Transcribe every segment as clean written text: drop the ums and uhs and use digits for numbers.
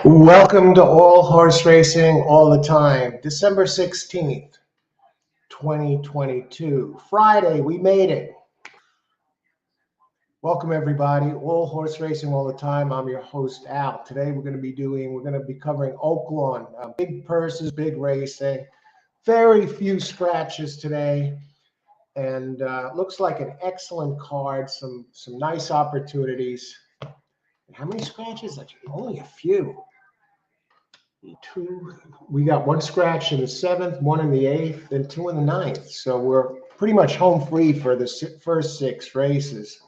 Welcome to All Horse Racing All the Time, December 16th, 2022. Friday, we made it. Welcome everybody, All Horse Racing All the Time. I'm your host, Al. Today we're going to be covering Oaklawn, big purses, big racing, very few scratches today, and looks like an excellent card, some nice opportunities. How many scratches? Only a few. We got one scratch in the 7th, one in the 8th, and two in the 9th. So we're pretty much home free for the first 6 races.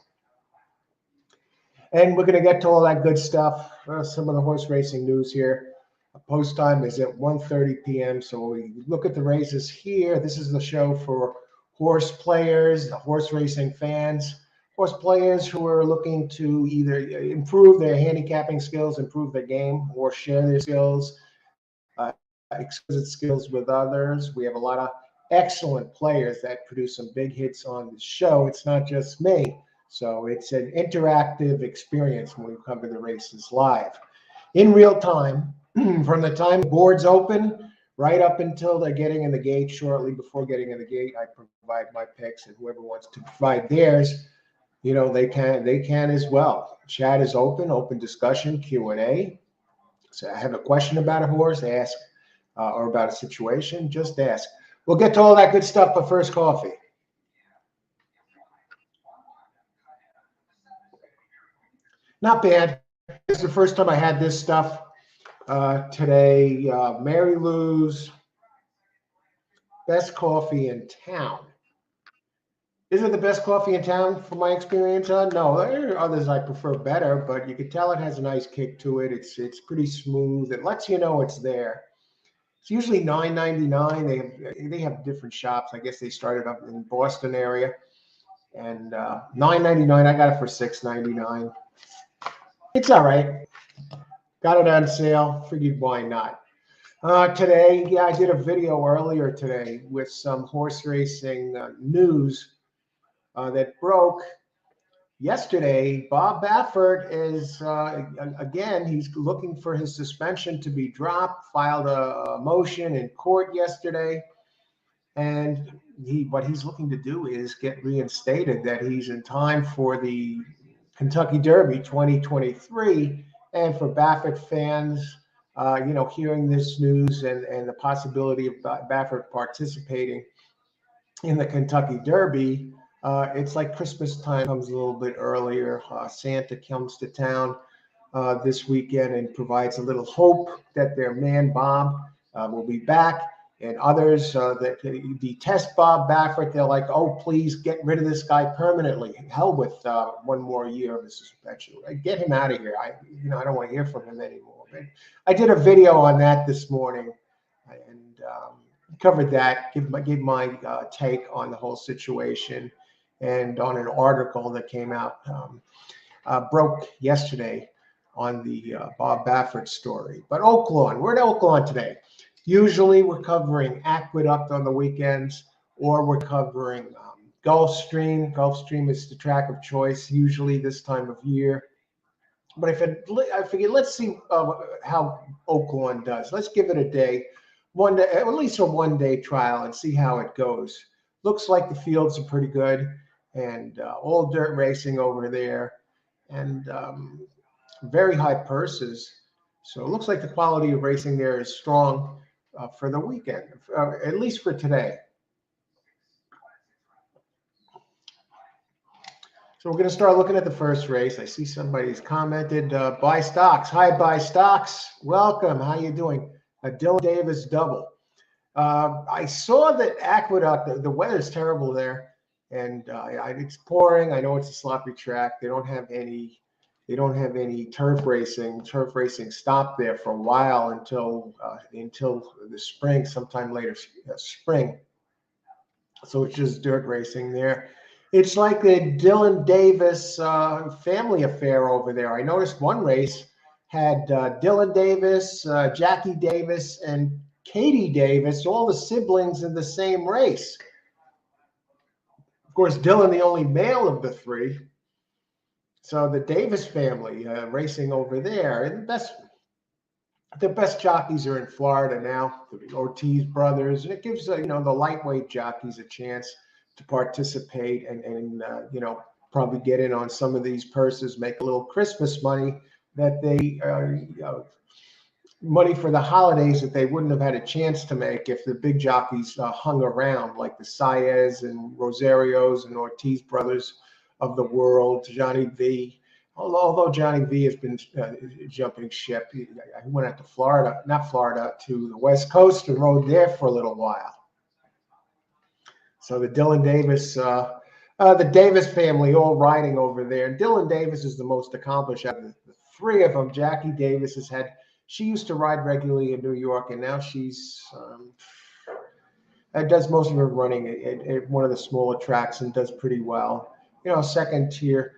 And we're going to get to all that good stuff. Some of the horse racing news here. Post time is at 1:30 p.m. So we look at the races here. This is the show for horse players, the horse racing fans, horse players who are looking to either improve their handicapping skills, improve their game, or share their skills, exquisite skills with others. We have a lot of excellent players that produce some big hits on the show. It's not just me. So it's an interactive experience when we cover the races live in real time from the time the boards open right up until they're getting in the gate. Shortly before getting in the gate, I provide my picks, and whoever wants to provide theirs, they can as well. Chat is open discussion, Q&A. So I have a question about a horse, ask, or about a situation, just ask. We'll get to all that good stuff, but first, coffee. Not bad. This is the first time I had this stuff today. Mary Lou's best coffee in town. Is it the best coffee in town from my experience? No, there are others I prefer better, but you can tell it has a nice kick to it. It's pretty smooth. It lets you know it's there. It's usually $9.99. They have different shops. I guess they started up in Boston area, and $9.99. I got it for $6.99. It's all right. Got it on sale. Figured why not. Today, I did a video earlier today with some horse racing news that broke yesterday. Bob Baffert is, again, he's looking for his suspension to be dropped, filed a motion in court yesterday. And what he's looking to do is get reinstated, that he's in time for the Kentucky Derby 2023. And for Baffert fans, hearing this news and the possibility of Baffert participating in the Kentucky Derby, it's like Christmas time comes a little bit earlier. Santa comes to town this weekend and provides a little hope that their man Bob will be back. And others that detest Bob Baffert, they're like, oh, please get rid of this guy permanently. Hell with one more year of his suspension. Get him out of here. I don't want to hear from him anymore. But I did a video on that this morning and covered that, gave my take on the whole situation, and on an article that came out, broke yesterday on the Bob Baffert story. But Oaklawn, we're at Oaklawn today. Usually we're covering Aqueduct on the weekends, or we're covering Gulfstream. Gulfstream is the track of choice, usually this time of year. But I figured, let's see how Oaklawn does. Let's give it a day, at least a one-day trial, and see how it goes. Looks like the fields are pretty good, and all dirt racing over there, and very high purses. So it looks like the quality of racing there is strong for the weekend, at least for today. So we're going to start looking at the first race. I see somebody's commented, Buy Stocks. Hi, Buy Stocks. Welcome. How you doing? A Dylan Davis double. I saw that Aqueduct, the weather's terrible there, and it's pouring. I know it's a sloppy track. They don't have any turf racing. Turf racing stopped there for a while until the spring, sometime later spring. So it's just dirt racing there. It's like the Dylan Davis family affair over there. I noticed one race had Dylan Davis, Jackie Davis, and Katie Davis, all the siblings in the same race. Of course, Dylan, the only male of the three. So the Davis family racing over there, and the best jockeys are in Florida now, the Ortiz brothers, and it gives the lightweight jockeys a chance to participate and probably get in on some of these purses, make a little Christmas money that they money for the holidays that they wouldn't have had a chance to make if the big jockeys hung around, like the Saez and Rosarios and Ortiz brothers of the world, Johnny V. Although Johnny V has been jumping ship, he went out to Florida, not Florida, to the West Coast and rode there for a little while. So the Dylan Davis, the Davis family all riding over there. And Dylan Davis is the most accomplished out of the three of them. Jackie Davis she used to ride regularly in New York, and now she's does most of her running at one of the smaller tracks and does pretty well. Second tier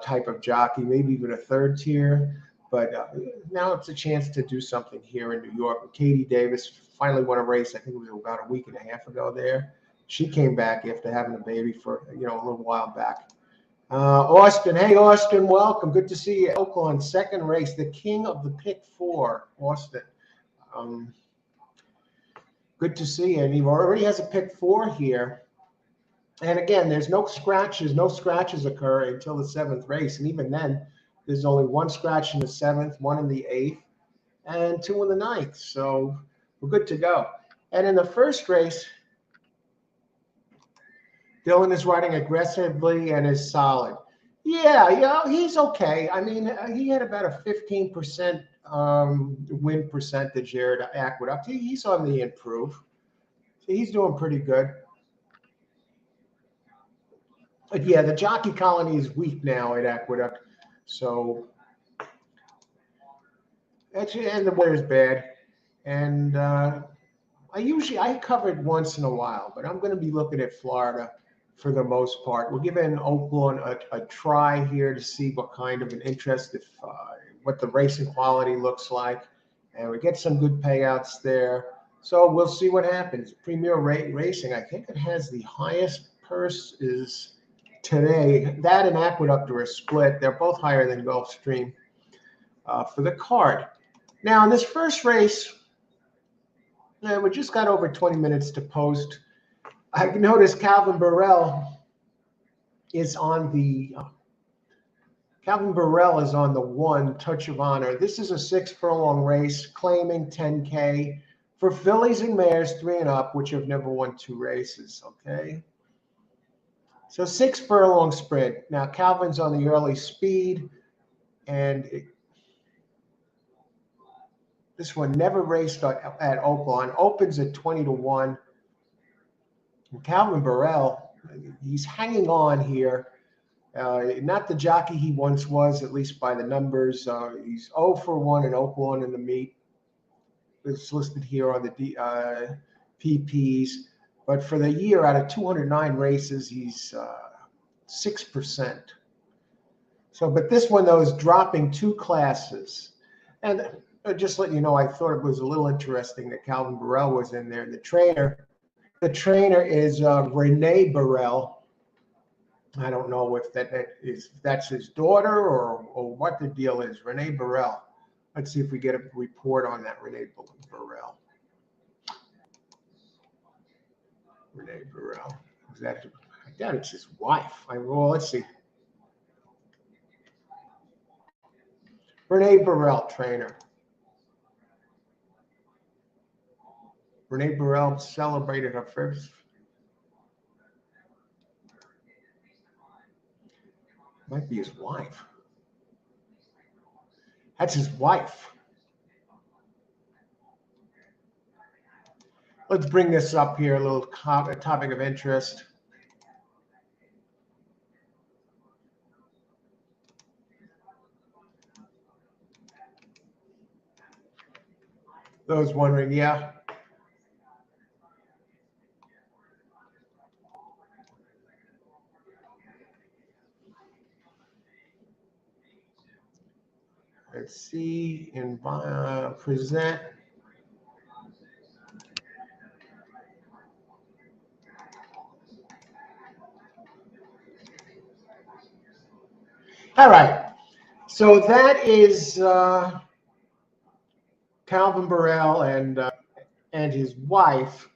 type of jockey, maybe even a third tier. But now it's a chance to do something here in New York. Katie Davis finally won a race, I think it was about a week and a half ago there. She came back after having a baby for a little while back. Austin, hey Austin, welcome. Good to see you. Oaklawn, second race, the king of the pick four, Austin. Good to see you. And he already has a pick four here. And again, there's no scratches. No scratches occur until the seventh race. And even then, there's only one scratch in the seventh, one in the eighth, and two in the ninth. So we're good to go. And in the first race, Dylan is riding aggressively and is solid. Yeah, he's okay. I mean, he had about a 15% win percentage here at Aqueduct. He's on the improve. So he's doing pretty good. But yeah, the jockey colony is weak now at Aqueduct. So actually, and the weather's bad. And I cover it once in a while, but I'm going to be looking at Florida for the most part. We'll give in Oaklawn a try here to see what kind of an interest, what the racing quality looks like. And we get some good payouts there. So we'll see what happens. Premier Racing, I think it has the highest purses today. That and Aqueduct are a split. They're both higher than Gulfstream for the card. Now, in this first race, we just got over 20 minutes to post. I noticed Calvin Burrell is on the one, Touch of Honor. This is a 6 furlong race, claiming 10K for fillies and mares 3 and up, which have never won 2 races, okay? So 6 furlong spread. Now, Calvin's on the early speed, and this one never raced at Oaklawn. Opens at 20-1. And Calvin Burrell, he's hanging on here. Not the jockey he once was, at least by the numbers. He's 0 for 1 in Oaklawn in the meet. It's listed here on the PPs. But for the year, out of 209 races, he's 6%. So, but this one, though, is dropping 2 classes. And just let you know, I thought it was a little interesting that Calvin Burrell was in there. The trainer is Renee Burrell. I don't know if that's his daughter or what the deal is. Renee Burrell. Let's see if we get a report on that. Renee Burrell. Renee Burrell. I doubt it's his wife. Well, let's see. Renee Burrell, trainer. Renee Burrell celebrated her first. Might be his wife. That's his wife. Let's bring this up here, a little topic of interest. Those wondering, yeah. Let's see, present. All right. So that is Calvin Burrell and his wife.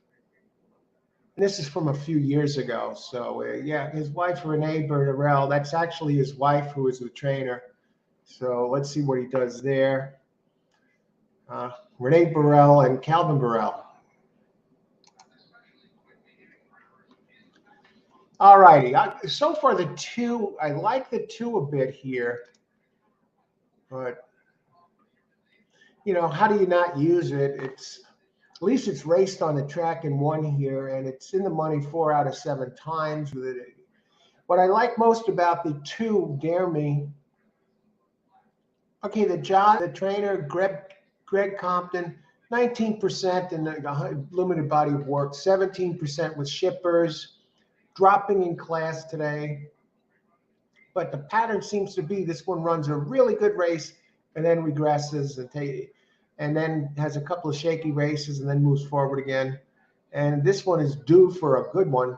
And this is from a few years ago. So yeah, his wife Renee Burrell. That's actually his wife who is the trainer. So let's see what he does there. Renee Burrell and Calvin Burrell. All righty. So far, the two, I like the two a bit here, but you know, how do you not use it? It's at least it's raced on the track and won here, and it's in the money 4 out of 7 times. What I like most about the two, Dare Me. Okay, the trainer, Greg Compton, 19% in the limited body of work, 17% with shippers, dropping in class today. But the pattern seems to be this one runs a really good race and then regresses and then has a couple of shaky races and then moves forward again. And this one is due for a good one.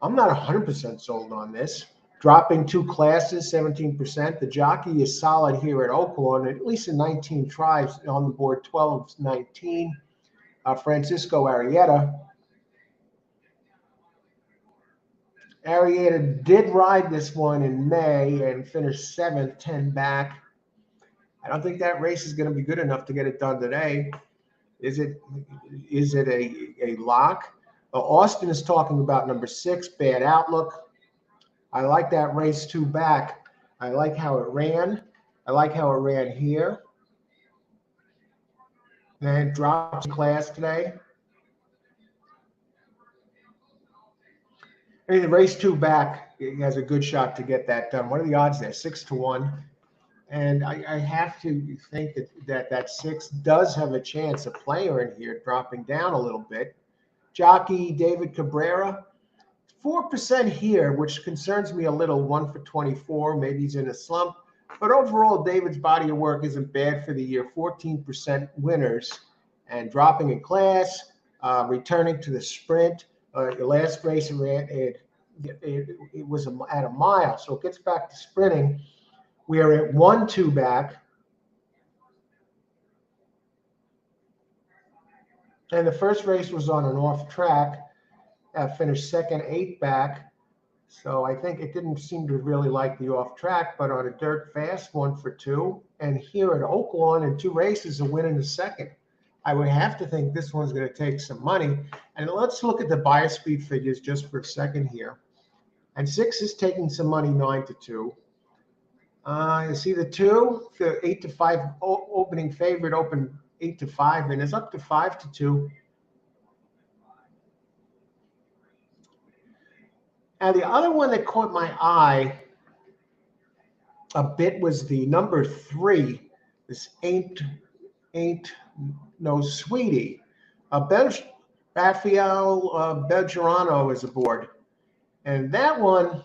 I'm not 100% sold on this. Dropping 2 classes, 17%. The jockey is solid here at Oaklawn, at least in 19 tries on the board, 12 of 19. Francisco Arrieta. Arrieta did ride this one in May and finished 7th, 10 back. I don't think that race is going to be good enough to get it done today. Is it a lock? Austin is talking about number 6, Bad Outlook. I like that race 2 back. I like how it ran. I like how it ran here. And dropped class today. I mean, the race 2 back, it has a good shot to get that done. What are the odds there? 6 to 1. And I have to think that 6 does have a chance, a player in here dropping down a little bit. Jockey David Cabrera, 4% here, which concerns me a little, 1 for 24. Maybe he's in a slump. But overall, David's body of work isn't bad for the year, 14% winners. And dropping in class, returning to the sprint. The last race it was at a mile, so it gets back to sprinting. We are at 1-2 back. And the first race was on an off track. Finished 2nd, 8 back. So I think it didn't seem to really like the off track, but on a dirt fast 1 for 2. And here at Oaklawn in 2 races, a win in the 2nd. I would have to think this one's going to take some money. And let's look at the buyer speed figures just for a second here. And 6 is taking some money, 9 to 2. You see the 2, the 8 to 5 opening favorite opened 8 to 5 and is up to 5 to 2. And the other one that caught my eye a bit was the number 3. This ain't no sweetie. Rafael Belgerano is aboard, and that one.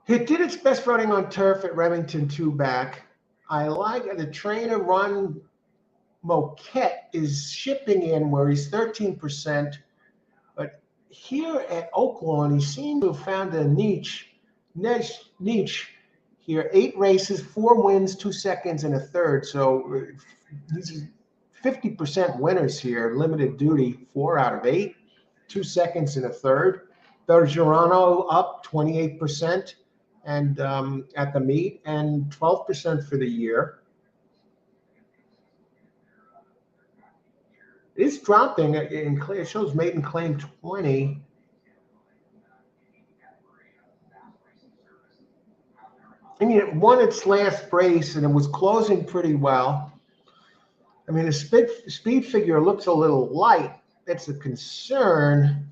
It did its best running on turf at Remington 2 back. I like the trainer Ron Moquette is shipping in where he's 13%. But here at Oaklawn, he seemed to have found a niche here. 8 races, 4 wins, 2 seconds, and a third. So these 50% winners here, limited duty, 4 out of 8, 2 seconds and a third. Bergerano up 28%. And at the meet, and 12% for the year. It's dropping. It shows maiden claim 20. I mean, it won its last race, and it was closing pretty well. I mean, the speed figure looks a little light. That's a concern.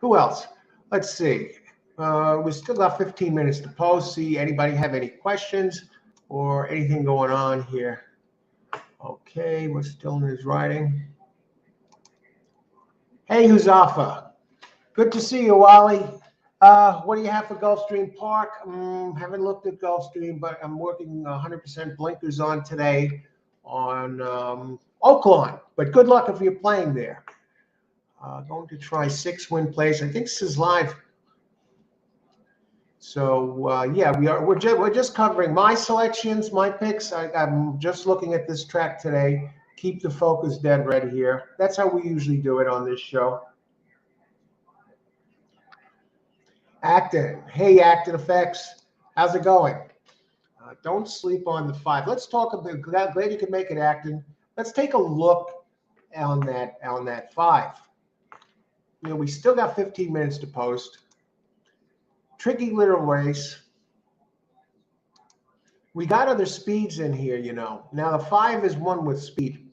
Who else? Let's see. We still got 15 minutes to post. See, anybody have any questions or anything going on here? Okay, we're still in his writing. Hey, Huzafa. Good to see you, Wally. What do you have for Gulfstream Park? Haven't looked at Gulfstream, but I'm working 100% blinkers on today on Oaklawn. But good luck if you're playing there. Going to try 6 win plays. I think this is live. So yeah, we're just covering my selections, my picks. I'm just looking at this track today. Keep the focus dead red here. That's how we usually do it on this show. Acton. Hey, Acton Effects. How's it going? Don't sleep on the 5. Let's talk about. Glad you could make it, Acton. Let's take a look on that 5. You know, we still got 15 minutes to post. Tricky little race. We got other speeds in here, you know. Now the 5 is one with speed.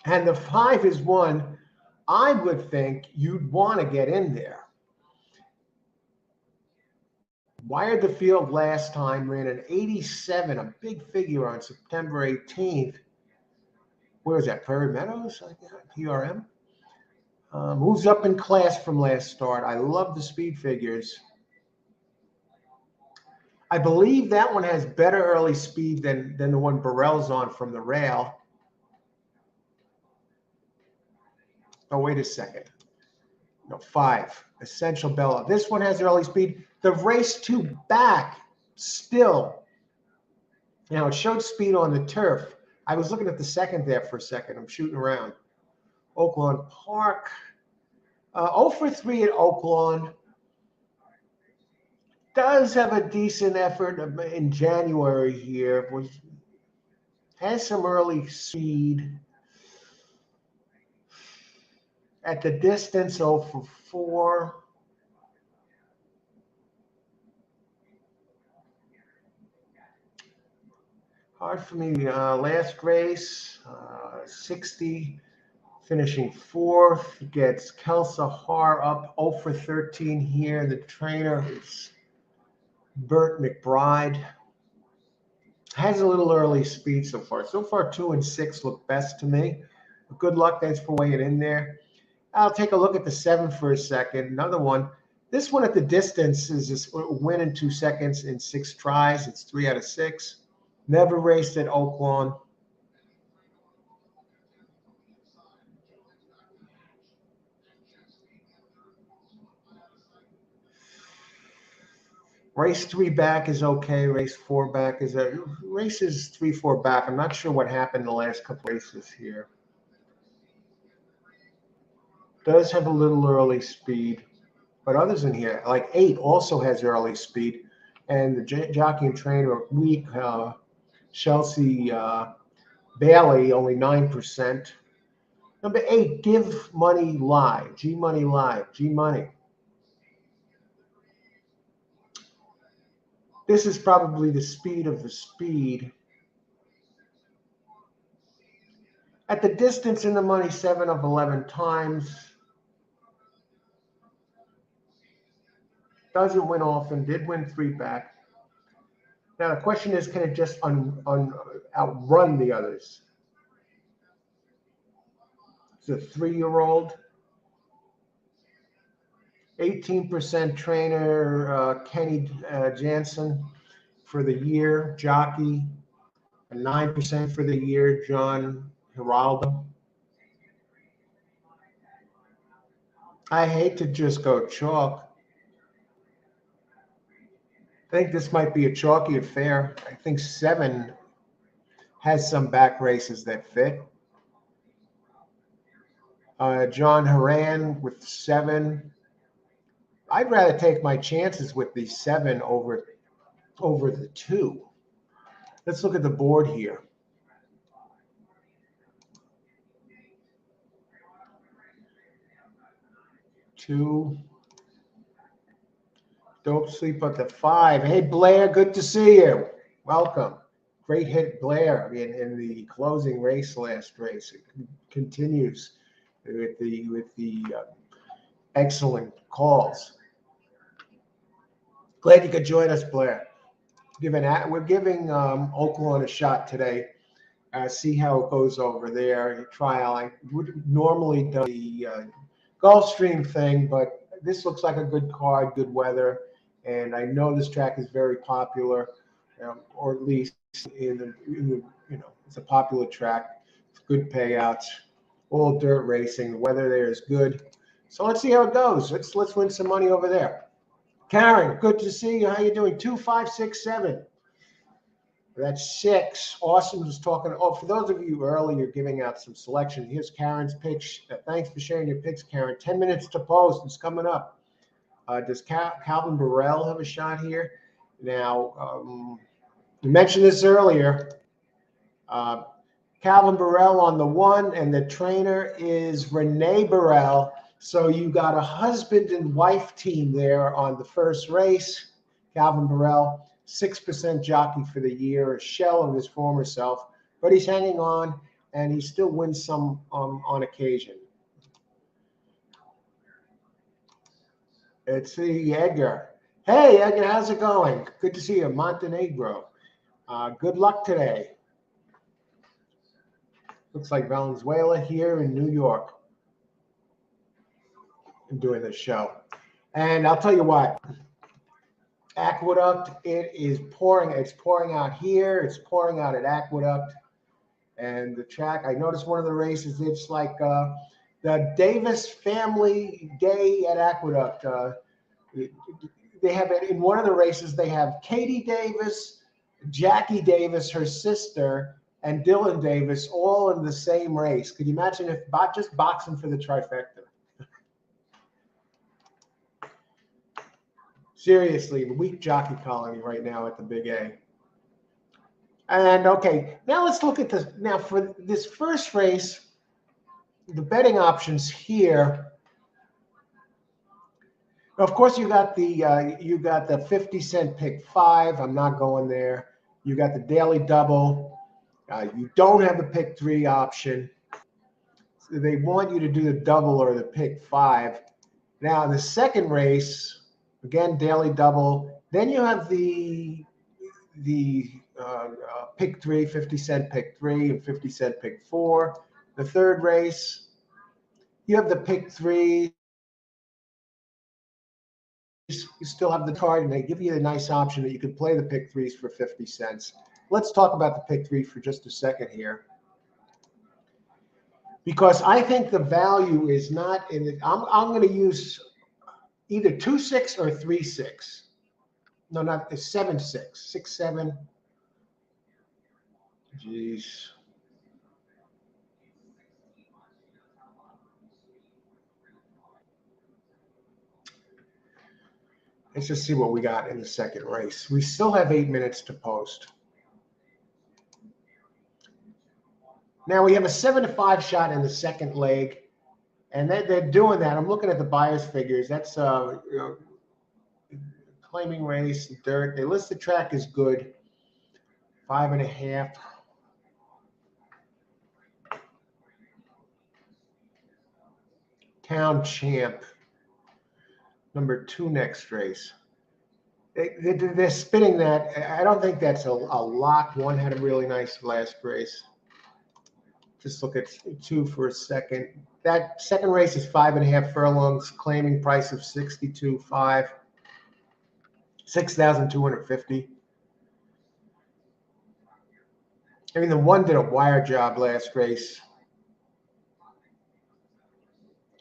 And the 5 is one I would think you'd want to get in there. Wired the field last time, ran an 87, a big figure on September 18th. Where is that? Prairie Meadows? PRM? Moves up in class from last start. I love the speed figures. I believe that one has better early speed than the one Burrell's on from the rail. Oh, wait a second. No, 5. Essential Bella. This one has early speed. The race 2 back still. Now, it showed speed on the turf. I was looking at the second there for a second. I'm shooting around. Oaklawn Park. 0 for 3 at Oaklawn. Does have a decent effort in January here. Has some early speed. At the distance, 0 for 4. Hard for me. Last race, 60, finishing 4th. Gets Kelsa Har up 0 for 13 here. The trainer is Bert McBride. Has a little early speed so far. So far, 2 and 6 look best to me. Good luck. Thanks for weighing in there. I'll take a look at the 7 for a second. Another one. This one at the distance is a win in 2 seconds in 6 tries. It's 3 out of 6. Never raced at Oaklawn. Race 3 back is okay. Race 4 back is a races 3, 4 back. I'm not sure what happened the last couple races here. Does have a little early speed, but others in here, like 8, also has early speed, and the jockey and trainer are weak. Chelsea Bailey only 9%. Number 8, Give Money Live. G Money Live. G Money. This is probably the speed of the speed. At the distance in the money, 7 of 11 times. Doesn't win often. Did win 3 back. Now the question is, can it just outrun the others? It's a 3-year-old. 18% trainer Kenny Jansen for the year. Jockey. 9% for the year, John Giraldo. I hate to just go chalk. I think this might be a chalky affair. I think 7 has some back races that fit. John Haran with 7. I'd rather take my chances with the 7 over the 2. Let's look at the board here. Two. Don't sleep at the 5. Hey, Blair, good to see you. Welcome. Great hit, Blair, in the closing race last race. It continues with the excellent calls. Glad you could join us, Blair. We're giving Oaklawn a shot today. See how it goes over there. Trial. I would normally do the Gulfstream thing, but this looks like a good card, good weather, and I know this track is very popular, or at least in the it's a popular track. Good payouts. all dirt racing. The weather there is good. So let's see how it goes. Let's win some money over there. Karen, good to see you. How you doing? 2567. That's 6. Austin was talking. Oh, for those of you earlier giving out some selection, here's Karen's picks. Thanks for sharing your picks, Karen. 10 minutes to post. It's coming up. Does Calvin Burrell have a shot here? Now, you mentioned this earlier. Calvin Burrell on the 1, and the trainer is Renee Burrell. So you got a husband and wife team there on the first race. Calvin Burrell, 6% jockey for the year, a shell of his former self, but he's hanging on, and he still wins some on occasion. Let's see, Edgar. Hey, Edgar, how's it going? Good to see you, Montenegro. Good luck today. Looks like Valenzuela here in New York. I'm doing this show. And I'll tell you what, Aqueduct, it is pouring. It's pouring out here. It's pouring out at Aqueduct. And the track, I noticed one of the races, it's like the Davis Family Day at Aqueduct. They have it in one of the races, they have Katie Davis, Jackie Davis, her sister, and Dylan Davis all in the same race. Could you imagine if just boxing for the trifecta? Seriously, weak jockey colony right now at the Big A. And okay, now let's look at this. Now for this first race, the betting options here. Of course, you got the 50-cent pick 5. I'm not going there. You got the daily double. You don't have the pick 3 option. So they want you to do the double or the pick 5. Now in the second race, again daily double. Then you have the pick 3, 50-cent pick 3, and 50-cent pick 4. The third race, you have the pick 3. You still have the card, and they give you a nice option that you can play the pick 3s for 50 cents. Let's talk about the pick 3 for just a second here, because I think the value is not in it. I'm going to use either 2-6 or 3-6. No, not 7-6, 6-7. Jeez. Let's just see what we got in the second race. We still have 8 minutes to post. Now we have a 7-5 shot in the second leg, and they're doing that. I'm looking at the buyer's figures. That's claiming race, dirt. They list the track as good. 5.5. Town Champ. Number 2 next race. They're spinning that. I don't think that's a lock. One had a really nice last race. Just look at 2 for a second. That second race is 5.5 furlongs, claiming price of 62.5, 6,250. I mean, the one did a wire job last race.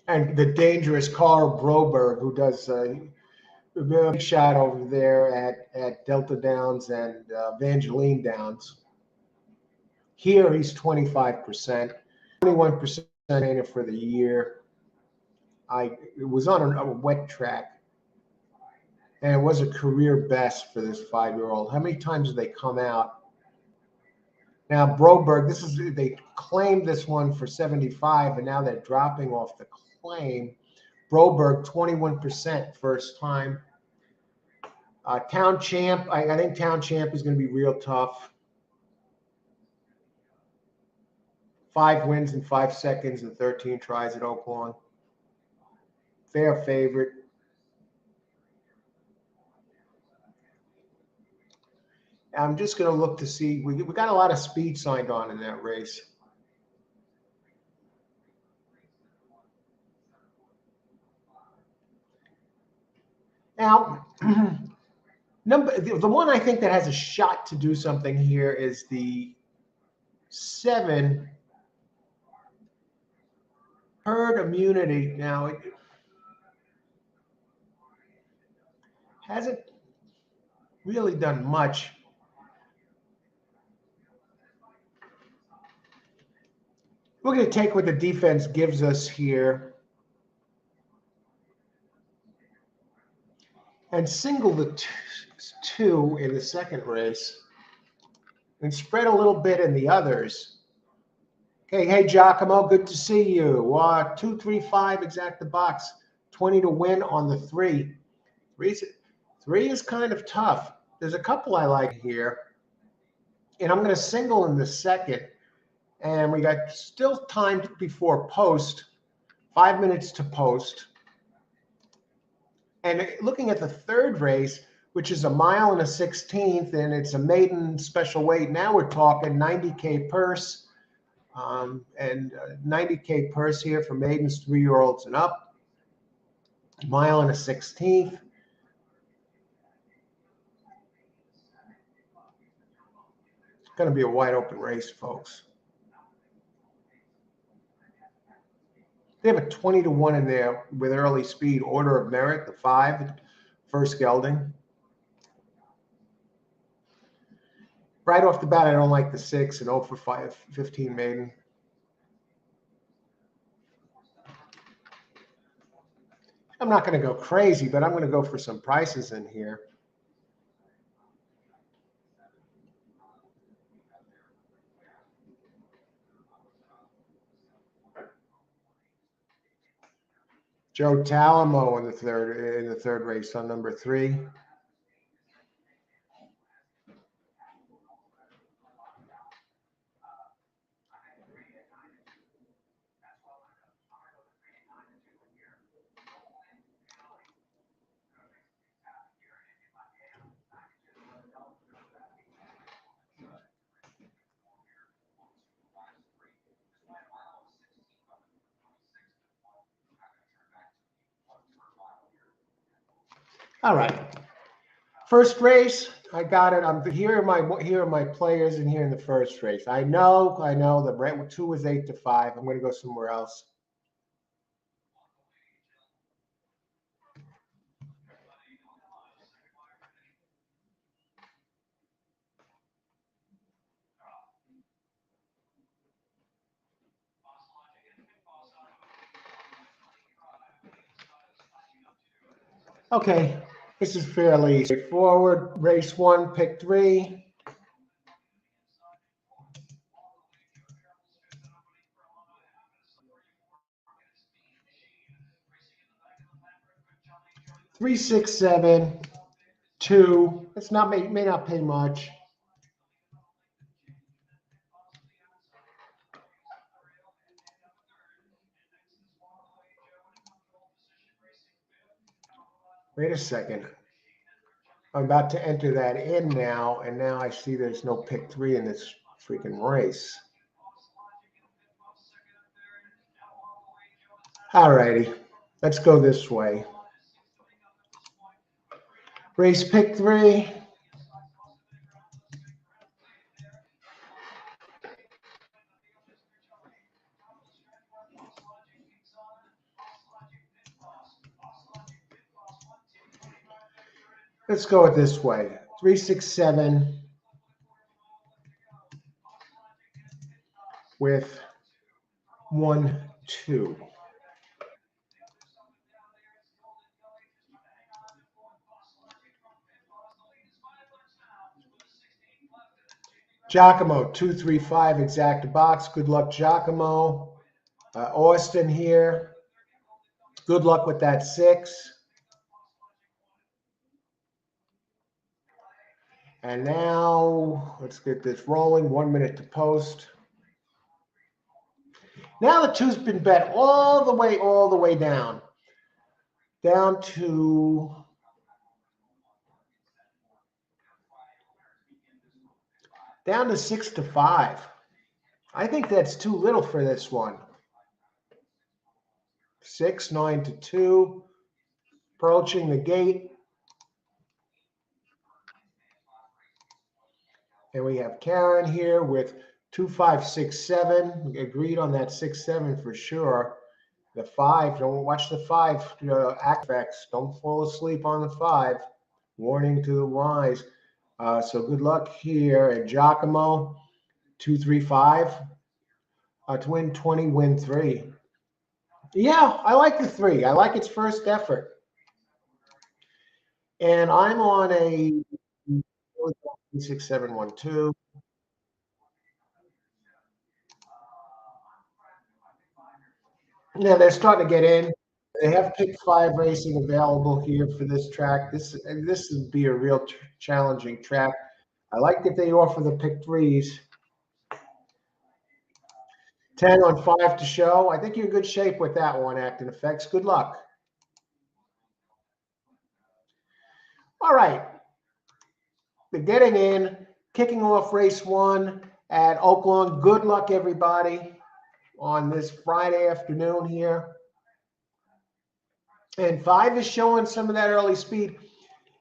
And the dangerous Carl Broberg, who does a big shot over there at Delta Downs and Evangeline Downs. Here he's 25%, 21% for the year. It was on a wet track, and it was a career best for this 5-year-old. How many times did they come out? Now Broberg, they claimed this one for 75, and now they're dropping off the claim. Broberg, 21% first time. Town Champ, I think Town Champ is going to be real tough. 5 wins in 5 seconds and 13 tries at Oaklawn. Fair favorite. I'm just going to look to see. We got a lot of speed signed on in that race. Now, the one I think that has a shot to do something here is the 7. herd immunity. Now, it hasn't really done much. We're going to take what the defense gives us here and single the two in the second race and spread a little bit in the others. Okay, hey Giacomo, good to see you. 235 exact the box, 20 to win on the three. Three is kind of tough. There's a couple I like here, and I'm going to single in the second. And we got still time before post, 5 minutes to post. And looking at the third race, which is a mile and a 16th, and it's a maiden special weight. Now we're talking 90K purse, and 90K purse here for maidens 3-year-olds and up. Mile and a 16th. It's going to be a wide open race, folks. They have a 20 to 1 in there with early speed. Order of Merit, the 5, first gelding. Right off the bat, I don't like the 6 and 0 for 5, 15 maiden. I'm not going to go crazy, but I'm going to go for some prices in here. Joe Talamo in the third race on number 3. All right. First race, I got it. Here are my players in here in the first race. I know the red 2 was 8 to 5. I'm going to go somewhere else. Okay, this is fairly straightforward. Race 1, pick 3. Three, 6, 7, 2. It's not may not pay much. Wait a second. I'm about to enter that in now, and now I see there's no pick 3 in this freaking race. All righty, let's go this way. Race pick 3. Let's go it this way. 3, 6, 7 with 1, 2. Giacomo, 2, 3, 5 exact box. Good luck, Giacomo. Austin here. Good luck with that 6. And now let's get this rolling. 1 minute to post. Now the 2's been bet all the way down. Down to down to 6 to 5. I think that's too little for this one. 6, 9 to 2. Approaching the gate. And we have Karen here with 2, 5, 6, 7. We agreed on that 6, 7 for sure. The 5, don't watch the 5. Effects, don't fall asleep on the 5. Warning to the wise. So good luck here at Giacomo, 235. To win 20, win 3. Yeah, I like the 3. I like its first effort. And I'm on a 6712. Yeah, they're starting to get in. They have pick 5 racing available here for this track. This would be a real challenging track. I like that they offer the pick 3s. 10 on 5 to show. I think you're in good shape with that one, Acting Effects. Good luck. All right. They're getting in, kicking off race 1 at Oaklawn. Good luck, everybody, on this Friday afternoon here. And 5 is showing some of that early speed.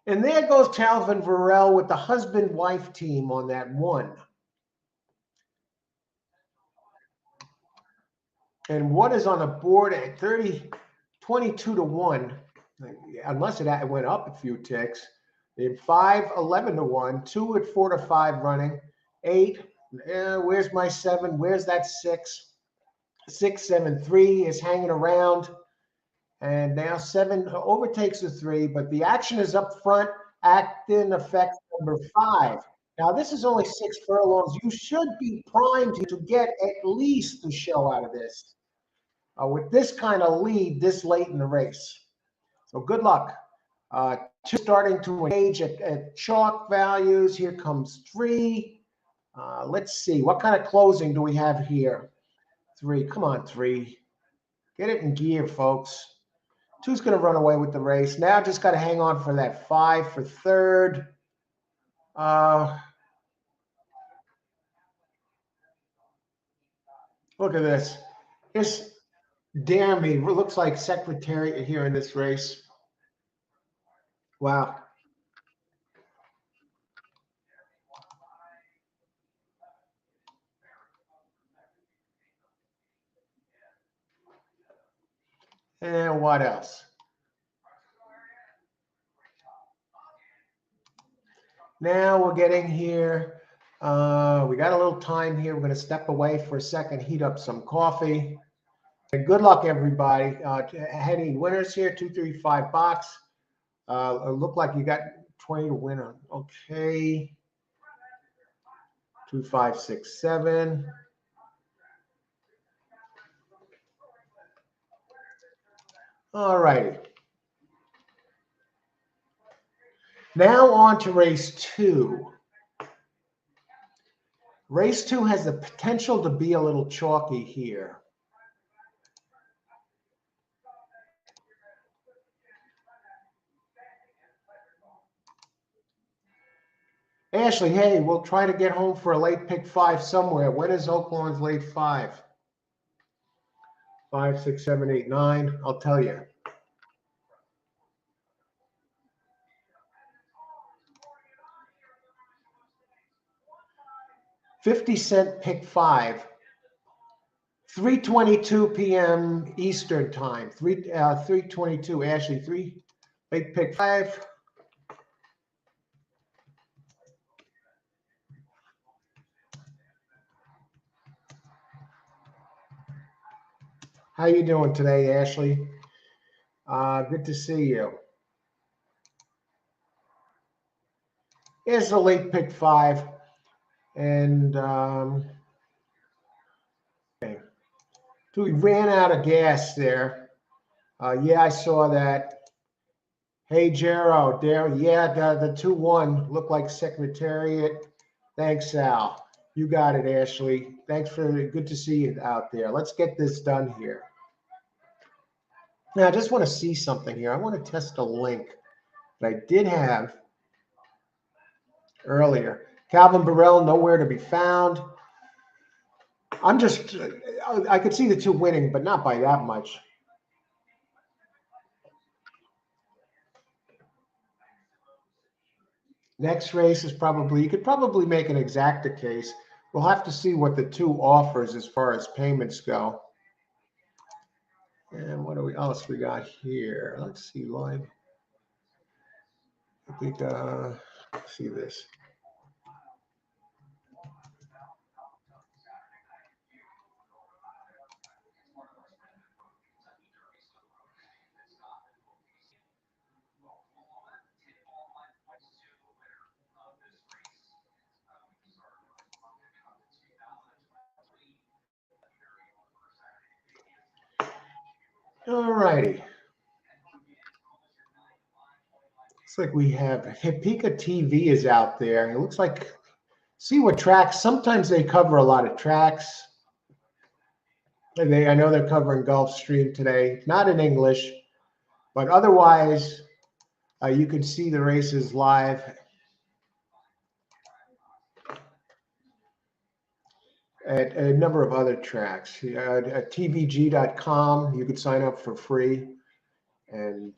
And there goes Calvin Varell with the husband-wife team on that 1. And what is on the board at 22 to 1, unless it went up a few ticks. In 5, 11 to 1, 2 at 4 to 5 running, 8. Where's my 7? Where's that 6? 6, 7, 3 is hanging around. And now 7 overtakes the 3, but the action is up front. Acting Effect number 5. Now, this is only 6 furlongs. You should be primed to get at least the show out of this. With this kind of lead this late in the race. So good luck. 2 starting to engage at chalk values. Here comes 3. Let's see. What kind of closing do we have here? 3. Come on, 3. Get it in gear, folks. 2's going to run away with the race. Now just got to hang on for that 5 for 3rd. Look at this. It's damn me. It looks like Secretariat here in this race. Wow. And what else? Now we're getting here. We got a little time here. We're going to step away for a second, heat up some coffee. And good luck, everybody. Heading winners here, 235 box. It looked like you got 20 to win on. Okay. 2, 5, 6, 7. All righty. Now on to race 2. Race 2 has the potential to be a little chalky here. Ashley, hey, we'll try to get home for a late pick 5 somewhere. When is Oaklawn's late 5? 5, 6, 7, 8, 9. I'll tell you. $0.50 pick 5. 3:22 p.m. Eastern time. 3:22. Ashley, 3 late pick 5. How you doing today, Ashley? Good to see you. Here's the late pick 5. And okay. So we ran out of gas there. Yeah, I saw that. Hey, Jero, there. Yeah, the 2-1 looked like Secretariat. Thanks, Al. You got it, Ashley. Thanks good to see you out there. Let's get this done here. Now, I just want to see something here. I want to test a link that I did have earlier. Calvin Burrell, nowhere to be found. I could see the 2 winning, but not by that much. Next race is you could probably make an exacta case. We'll have to see what the 2 offers as far as payments go. And what else we got here? Let's see, live. I think, let's see this. All righty. Looks like we have Hipika TV is out there. It looks like, see what tracks. Sometimes they cover a lot of tracks. And I know they're covering Gulfstream today, not in English, but otherwise, you can see the races live. At a number of other tracks. At tvg.com, you could sign up for free. And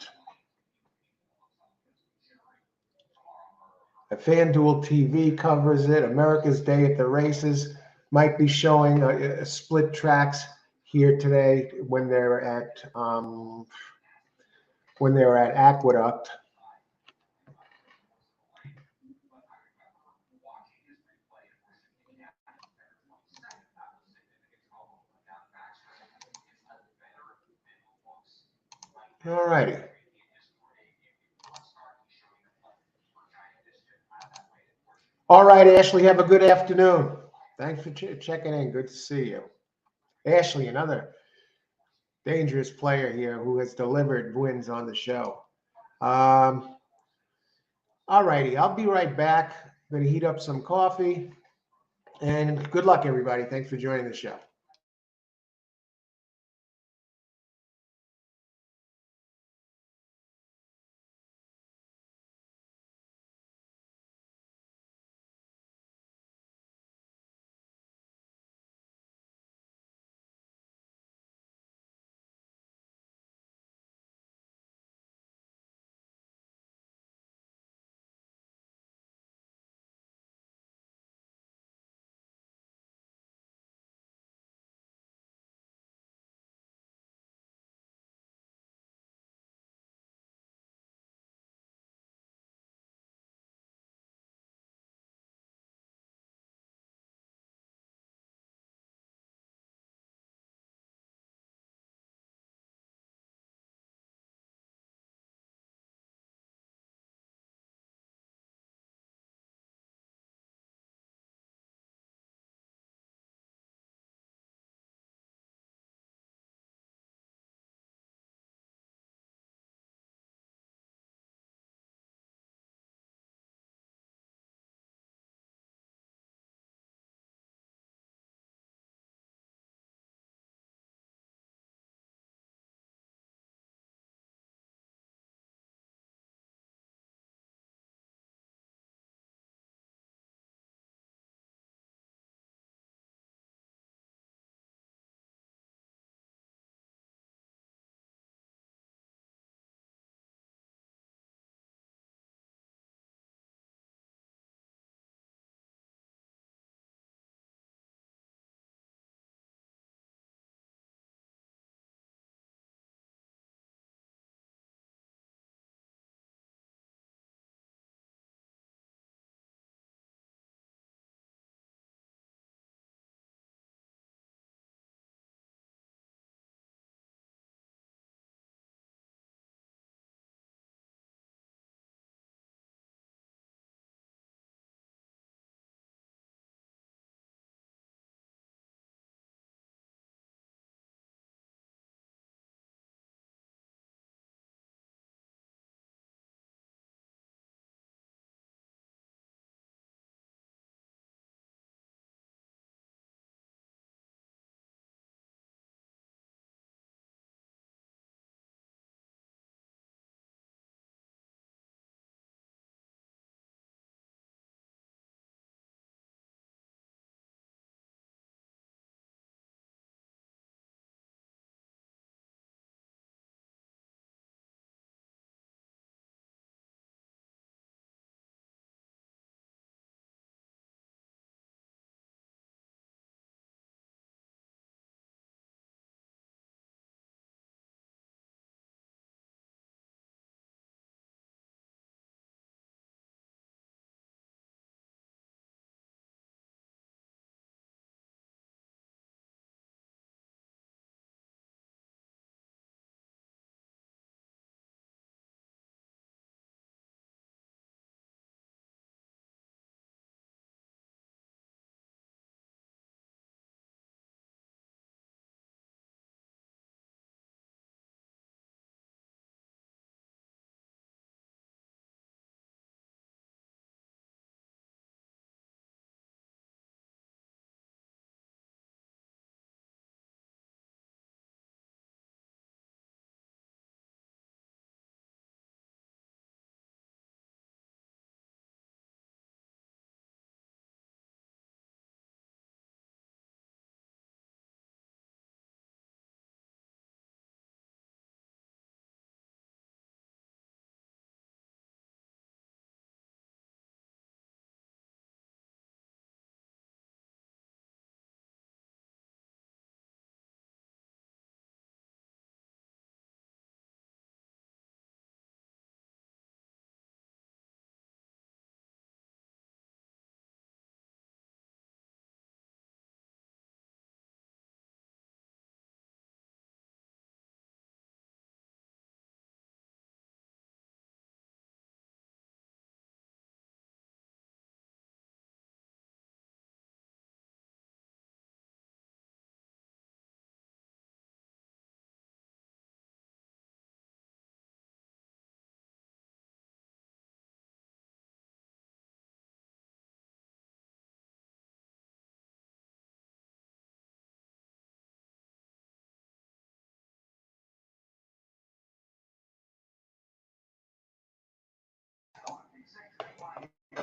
FanDuel TV covers it. America's Day at the Races might be showing split tracks here today when they're at Aqueduct. All righty. All right, Ashley, have a good afternoon. Thanks for checking in. Good to see you. Ashley, another dangerous player here who has delivered wins on the show. All righty, I'll be right back. I'm going to heat up some coffee. And good luck, everybody. Thanks for joining the show.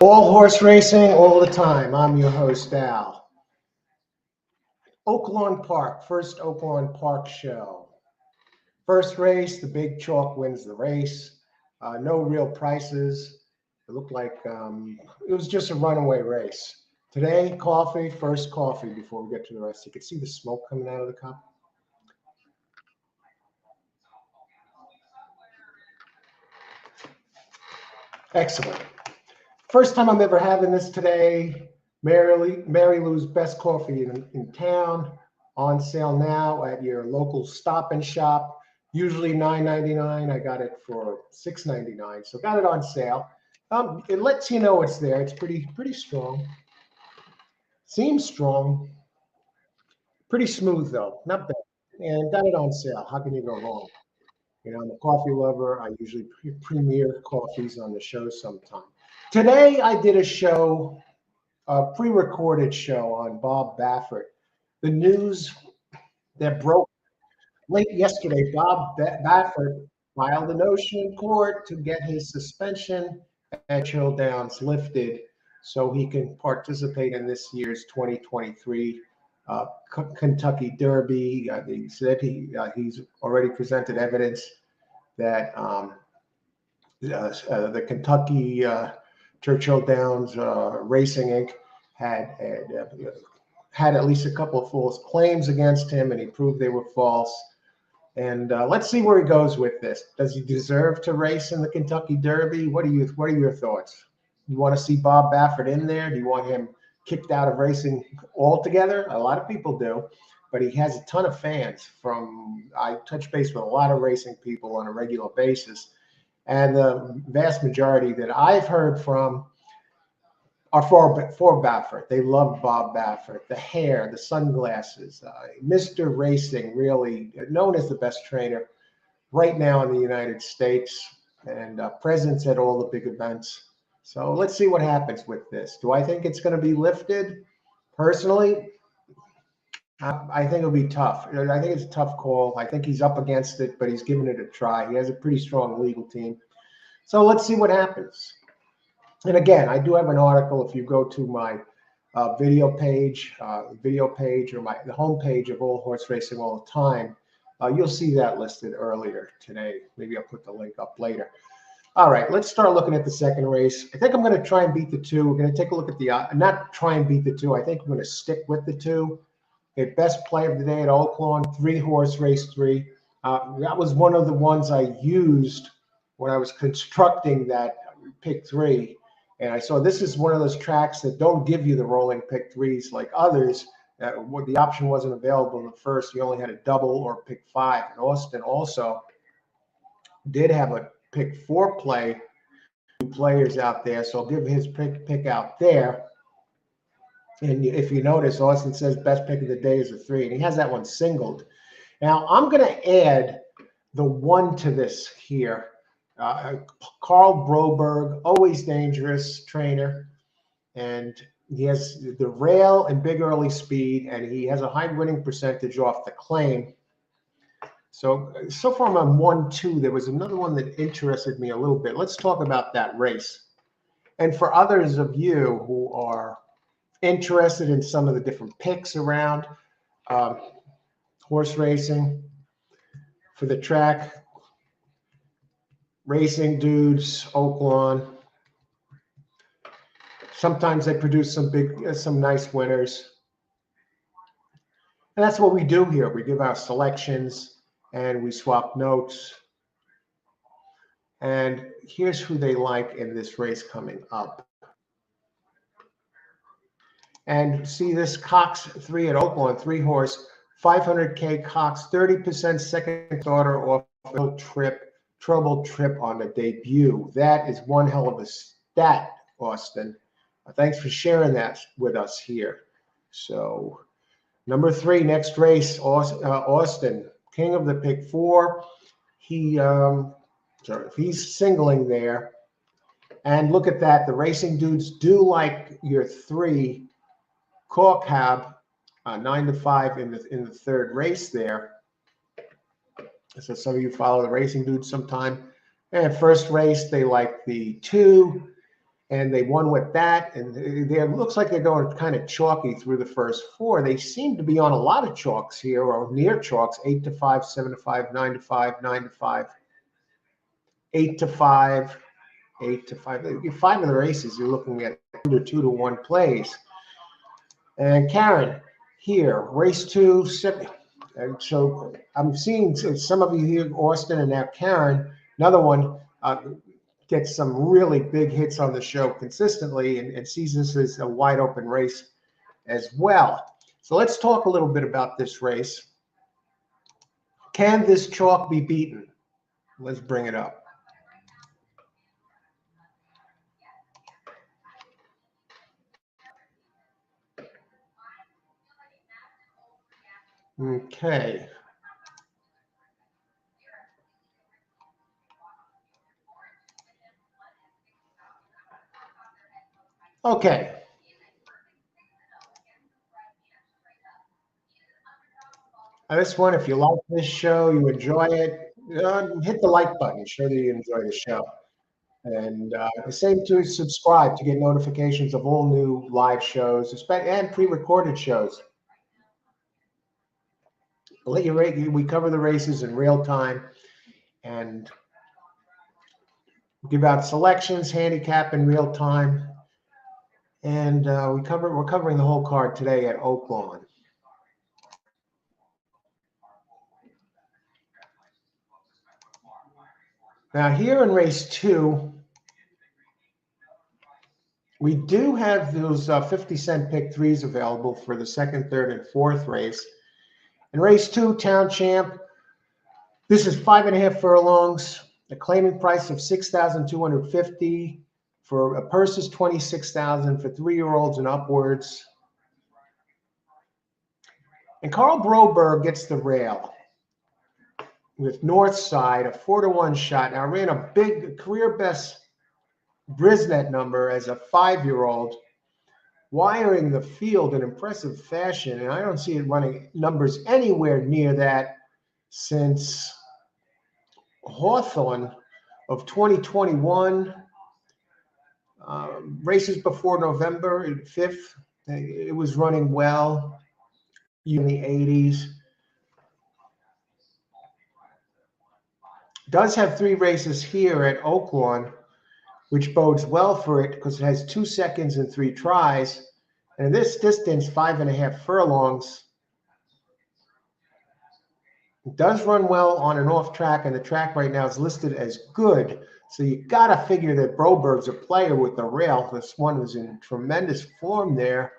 All horse racing, all the time. I'm your host, Al. Oaklawn Park, first Oaklawn Park show. First race, the big chalk wins the race. No real prices. It looked like it was just a runaway race. Today, coffee, first coffee before we get to the rest. You can see the smoke coming out of the cup. Excellent. First time I'm ever having this today. Mary Lou's best coffee in town. On sale now at your local Stop and Shop. Usually $9.99. I got it for $6.99. So got it on sale. It lets you know it's there. It's pretty strong. Seems strong. Pretty smooth though. Not bad. And got it on sale. How can you go wrong? You know, I'm a coffee lover. I usually premiere coffees on the show sometime. Today I did a show, a pre-recorded show on Bob Baffert. The news that broke late yesterday, Baffert filed a notion in court to get his suspension and chill downs lifted so he can participate in this year's 2023 Kentucky Derby. He said he's already presented evidence that the Kentucky Churchill Downs Racing Inc. had at least a couple of false claims against him, and he proved they were false. And let's see where he goes with this. Does he deserve to race in the Kentucky Derby? What are your thoughts? You want to see Bob Baffert in there? Do you want him kicked out of racing altogether? A lot of people do, but he has a ton of fans. I touch base with a lot of racing people on a regular basis, and the vast majority that I've heard from are for Baffert. They love Bob Baffert, the hair, the sunglasses, Mr. Racing, really known as the best trainer right now in the United States, and presence at all the big events. So let's see what happens with this. Do I think it's going to be lifted? Personally, I think it'll be tough. I think it's a tough call. I think he's up against it, but he's giving it a try. He has a pretty strong legal team. So let's see what happens. And again, I do have an article. If you go to my video page or the homepage of All Horse Racing All the Time, you'll see that listed earlier today. Maybe I'll put the link up later. All right, let's start looking at the second race. I think I'm going to try and beat the two. We're going to take a look at not try and beat the two. I think I'm going to stick with the two. Okay, best play of the day at Oaklawn, 3-horse race 3. That was one of the ones I used when I was constructing that pick 3. And I saw this is one of those tracks that don't give you the rolling pick 3s like others. The option wasn't available in the first. You only had a double or pick 5. And Austin also did have a pick 4 play. 2 players out there, so I'll give his pick out there. And if you notice, Austin says best pick of the day is a 3, and he has that one singled. Now I'm going to add the 1 to this here. Carl Broberg, always dangerous trainer, and he has the rail and big early speed, and he has a high winning percentage off the claim. So far I'm on 1-2. There was another one that interested me a little bit. Let's talk about that race. And for others of you who are interested in some of the different picks around horse racing for the track, Racing Dudes, Oaklawn. Sometimes they produce some nice winners. And that's what we do here. We give our selections and we swap notes. And here's who they like in this race coming up. And see this Cox 3 at Oaklawn, 3-horse, 500K Cox, 30% second starter off a trouble trip on the debut. That is one hell of a stat, Austin. Thanks for sharing that with us here. So number 3, next race, Austin, king of the pick 4. He's singling there. And look at that. The Racing Dudes do like your 3 Caw Cab, 9-5 in the third race there. So some of you follow the Racing Dudes sometime. And first race, they like the 2. and they won with that. And it looks like they're going kind of chalky through the first four. They seem to be on a lot of chalks here, or near chalks: 8-5, 7-5, 9-5, 9-5, 8-5, 8-5. Five of the races you're looking at under 2-1 plays. And Karen here, race 2, 7. And so I'm seeing some of you here, Austin, and now Karen, another one, gets some really big hits on the show consistently and sees this as a wide open race as well. So let's talk a little bit about this race. Can this chalk be beaten? Let's bring it up. Okay. Okay. This one, if you like this show, you enjoy it, hit the like button. Show that you enjoy the show. And the same to subscribe to get notifications of all new live shows and pre-recorded shows. We cover the races in real time and give out selections, handicap in real time. And we're covering the whole card today at Oaklawn. Now here in race 2, we do have those 50-cent pick 3s available for the second, third, and fourth race. In race 2, Town Champ, this is 5.5 furlongs. The claiming price of $6,250 for a purse is $26,000 for 3-year-olds and upwards. And Carl Broberg gets the rail with Northside, a 4-1 shot. Now, I ran a big career best Brisnet number as a 5-year-old, wiring the field in impressive fashion, and I don't see it running numbers anywhere near that since Hawthorne of 2021. Races before November 5th, it was running well in the 80s. Does have 3 races here at Oaklawn, which bodes well for it because it has 2 seconds and 3 tries. And this distance, 5.5 furlongs, it does run well on and off track, and the track right now is listed as good. So you got to figure that Broberg's a player with the rail. This one was in tremendous form there.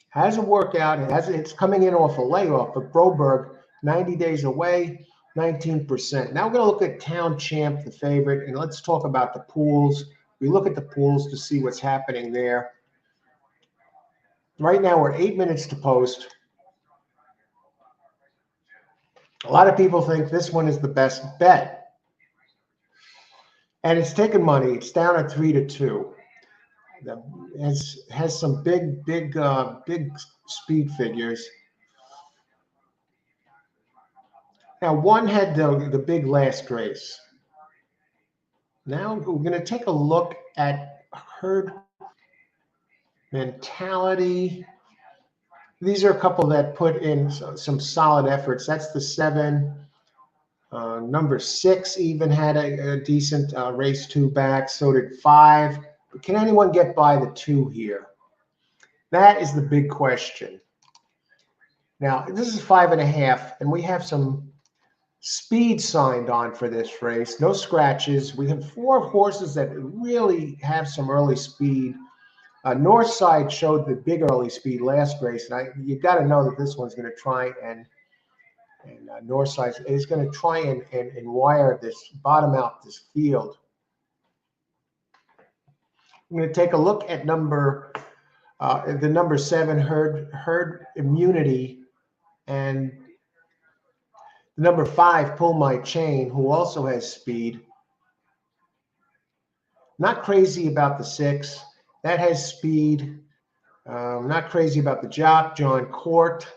Hasn't worked out. It's coming in off a layoff, but Broberg, 90 days away, 19%. Now we're going to look at Town Champ, the favorite, and let's talk about the pools. We look at the pools to see what's happening there. Right now we're 8 minutes to post. A lot of people think this one is the best bet. And it's taken money. It's down at 3-2. It has some big speed figures. Now, one had the big last race. Now we're going to take a look at herd mentality. These are a couple that put in some solid efforts. That's the 7. Number 6 even had a decent race 2 back. So did 5. But can anyone get by the 2 here? That is the big question. Now, this is 5.5, and we have some speed signed on for this race. No scratches. We have 4 horses that really have some early speed. Northside showed the big early speed last race, and you got to know that this one's going to try and Northside is going to try and wire this, bottom out this field. I'm going to take a look at the number 7 herd immunity, and the number 5 Pull My Chain, who also has speed. Not crazy about the 6. That has speed. Not crazy about the jock, John Court.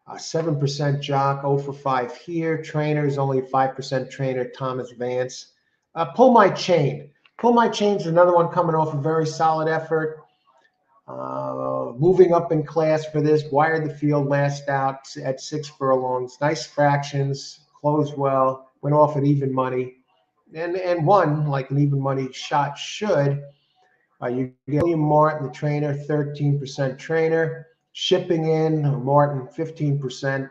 7% jock, 0 for 5 here. Trainers, only 5% trainer, Thomas Vance. Pull My Chain. Pull My Chain's another one coming off a very solid effort. Moving up in class for this. Wired the field last out at 6 furlongs. Nice fractions. Closed well. Went off at even money. And won like an even money shot should. You get William Martin, the trainer, 13% trainer. Shipping in, Martin, 15%.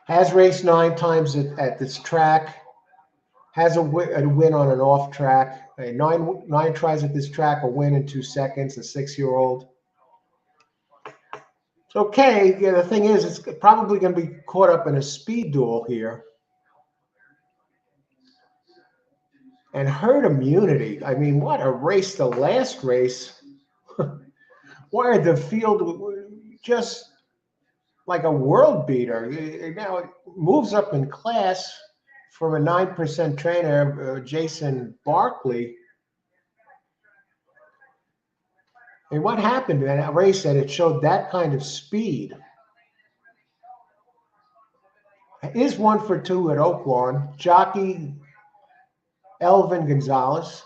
Has raced 9 times at this track. Has a win on an off track. Nine tries at this track, a win in 2 seconds, a 6-year-old. It's okay. Yeah, the thing is, it's probably going to be caught up in a speed duel here. And herd immunity. I mean, what a race. The last race. Wired the field just like a world beater. Now it moves up in class from a 9% trainer, Jason Barkley. And what happened in that race that it showed that kind of speed? It is 1 for 2 at Oaklawn. Jockey Elvin Gonzalez.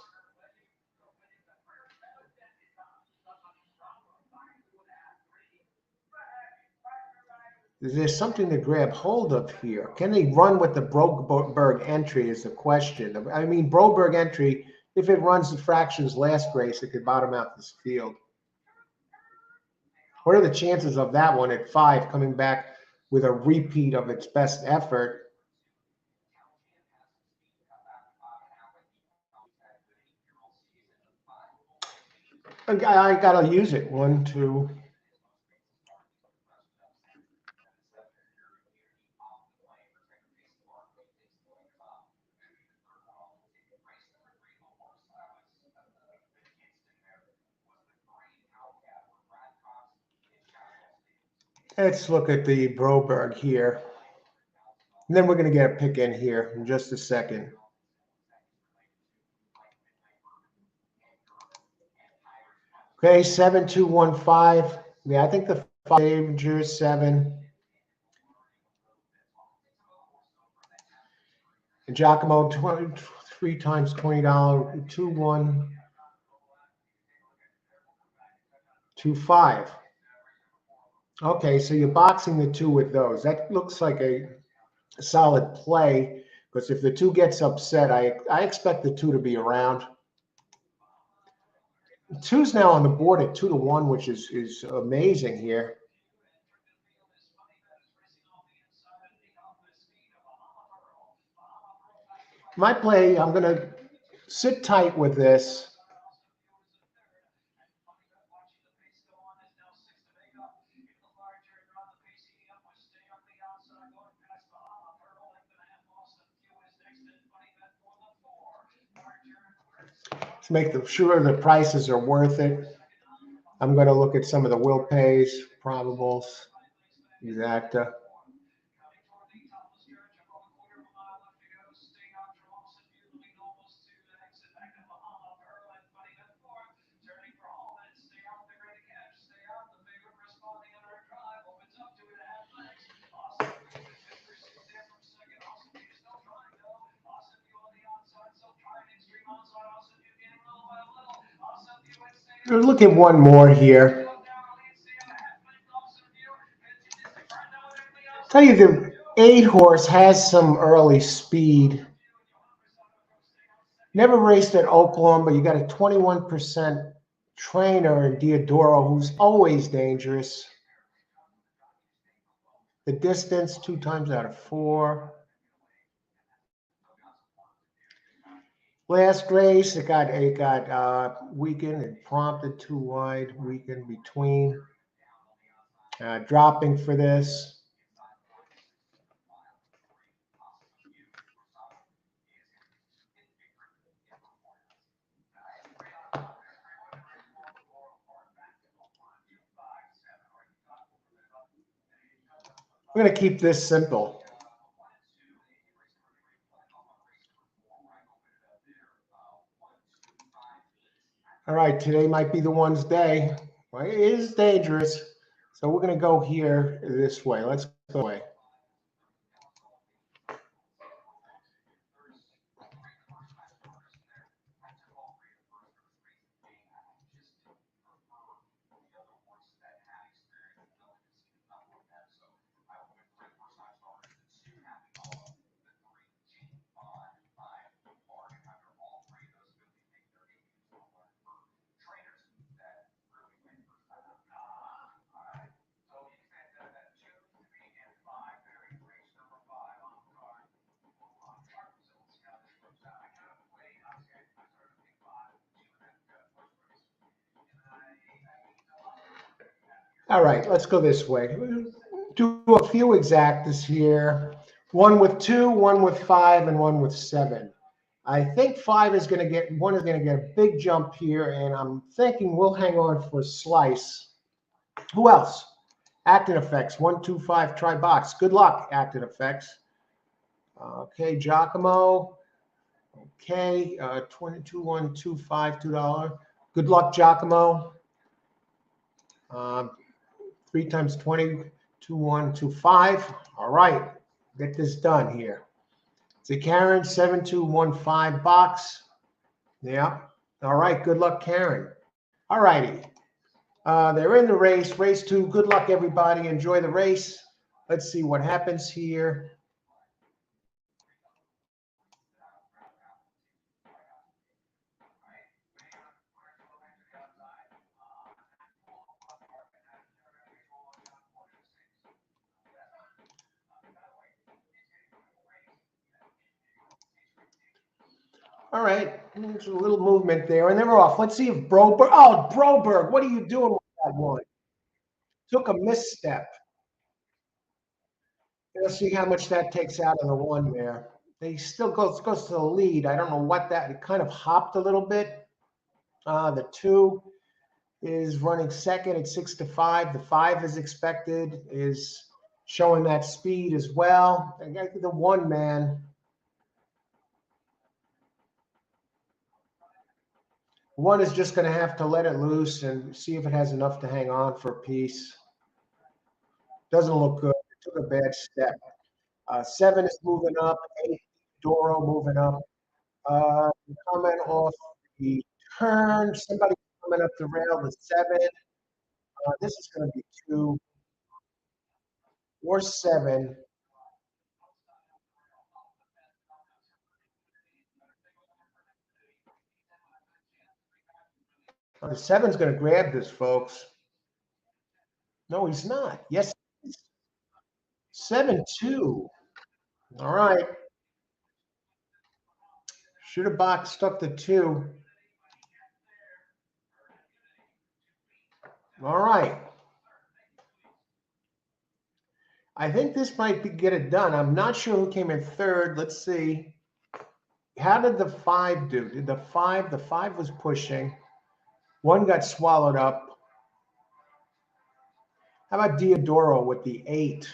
There's something to grab hold of here. Can they run with the Broberg entry is the question. I mean, Broberg entry, if it runs the fractions last race, it could bottom out this field. What are the chances of that one at 5 coming back with a repeat of its best effort? I got to use it. 1, 2. Let's look at the Broberg here. And then we're going to get a pick in here in just a second. Okay, 7-2-1-5. Yeah, I think the 5 Dangers 7. And Giacomo 3 times $20. 2-1. 2-5. Okay, so you're boxing the 2 with those. That looks like a solid play because if the 2 gets upset, I expect the 2 to be around. 2's now on the board at 2-1, which is amazing here. My play, I'm going to sit tight with this. To make sure the prices are worth it. I'm going to look at some of the will pays, probables, exacta. Look at one more here. Tell you the 8 horse has some early speed. Never raced at Oaklawn, but you got a 21% trainer in Diodoro who's always dangerous. The distance 2 times out of 4. Last race, it got weakened and prompted too wide, weakened between. Dropping for this. We're going to keep this simple. All right, today might be the one's day. Well, it is dangerous. So we're going to go here this way. Let's go away. All right, let's go this way. Do a few exactas here. One with 2, one with 5, and one with 7. I think 5 is going to get, 1 is going to get a big jump here, and I'm thinking we'll hang on for a slice. Who else? Acting Effects, 1, 2, 5, try box. Good luck, Acting Effects. Okay, Giacomo. Okay, 22, 1, 2, 5, $2. Good luck, Giacomo. 3 times 20, 2, 1, 2, 5. All right, get this done here. See, Karen, 7215 box. Yeah. All right, good luck, Karen. All righty. They're in the race. Race 2. Good luck, everybody. Enjoy the race. Let's see what happens here. All right, there's a little movement there, and they're off. Let's see if Broberg. Oh, Broberg, what are you doing with that one? Took a misstep. Let's see how much that takes out of the 1 there. He still goes to the lead. I don't know what that. It kind of hopped a little bit. The 2 is running second at 6 to 5. The 5 is expected, is showing that speed as well. I got the 1 man. 1 is just going to have to let it loose and see if it has enough to hang on for a piece. Doesn't look good. It took a bad step. 7 is moving up. 8, Doro moving up. Coming off the turn. Somebody coming up the rail. The 7. This is going to be 2 or 7. The 7's going to grab this, folks. No, he's not. Yes, 7-2. All right. Should have box stuck the 2. All right. I think this might get it done. I'm not sure who came in third. Let's see. How did the 5 do? Did the 5 was pushing. 1 got swallowed up. How about Diodoro with the 8?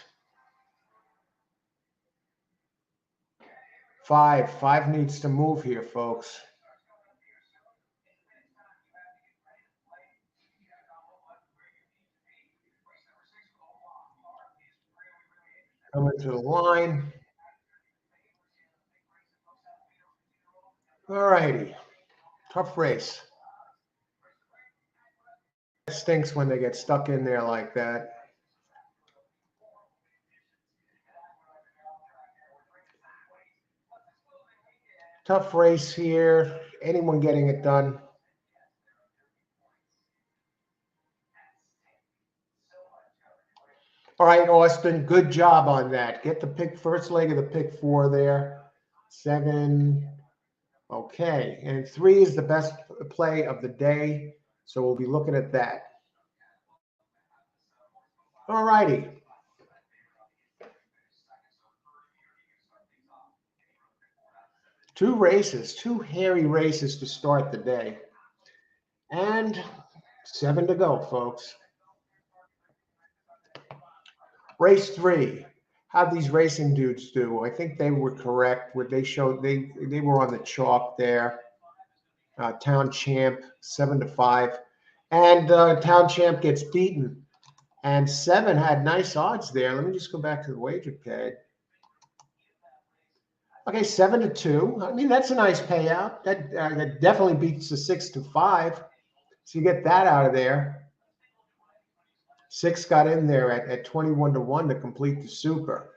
5 needs to move here, folks. Coming to the line. All righty. Tough race. It stinks when they get stuck in there like that. Tough race here. Anyone getting it done. All right, Austin, good job on that. Get the pick, first leg of the pick 4 there. 7. Okay, and 3 is the best play of the day, so we'll be looking at that. All righty. Two hairy races to start the day. And 7 to go, folks. Race 3. How'd these racing dudes do? I think they were correct. What they showed, they were on the chalk there. Town Champ, 7 to 5. And Town Champ gets beaten. And 7 had nice odds there. Let me just go back to the wager pad. Okay, 7 to 2. I mean, that's a nice payout. That definitely beats the 6 to 5. So you get that out of there. 6 got in there at 21 to 1 to complete the super.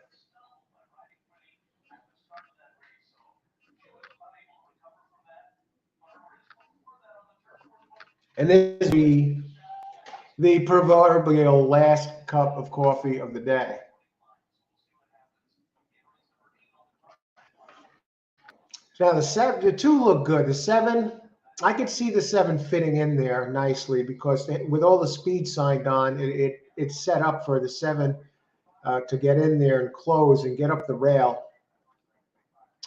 And this is the proverbial last cup of coffee of the day. Now the 2 look good. The 7, I could see the 7 fitting in there nicely because with all the speed signed on, it's set up for the 7 to get in there and close and get up the rail.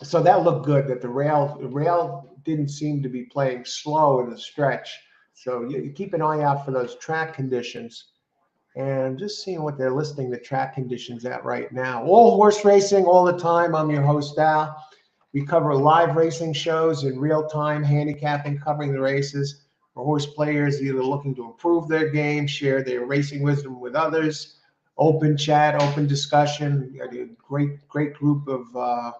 So that looked good, that the rail didn't seem to be playing slow in the stretch. So you keep an eye out for those track conditions. And just seeing what they're listing the track conditions at right now. All horse racing all the time. I'm your host, Al. We cover live racing shows in real time, handicapping, covering the races for horse players either looking to improve their game, share their racing wisdom with others, open chat, open discussion. We got a great group of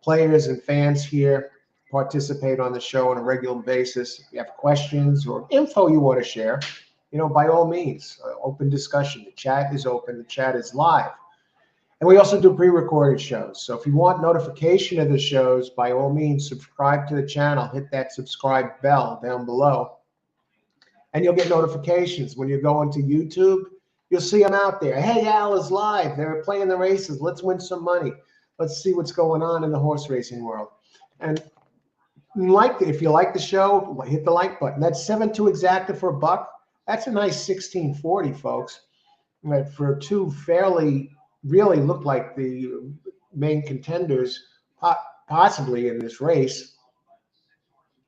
players and fans here participate on the show on a regular basis. If you have questions or info you want to share, by all means, open discussion. The chat is open. The chat is live. And we also do pre-recorded shows. So if you want notification of the shows, by all means, subscribe to the channel. Hit that subscribe bell down below. And you'll get notifications. When you go into YouTube, you'll see them out there. Hey, Al is live. They're playing the races. Let's win some money. Let's see what's going on in the horse racing world. And if you like the show, hit the like button. That's 7-2 exacta for $1. That's a nice 1640, folks. Right, for two really look like the main contenders possibly in this race.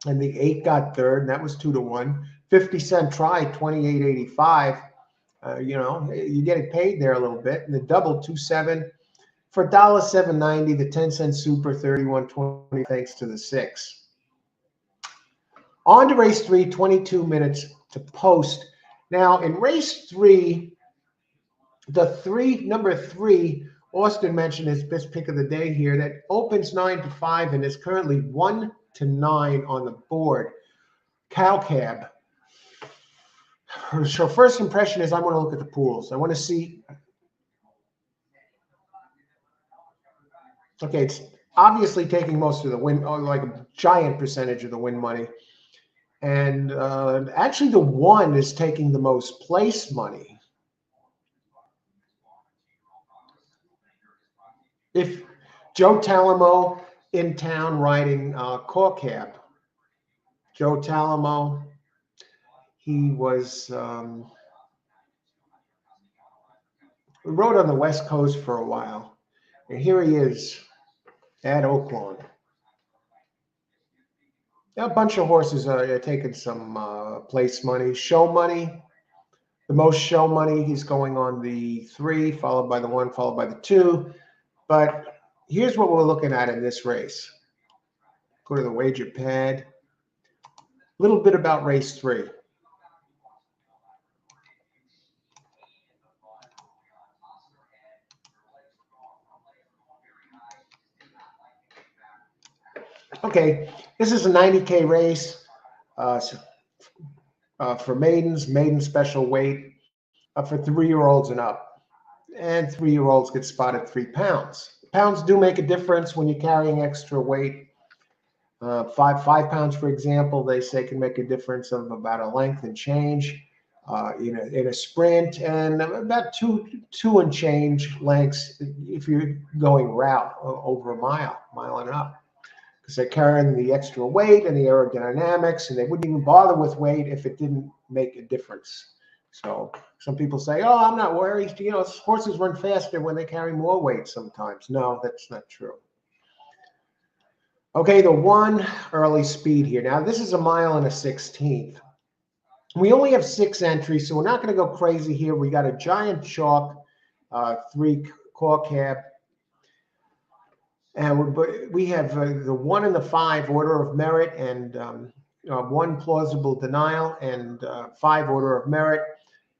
And the 8 got third, and that was 2-1. 50-cent try, 28.85. You're getting paid there a little bit. And the double, 2-7 for $7.90. The 10-cent super, 31.20. Thanks to the 6. On to race 3, 22 minutes to post. Now in race 3, number 3, Austin mentioned his best pick of the day here, that opens 9-5 and is currently 1-9 on the board. Cow Cab. So first impression is I want to look at the pools. I want to see. Okay, it's obviously taking most of the win, or like a giant percentage of the win money. And actually the 1 is taking the most place money. If Joe Talamo in town riding Caw Cab. Joe Talamo, he was rode on the West Coast for a while. And here he is at Oaklawn. A bunch of horses are taking some place money. Show money, the most show money, he's going on the 3, followed by the 1, followed by the 2. But here's what we're looking at in this race. Go to the wager pad. A little bit about race 3. Okay, this is a 90K race for maidens, maiden special weight for 3-year-olds and up. And 3-year-olds get spotted 3 pounds. Pounds do make a difference when you're carrying extra weight. 5 pounds, for example, they say can make a difference of about a length and change in a sprint, and about two and change lengths if you're going route over a mile and up. Because they're carrying the extra weight and the aerodynamics, and they wouldn't even bother with weight if it didn't make a difference. So some people say, oh, I'm not worried. Horses run faster when they carry more weight sometimes. No, that's not true. Okay, the 1 early speed here. Now, this is a 1.1 miles. We only have 6 entries, so we're not going to go crazy here. We got a giant chalk, 3 Caw Cab. And we have the 1 and the 5 order of merit, and 1 plausible denial, and 5 order of merit.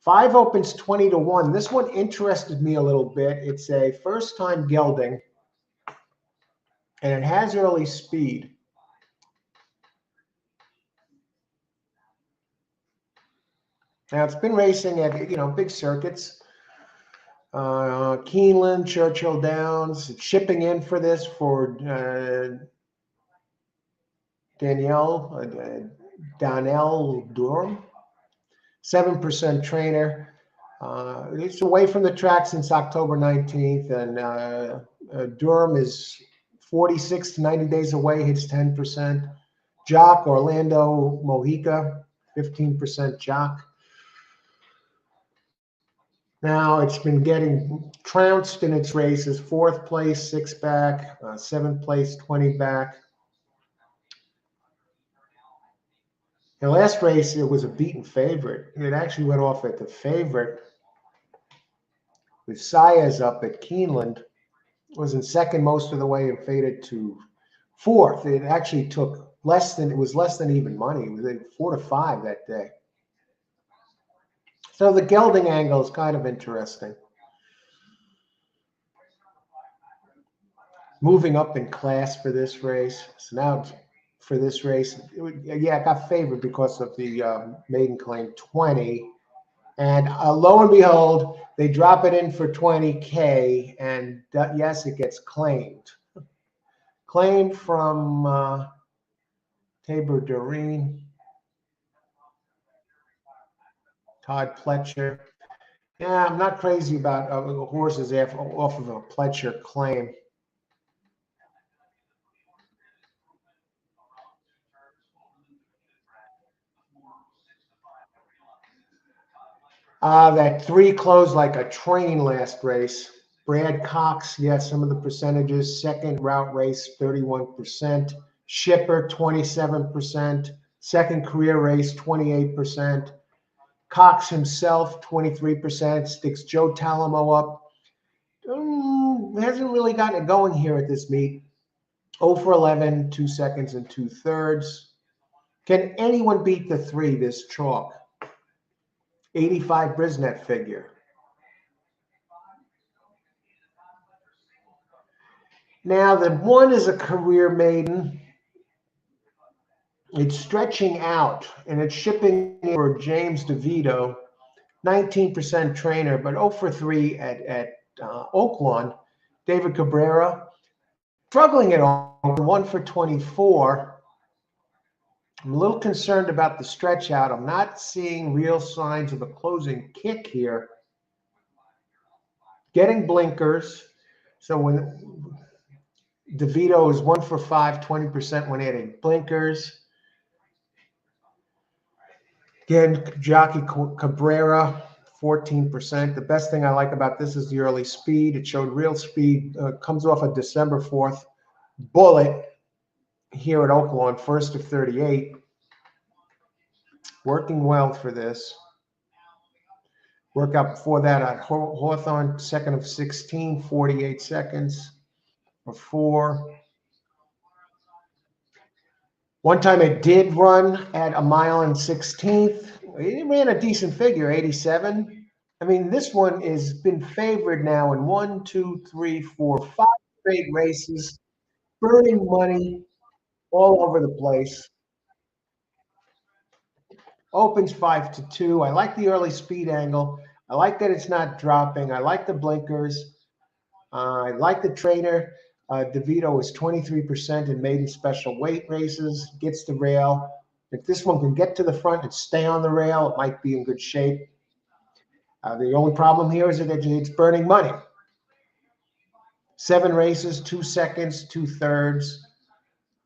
5 opens 20-1. This one interested me a little bit. It's a first-time gelding, and it has early speed. Now, it's been racing at big circuits. Keeneland, Churchill Downs. It's shipping in for this for Donnell Durham. 7% trainer. It's away from the track since October 19th, and Durham is 46 to 90 days away, hits 10%. Jock, Orlando Mojica, 15% jock. Now it's been getting trounced in its races. Fourth place, 6 back. Seventh place, 20 back. The last race, it was a beaten favorite. It actually went off at the favorite with Saez up at Keeneland. Was in second most of the way and faded to fourth. It actually took less than even money. It was at 4 to 5 that day. So the gelding angle is kind of interesting. Moving up in class for this race. So now for this race, it got favored because of the maiden claim 20. And lo and behold, they drop it in for 20K, and yes, it gets claimed. Claimed from Tabor Doreen, Todd Pletcher. Yeah, I'm not crazy about horses off of a Pletcher claim. That 3 closed like a train last race. Brad Cox, some of the percentages. Second route race, 31%. Shipper, 27%. Second career race, 28%. Cox himself, 23%. Sticks Joe Talamo up. Hasn't really gotten it going here at this meet. 0 for 11, 2 seconds and 2/3. Can anyone beat the 3, this chalk? 85 Brisnet figure. Now, the 1 is a career maiden. It's stretching out, and it's shipping for James DeVito, 19% trainer, but 0 for 3 at Oaklawn. David Cabrera, struggling at all, 1 for 24. I'm a little concerned about the stretch out. I'm not seeing real signs of a closing kick here. Getting blinkers. So when DeVito is 1 for 5, 20% when adding blinkers. Again, Jockey Cabrera, 14%. The best thing I like about this is the early speed. It showed real speed. Comes off a December 4th bullet here at Oaklawn, first of 38. Working well for this. Workout before that at Hawthorne, second of 16, 48 seconds. Before. One time it did run at 1 mile and 16th. It ran a decent figure, 87. I mean, this one has been favored now in 1, 2, 3, 4, 5 straight races, burning money all over the place. Opens 5 to 2. I like the early speed angle. I like that it's not dropping. I like the blinkers. I like the trainer. DeVito is 23% in maiden special weight races, gets the rail. If this one can get to the front and stay on the rail, it might be in good shape. The only problem here is that it's burning money. 7 races, 2 seconds, 2/3.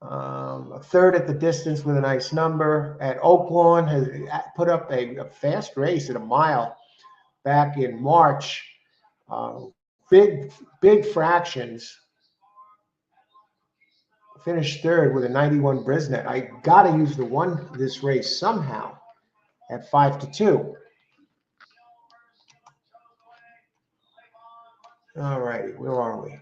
A third at the distance with a nice number. At Oaklawn, has put up a fast race at 1 mile back in March. Big fractions. Finished third with a 91 Brisnet. I got to use the 1 this race somehow at 5 to 2. All righty, where are we?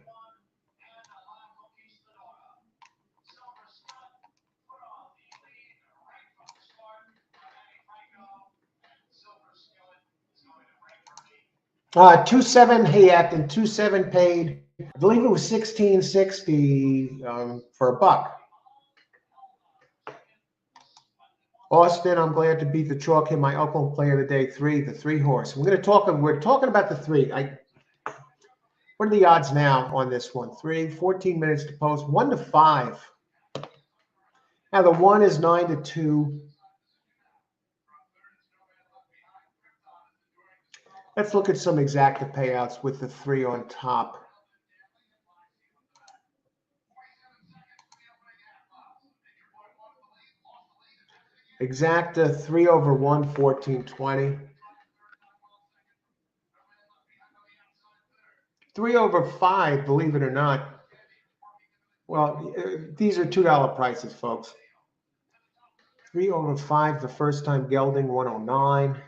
Uh, 2-7 Hayek and 2-7 paid. I believe it was 1660 for $1. Austin, I'm glad to beat the chalk in my Oaklawn Player of the Day 3, the 3 horse. We're talking about the 3. What are the odds now on this one? 14 minutes to post, 1 to 5. Now the 1 is 9 to 2. Let's look at some exacta payouts with the 3 on top. Exacta 3/1, 14.20. 3/5, believe it or not. Well, these are $2 prices, folks. 3/5, the first time gelding, 109.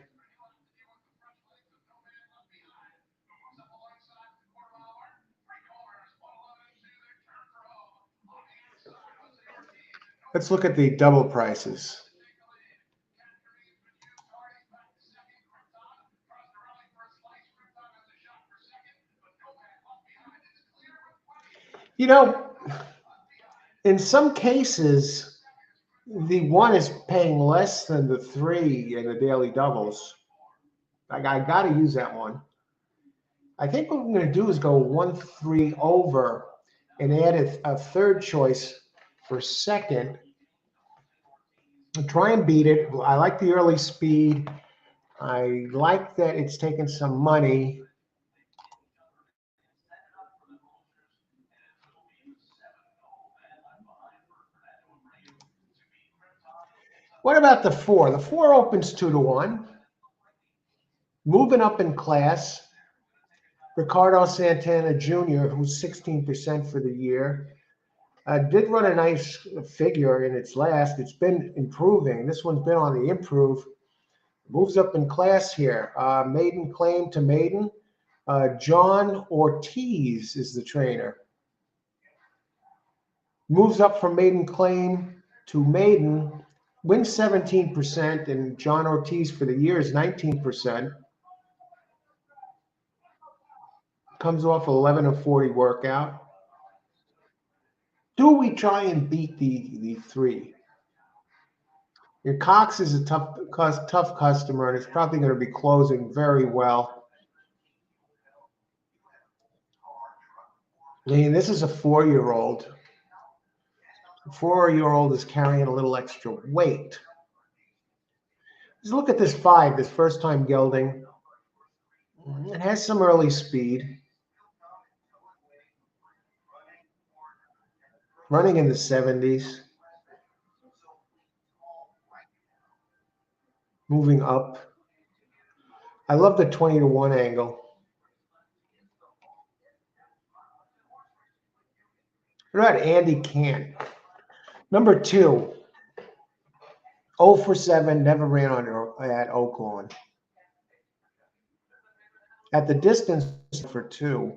Let's look at the double prices. You know, in some cases, the one is paying less than the three in the daily doubles. I got to use that one. I think what I'm going to do is go 1-3 over and add a third choice for second. And try and beat it. I like the early speed. I like that it's taken some money. What about the 4? The 4 opens 2-1. Moving up in class, Ricardo Santana Jr., who's 16% for the year, did run a nice figure in its last. It's been improving. This one's been on the improve. Moves up in class here. Maiden claim to maiden. John Ortiz is the trainer. Moves up from maiden claim to maiden. Wins 17%, and John Ortiz for the year is 19%. Comes off 11-40 workout. Do we try and beat the 3? Your Cox is a tough customer, and it's probably going to be closing very well. I mean, this is a 4-year-old. A 4-year-old is carrying a little extra weight. Let's look at this 5, this first time gelding. It has some early speed. Running in the 70s. Moving up. I love the 20-1 angle. What about Andy Cant? Number 2. 0 for 7, never ran on at Oaklawn. At the distance for 2.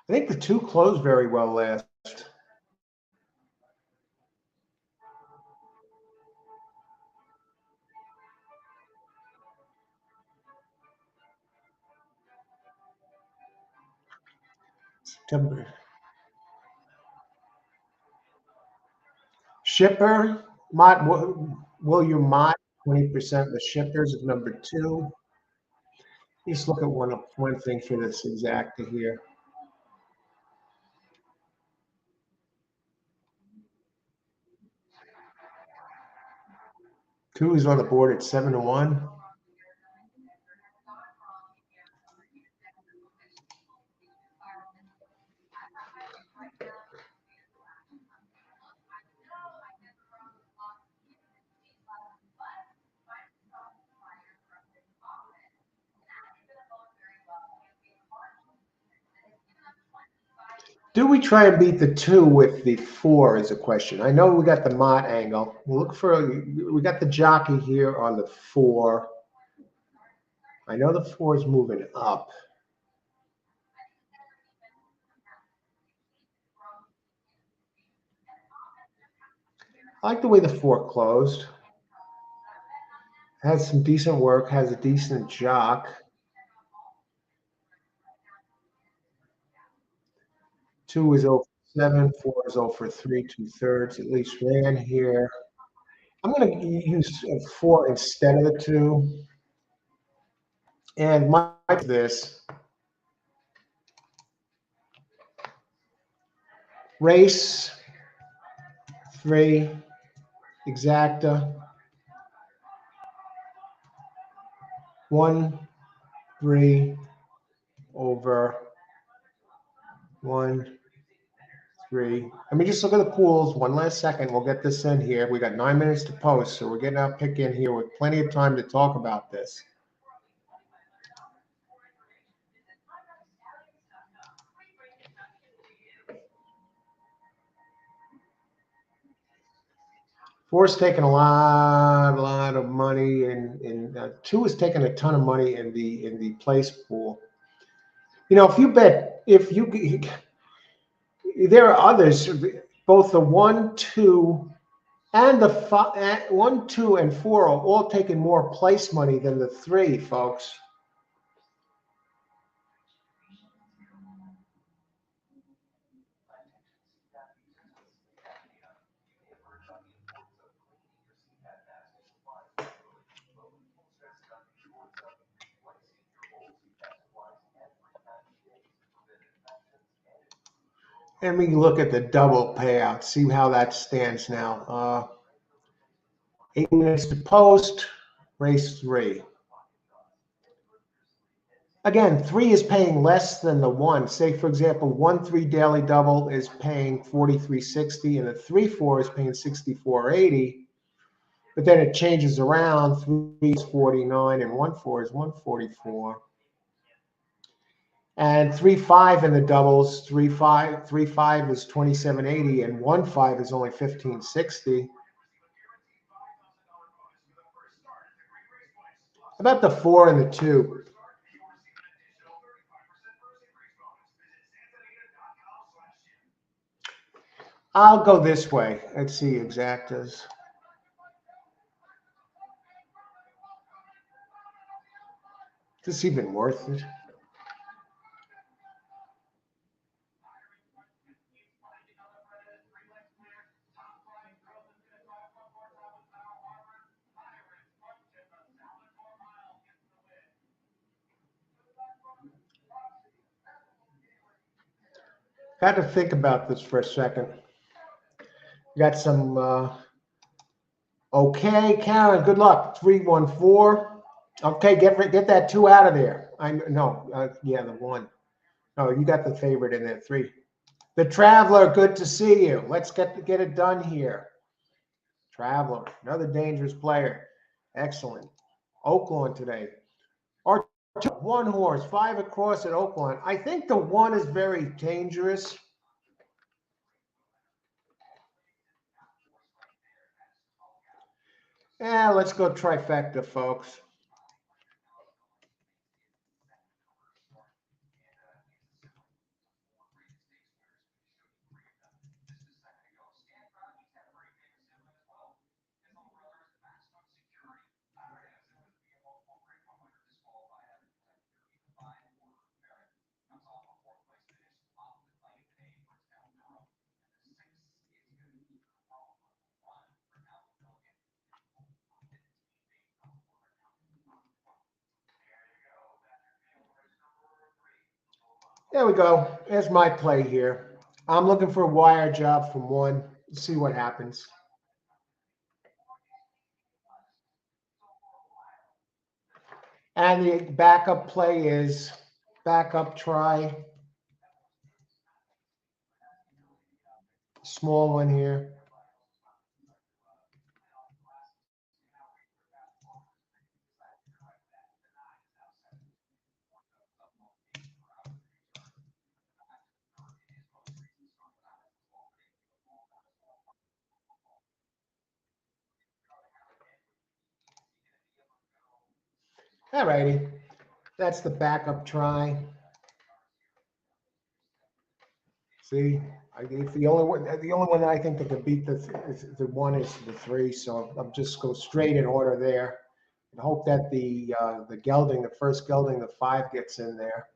I think the 2 closed very well last. September. Shipper, William Mott, 20% the shippers is number 2. Let's look at one thing for this exacta here. Two is on the board at 7-1. Do we try and beat the 2 with the 4 is a question. I know we got the Mott angle. We got the jockey here on the 4. I know the 4 is moving up. I like the way the 4 closed. Has some decent work, has a decent jock. 2 is 0 for 7, 4 is 0 for 3, 2/3, at least ran here. I'm going to use 4 instead of the 2. And my this race 3 exacta 1-3 over 1 3. Let me just look at the pools. One last second. We'll get this in here. We got 9 minutes to post, so we're getting our pick in here with plenty of time to talk about this. Four's taking a lot of money, and 2 is taking a ton of money in the place pool. You know, if you bet, there are others, both the 1, 2, and the 1, 2, and 4 are all taking more place money than the 3, folks. Let me look at the double payout, see how that stands now. 8 minutes to post, race 3. Again, 3 is paying less than the 1. Say, for example, 1-3 daily double is paying 43.60, and a 3-4 is paying 64.80. But then it changes around. 3 is 49, and 1-4 is 144. And 3-5 in the doubles, 3-5 is 27.80, and 1-5 is only 15.60. How about the 4 and the 2? I'll go this way. Let's see exactas. Is this even worth it? Got to think about this for a second. Got some. Okay, Karen. Good luck. 314. Okay, get that 2 out of there. Yeah, the 1. No, you got the favorite in there. 3. The Traveler. Good to see you. Let's get it done here. Traveler, another dangerous player. Excellent. Oaklawn today. Our 1 horse, 5 across at Oaklawn. I think the 1 is very dangerous. Yeah, let's go trifecta, folks. There we go. There's my play here. I'm looking for a wire job from 1. Let's see what happens. And the backup play is backup try. Small one here. All righty. That's the backup try. See, it's the only one. The only one that I think that could beat the 1 is the 3. So I'm just go straight in order there, and hope that the gelding, the first gelding, the 5 gets in there.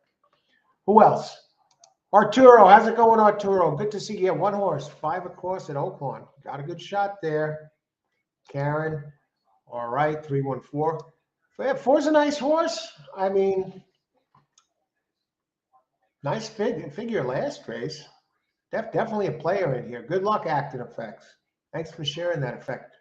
Who else? Arturo, how's it going, Arturo? Good to see you. 1 horse, 5 across at Oaklawn. Got a good shot there. Karen, all right, 314. 4's a nice horse. I mean, nice figure last race. Definitely a player in here. Good luck, Acting Effects. Thanks for sharing that effect.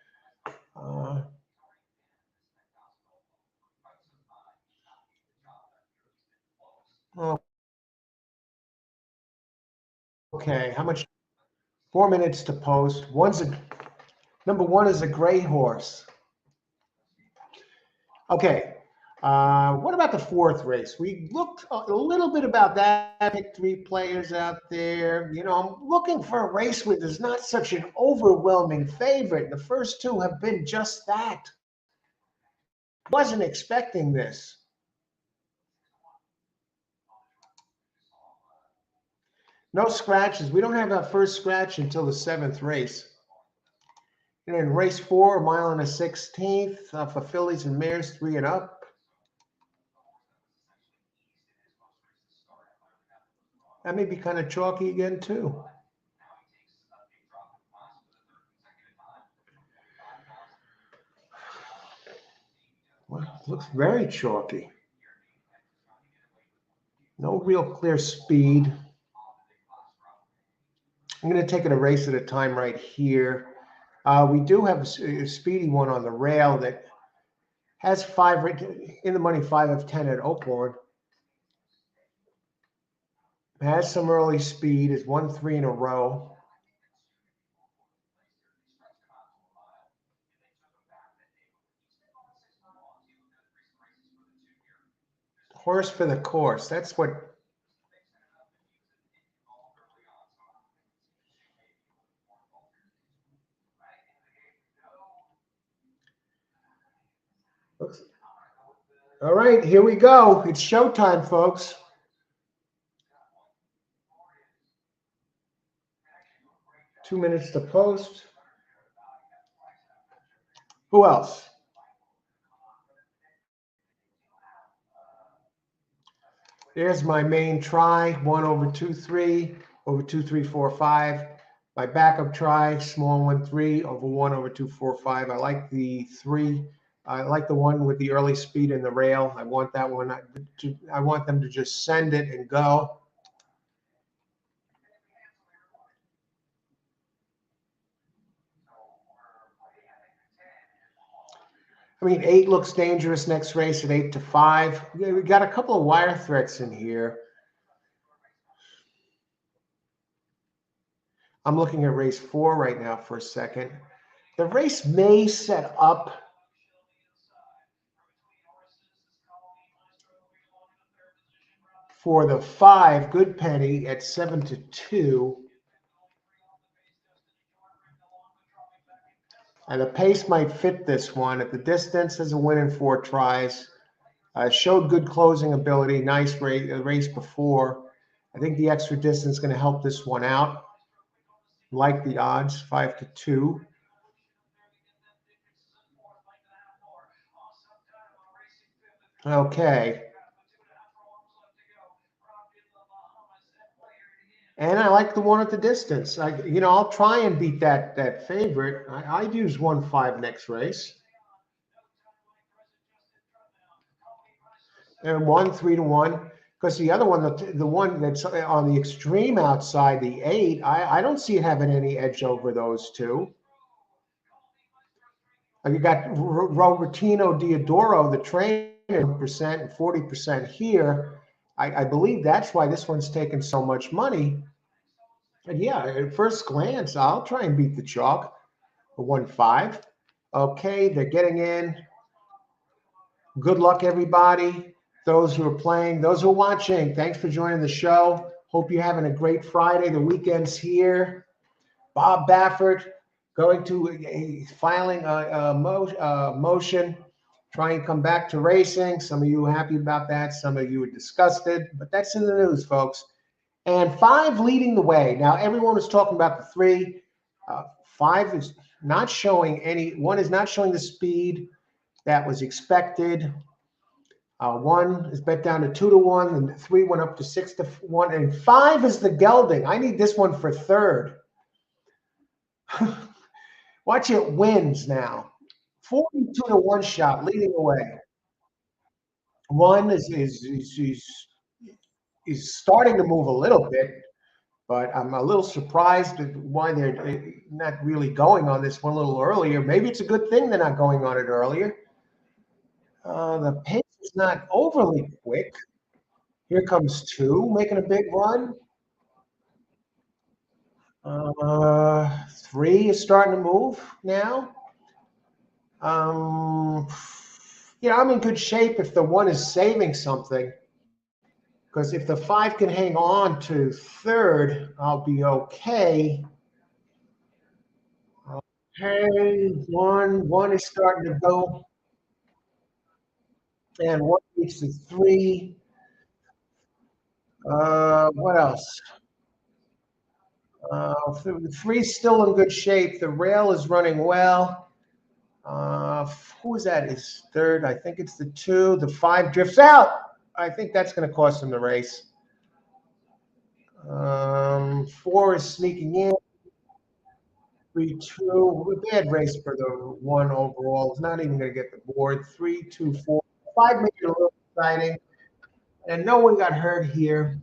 Okay, how much? 4 minutes to post. Number one is a gray horse. Okay. What about the fourth race? We looked a little bit about that. Picked 3 players out there. You know, I'm looking for a race where there's not such an overwhelming favorite. The first two have been just that. Wasn't expecting this. No scratches. We don't have our first scratch until the 7th race. And then race 4, a mile and a 16th for fillies and mares 3 and up. That may be kind of chalky again, too. Well, looks very chalky. No real clear speed. I'm going to take it a race at a time right here. We do have a speedy one on the rail that has 5 in the money, 5 of 10 at Oaklawn. Has some early speed, has won 3 in a row. Horse for the course. That's what. All right, here we go. It's showtime, folks. Two minutes to post. Who else? There's my main try, 1 over 2, 3, over 2, 3, 4, 5. My backup try, small 1, 3, over 1 over 2, 4, 5. I like the 3. I like the one with the early speed in the rail. I want that one. I want them to just send it and go. I mean, 8 looks dangerous next race at 8 to 5. Yeah, we got a couple of wire threats in here. I'm looking at race 4 right now for a second. The race may set up for the 5, Good Penny at 7 to 2. And the pace might fit this one. At the distance, as a win in 4 tries. Showed good closing ability. Nice race before. I think the extra distance is going to help this one out. Like the odds, 5 to 2. Okay. And I like the one at the distance. I'll try and beat that favorite. I'd use 1-5 next race. And 1 3 to 1. Because the other one, the one that's on the extreme outside, the 8, I don't see it having any edge over those two. You got Robertino Diodoro, the trainer, 1% and 40% here. I believe that's why this one's taking so much money. And yeah, at first glance, I'll try and beat the chalk. A 1-5. Okay, they're getting in. Good luck, everybody. Those who are playing, those who are watching, thanks for joining the show. Hope you're having a great Friday. The weekend's here. Bob Baffert going to filing a motion, try and come back to racing. Some of you are happy about that. Some of you are disgusted, but that's in the news, folks. And 5 leading the way. Now, everyone is talking about the 3. 5 is not showing any. 1 is not showing the speed that was expected. 1 is bet down to 2 to 1, and 3 went up to 6 to 1, and 5 is the gelding. I need this one for 3rd. Watch it wins now. 42 to 1 shot leading away. 1 is starting to move a little bit, but I'm a little surprised at why they're not really going on this one a little earlier. Maybe it's a good thing they're not going on it earlier. The pace is not overly quick. Here comes 2, making a big run. Three is starting to move now. Um, I'm in good shape if the one is saving something. Because if the five can hang on to third, I'll be okay. Okay, one is starting to go, and one needs to three. What else? Three's still in good shape. The rail is running well. Who is that? Is third? I think it's the two. The five drifts out. I think that's going to cost him the race. Four is sneaking in. 3-2. A bad race for the one overall. It's not even going to get the board. 3-2-4. Five made it a little exciting, and no one got hurt here.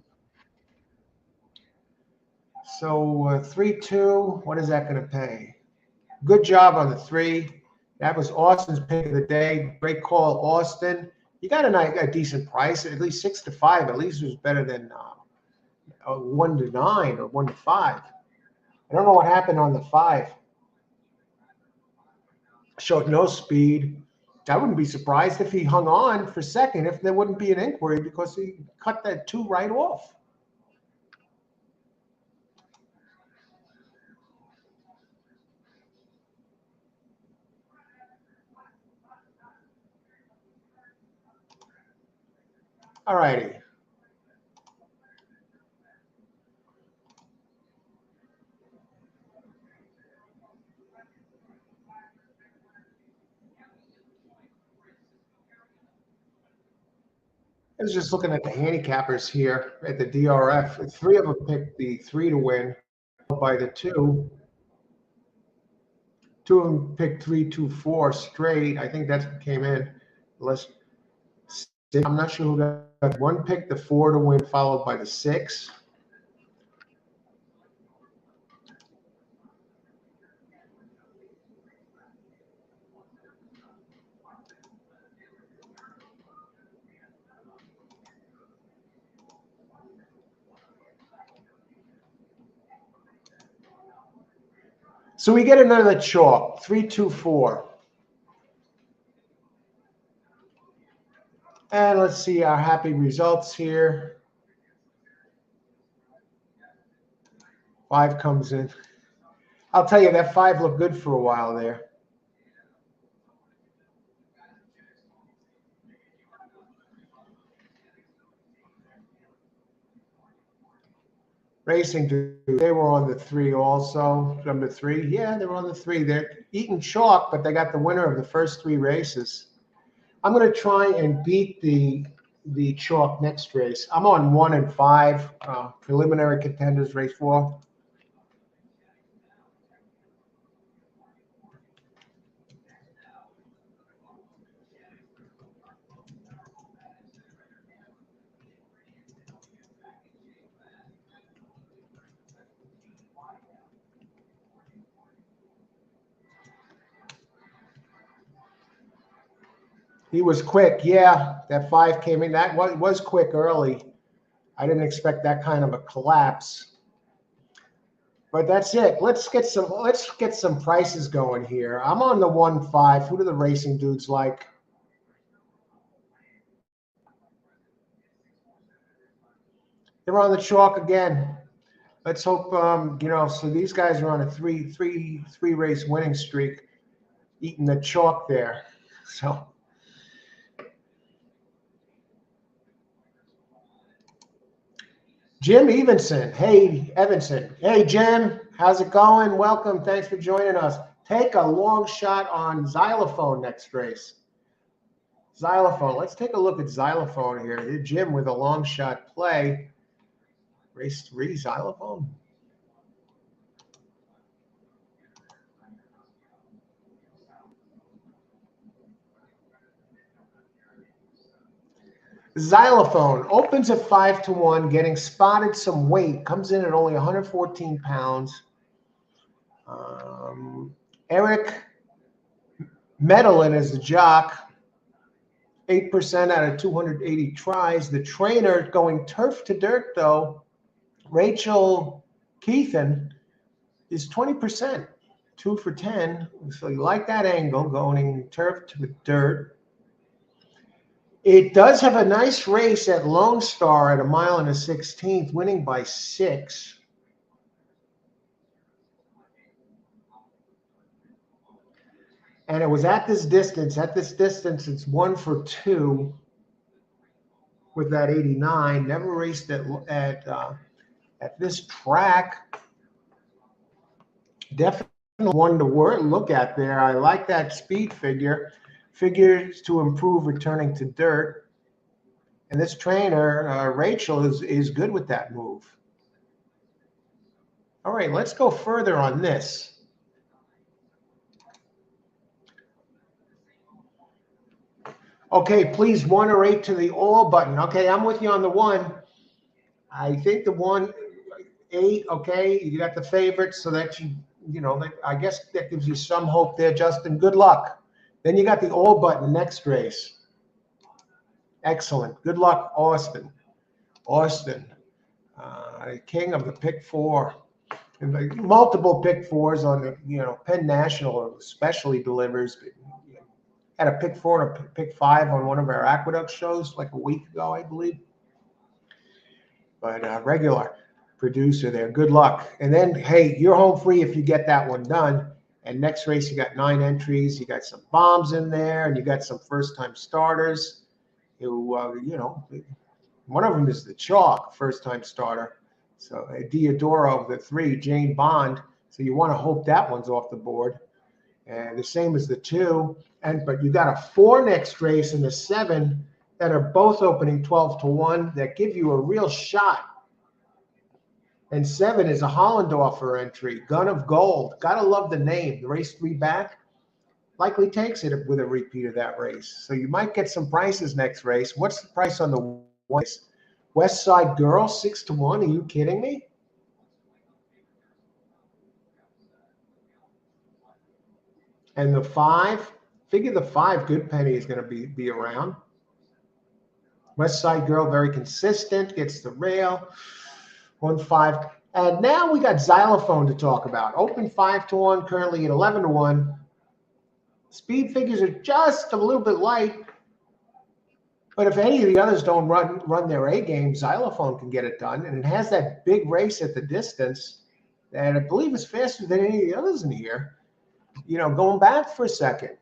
So 3-2. What is that going to pay? Good job on the three. That was Austin's pick of the day. Great call, Austin. You got a decent price, at least 6-5. At least it was better than 1-9 or 1-5. I don't know what happened on the five. Showed no speed. I wouldn't be surprised if he hung on for second, if there wouldn't be an inquiry because he cut that two right off. All righty. I was just looking at the handicappers here at the DRF. Three of them picked the three to win by the two. Two of them picked 3-2-4 straight. I think that's what came in. I'm not sure who got one picked the four to win, followed by the six. So we get another chalk, 3-2-4. And let's see our happy results here. Five comes in. I'll tell you, that five looked good for a while there. Racing, they were on the three also. Number three. Yeah, they were on the three. They're eating chalk, but they got the winner of the first three races. I'm going to try and beat the chalk next race. I'm on 1 and 5, preliminary contenders, race 4. He was quick. Yeah, that five came in. That was quick early. I didn't expect that kind of a collapse. But that's it. Let's get some prices going here. I'm on the 1-5. Who do the racing dudes like? They're on the chalk again. Let's hope so these guys are on a three race winning streak, eating the chalk there. So Jim Evanson. Hey, Evanson. Hey, Jim. How's it going? Welcome. Thanks for joining us. Take a long shot on Xylophone next race. Xylophone. Let's take a look at Xylophone here. Jim with a long shot play. Race 3, Xylophone. Xylophone opens at 5-1, getting spotted some weight. Comes in at only 114 pounds. Eric Medellin is the jock. 8% out of 280 tries. The trainer going turf to dirt, though, Rachel Keithan, is 20%, 2 for 10. So you like that angle, going turf to the dirt. It does have a nice race at Lone Star at 1 mile and a 16th, winning by 6. And it was at this distance. At this distance, it's 1 for 2 with that 89. Never raced at this track. Definitely one to look at there. I like that speed figure. Figures to improve returning to dirt. And this trainer, Rachel, is good with that move. All right, let's go further on this. Okay, please 1 or 8 to the all button. Okay, I'm with you on the 1. I think the 1, 8, okay, you got the favorites, so that I guess that gives you some hope there, Justin. Good luck. Then you got the all button next race. Excellent. Good luck, Austin. Austin, king of the pick 4. And multiple pick 4s on the, Penn National especially delivers. Had a pick 4 and a pick 5 on one of our Aqueduct shows like a week ago, I believe. But regular producer there. Good luck. And then, hey, you're home free if you get that one done. And next race, you got 9 entries. You got some bombs in there, and you got some first-time starters who, one of them is the Chalk, first-time starter. So Diodoro, the 3, Jane Bond. So you want to hope that one's off the board. And the same as the 2. But you got a 4 next race and a 7 that are both opening 12 to 1 that give you a real shot. And 7 is a Hollendorfer entry, Gun of Gold. Gotta love the name. The race 3 back likely takes it with a repeat of that race. So you might get some prices next race. What's the price on the 1? West Side Girl, 6 to 1. Are you kidding me? And the 5, figure the 5 good penny is going to be around. West Side Girl, very consistent, gets the rail. 1-5. And now we got Xylophone to talk about. Open 5 to 1, currently at 11 to 1. Speed figures are just a little bit light. But if any of the others don't run their A game, Xylophone can get it done. And it has that big race at the distance that I believe is faster than any of the others in here. Going back for a second.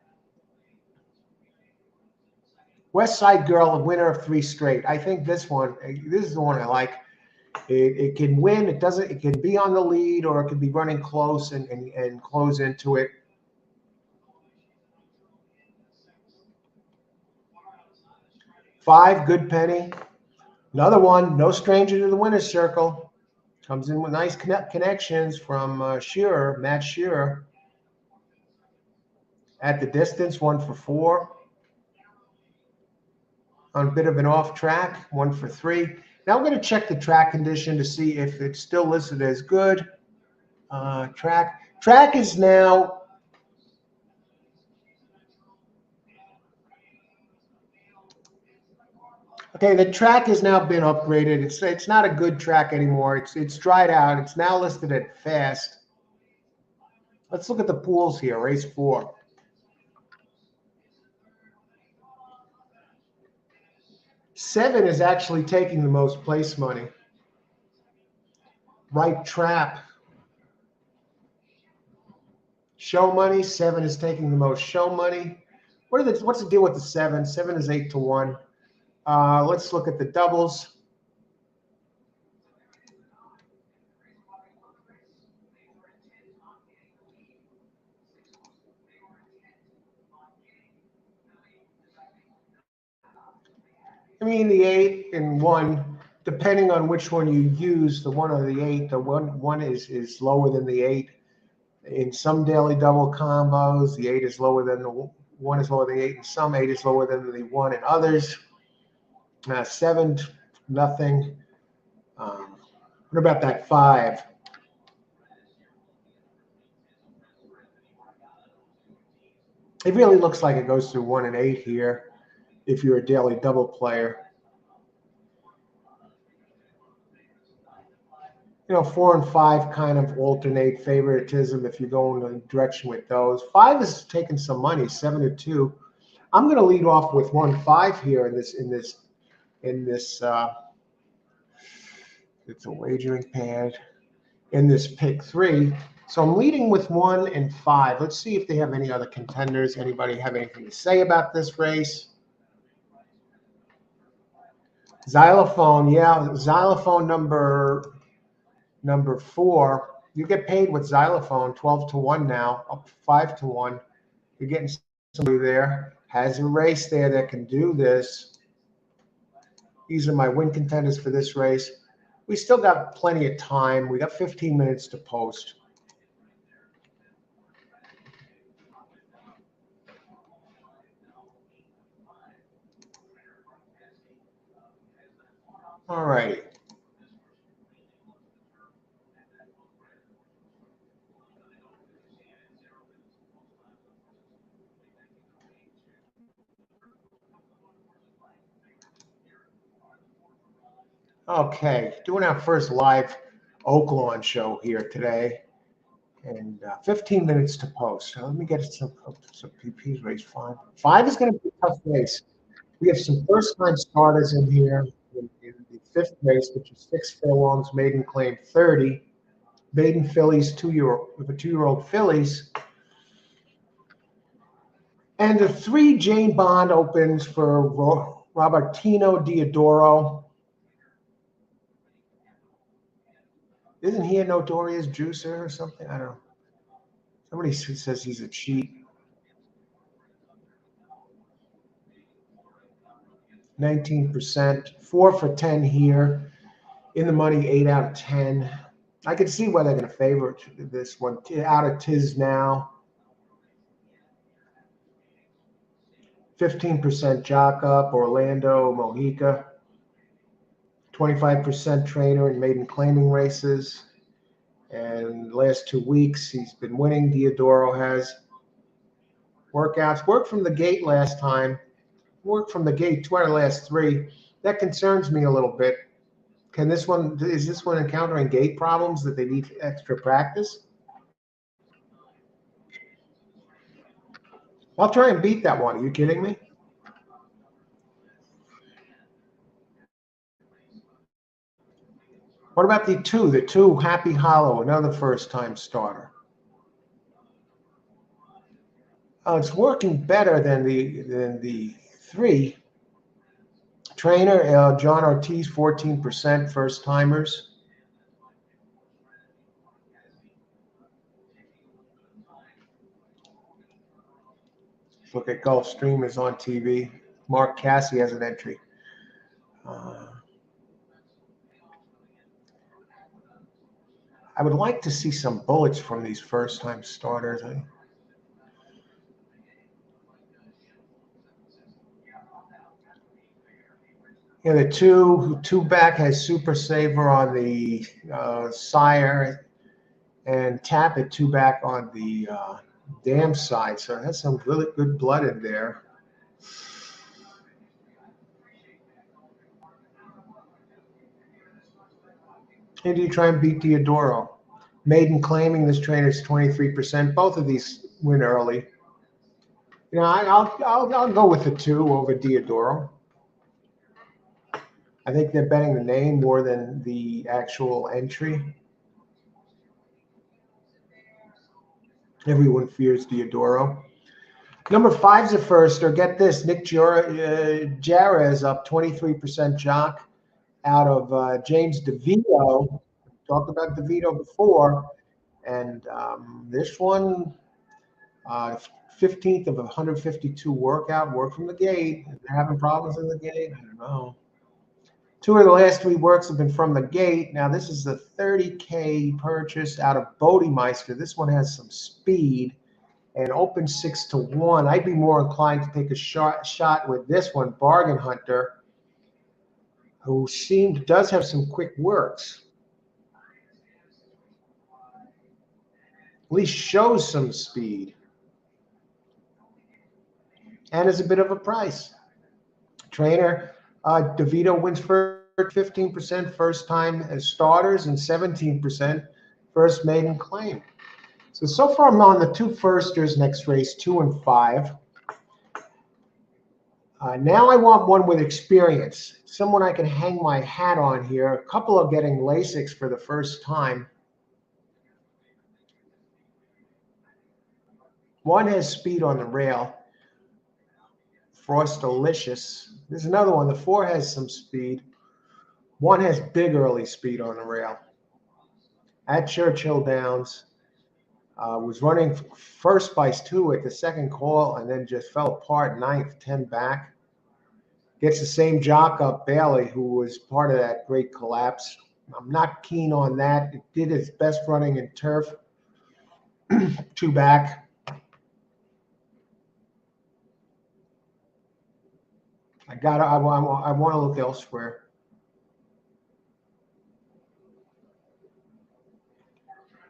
West Side Girl, a winner of 3 straight. I think this is the one I like. It can win. It can be on the lead, or it can be running close and close into it. Five, good penny. Another one, no stranger to the winner's circle. Comes in with nice connections from Shearer, Matt Shearer. At the distance, 1 for 4. On a bit of an off track, 1 for 3. Now I'm going to check the track condition to see if it's still listed as good. Track is now okay. The track has now been upgraded. It's not a good track anymore. It's dried out. It's now listed at fast. Let's look at the pools here. Race 4. Seven is actually taking the most place money. Right Trap. Show money. 7 is taking the most show money. What's the deal with the 7? 7 is 8 to 1. Let's look at the doubles. I mean, the 8 and 1, depending on which one you use, the 1 or the 8, the one is lower than the 8. In some daily double combos, the 8 is lower than the 1 is lower than the 8. In some, 8 is lower than the 1 in others. 7, nothing. What about that 5? It really looks like it goes through 1 and 8 here if you're a daily double player. 4 and 5 kind of alternate favoritism if you go in a direction with those. 5 is taking some money, 7-2. I'm going to lead off with 1-5 here in this. It's a wagering pad in this pick 3. So I'm leading with 1 and 5. Let's see if they have any other contenders. Anybody have anything to say about this race? Xylophone, yeah, xylophone number 4. You get paid with xylophone 12-1 now, up 5-1. You're getting somebody there. Has a race there that can do this. These are my win contenders for this race. We still got plenty of time. We got 15 minutes to post. All right. Okay, doing our first live Oaklawn show here today, and 15 minutes to post. So let me get some PPs. Race 5. 5 is going to be a tough race. We have some first-time starters in here in the 5th race, which is 6 furlongs, maiden claim 30. Maiden fillies, 2-year-old fillies. And the 3 Jane Bond opens for Robertino Diodoro. Isn't he a notorious juicer or something? I don't know. Somebody says he's a cheat. 19%, 4 for 10 here. In the money, 8 out of 10. I can see why they're going to favor this one. Out of Tiz now. 15% Jock Up, Orlando, Mojica. 25% trainer in maiden claiming races. And last 2 weeks, he's been winning. Diodoro has workouts. Worked from the gate last time. Worked from the gate 2 out of the last 3. That concerns me a little bit. Is this one encountering gate problems that they need extra practice? I'll try and beat that one. Are you kidding me? What about the 2? The 2, Happy Hollow, another first-time starter. It's working better than the 3. Trainer, John Ortiz, 14% first-timers. Look at Gulf Streamers on TV. Mark Cassie has an entry. I would like to see some bullets from these first-time starters. Yeah, the two back has Super Saver on the sire and Tap it 2 back on the dam side. So it has some really good blood in there. And do you try and beat Diodoro? Maiden claiming this trainer is 23%. Both of these win early. I'll go with the 2 over Diodoro. I think they're betting the name more than the actual entry. Everyone fears Diodoro. Number 5's a first, or get this, Nick Jarrez up 23% Jock out of James DeVito. Talked about DeVito before. And this one, 15th of 152 work from the gate. They're having problems in the gate. I don't know. 2 of the last 3 works have been from the gate. Now, this is the $30K purchase out of Bodemeister. This one has some speed and open 6-1. I'd be more inclined to take a shot with this one, Bargain Hunter, who does have some quick works. At least shows some speed. And is a bit of a price. Trainer, DeVito wins first 15% first time as starters, and 17% first maiden claim. So far I'm on the two firsters next race, 2 and 5. Now I want one with experience, someone I can hang my hat on here. A couple are getting Lasix for the first time. One has speed on the rail, Frostalicious. There's another one, the 4 has some speed. One has big early speed on the rail. At Churchill Downs, was running first by 2 at the second call and then just fell apart, 9th, 10 back. Gets the same jock up, Bailey, who was part of that great collapse. I'm not keen on that. It did its best running in turf. 2 back. I want to look elsewhere.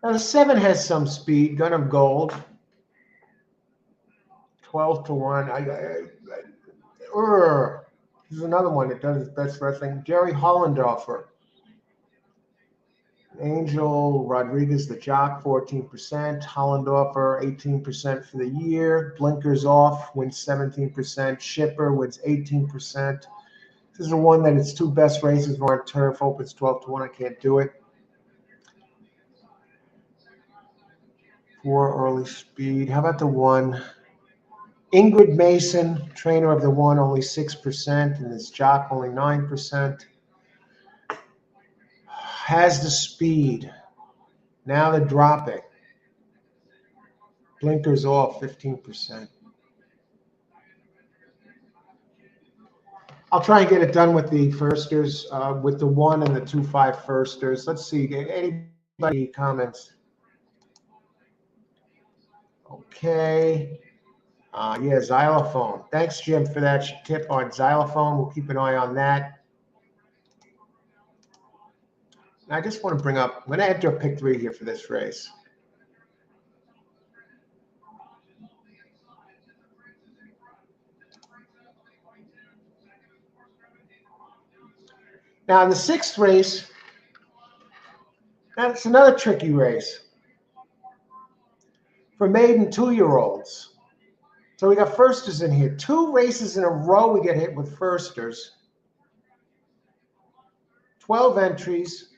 Now the 7 has some speed. Gun of Gold. 12 to 1. This is another one that does its best wrestling. Jerry Hollendorfer. Angel Rodriguez, the jock, 14%. Hollendorfer, 18% for the year. Blinkers Off wins 17%. Shipper wins 18%. This is the one that its 2 best races were on turf. Opens 12 to 1. I can't do it. 4 early speed. How about the 1? Ingrid Mason, trainer of the 1, only 6%, and this jock only 9%. Has the speed. Now they're dropping. Blinkers Off, 15%. I'll try and get it done with the firsters, with the 1 and the 2-5 firsters. Let's see. Anybody comments? Okay. Yeah, xylophone. Thanks, Jim, for that tip on xylophone. We'll keep an eye on that. I just want to bring up, I'm going to enter a pick 3 here for this race. Now, in the 6th race, that's another tricky race for maiden 2-year-olds. So we got firsters in here. 2 races in a row we get hit with firsters. 12 entries,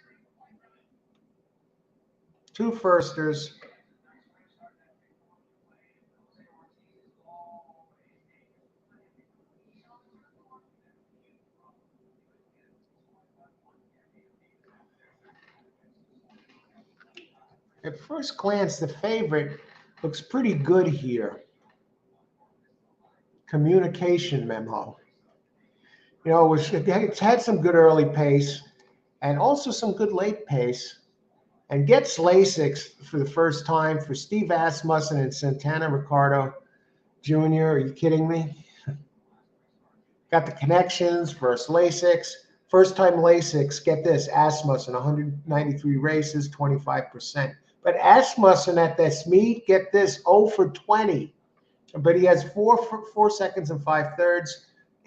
2 firsters. At first glance, the favorite looks pretty good here. Communication Memo. You know, it's had some good early pace and also some good late pace, and gets Lasix for the first time for Steve Asmussen and Santana Ricardo Jr. Are you kidding me? Got the connections versus Lasix. First time Lasix, get this, Asmussen, 193 races, 25%. But Asmussen at this meet, get this, 0 for 20. But he has 4 seconds and 5/3.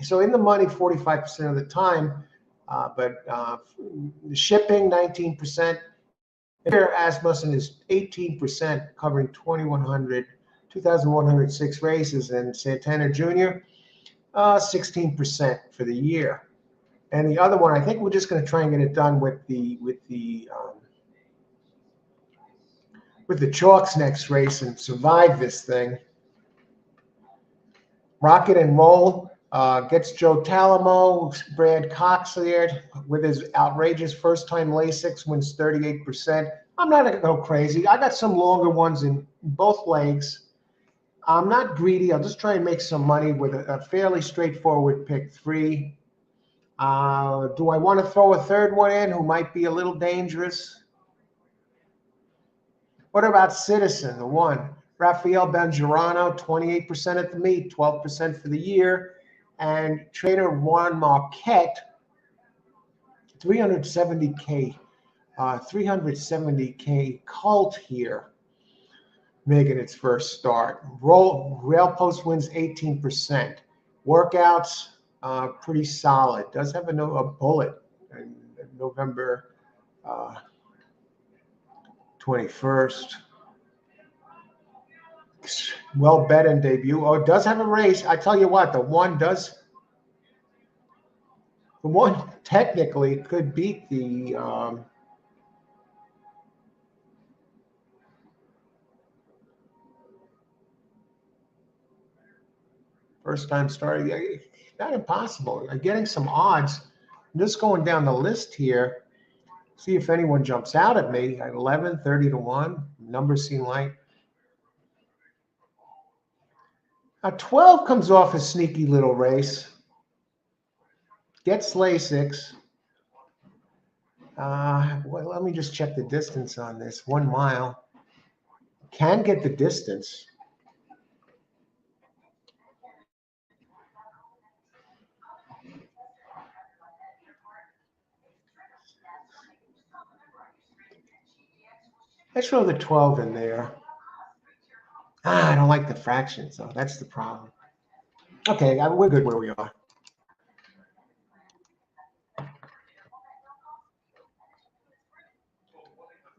So in the money 45% of the time. But the shipping, 19%. Here, Asmussen is 18%, covering 2,106 races. And Santana Jr., 16% for the year. And the other one, I think we're just going to try and get it done with the chalks next race and survive this thing. Rocket and Roll gets Joe Talamo. Brad Cox there with his outrageous first-time Lasix, wins 38%. I'm not going to go crazy. I got some longer ones in both legs. I'm not greedy. I'll just try and make some money with a fairly straightforward pick 3. Do I want to throw a 3rd one in who might be a little dangerous? What about Citizen, the 1? Rafael Benjerano, 28% at the meet, 12% for the year. And trainer Juan Marquette, 370K cult here, making its first start. Rail Post wins 18%. Workouts, pretty solid. Does have a bullet and November 21st. Well bet and debut. Oh, it does have a race. I tell you what, the one technically could beat the first time starting. Not impossible. I'm getting some odds. I'm just going down the list here. See if anyone jumps out at me at 11, 30 to 1. Numbers seem like. 12 comes off a sneaky little race. Gets Lasix. Well, let me just check the distance on this. 1 mile. Can get the distance. Let's throw the 12 in there. I don't like the fractions, though. That's the problem. Okay, we're good where we are.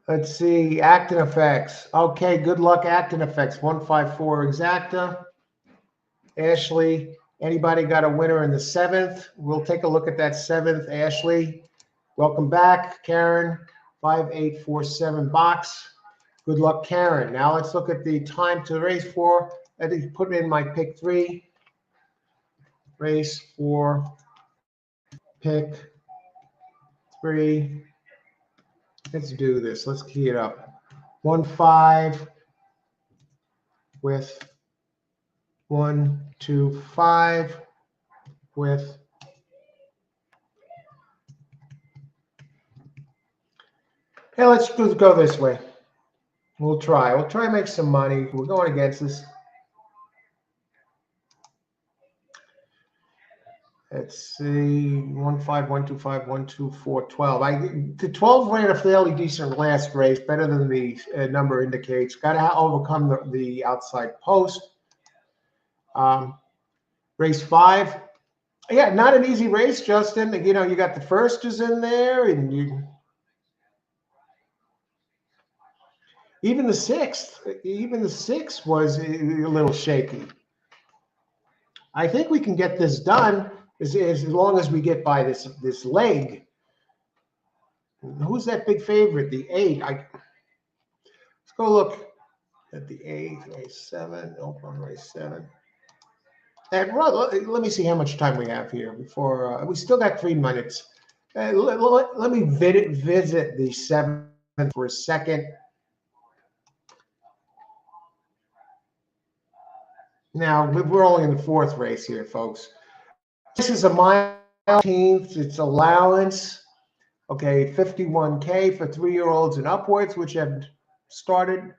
Let's see, Actin Effects. Okay, good luck, Actin Effects. 154 exacta. Ashley, anybody got a winner in the 7th? We'll take a look at that 7th, Ashley. Welcome back, Karen. 5847 box. Good luck, Karen. Now let's look at the time to race for. I think put in my pick 3. Race 4. Pick 3. Let's do this. Let's key it up. 1-5 with 1-2-5 with hey, let's go this way. We'll try to make some money. We're going against this. Let's see, 1-5, 1-2-5, 1-2-4, 12. The 12 ran a fairly decent last race, better than the number indicates. Got to overcome the outside post. Race 5. Yeah, not an easy race, Justin. You know, you got the first is in there, and even the 6th was a little shaky. I think we can get this done as long as we get by this leg. Who's that big favorite? The 8. Let's go look at the 8, race 7, open race 7. And let me see how much time we have here before we still got 3 minutes. Let me visit the 7th for a second. Now we're only in the 4th race here, folks. This is a mile 18th. It's allowance. Okay, 51K for 3-year-olds and upwards, which have started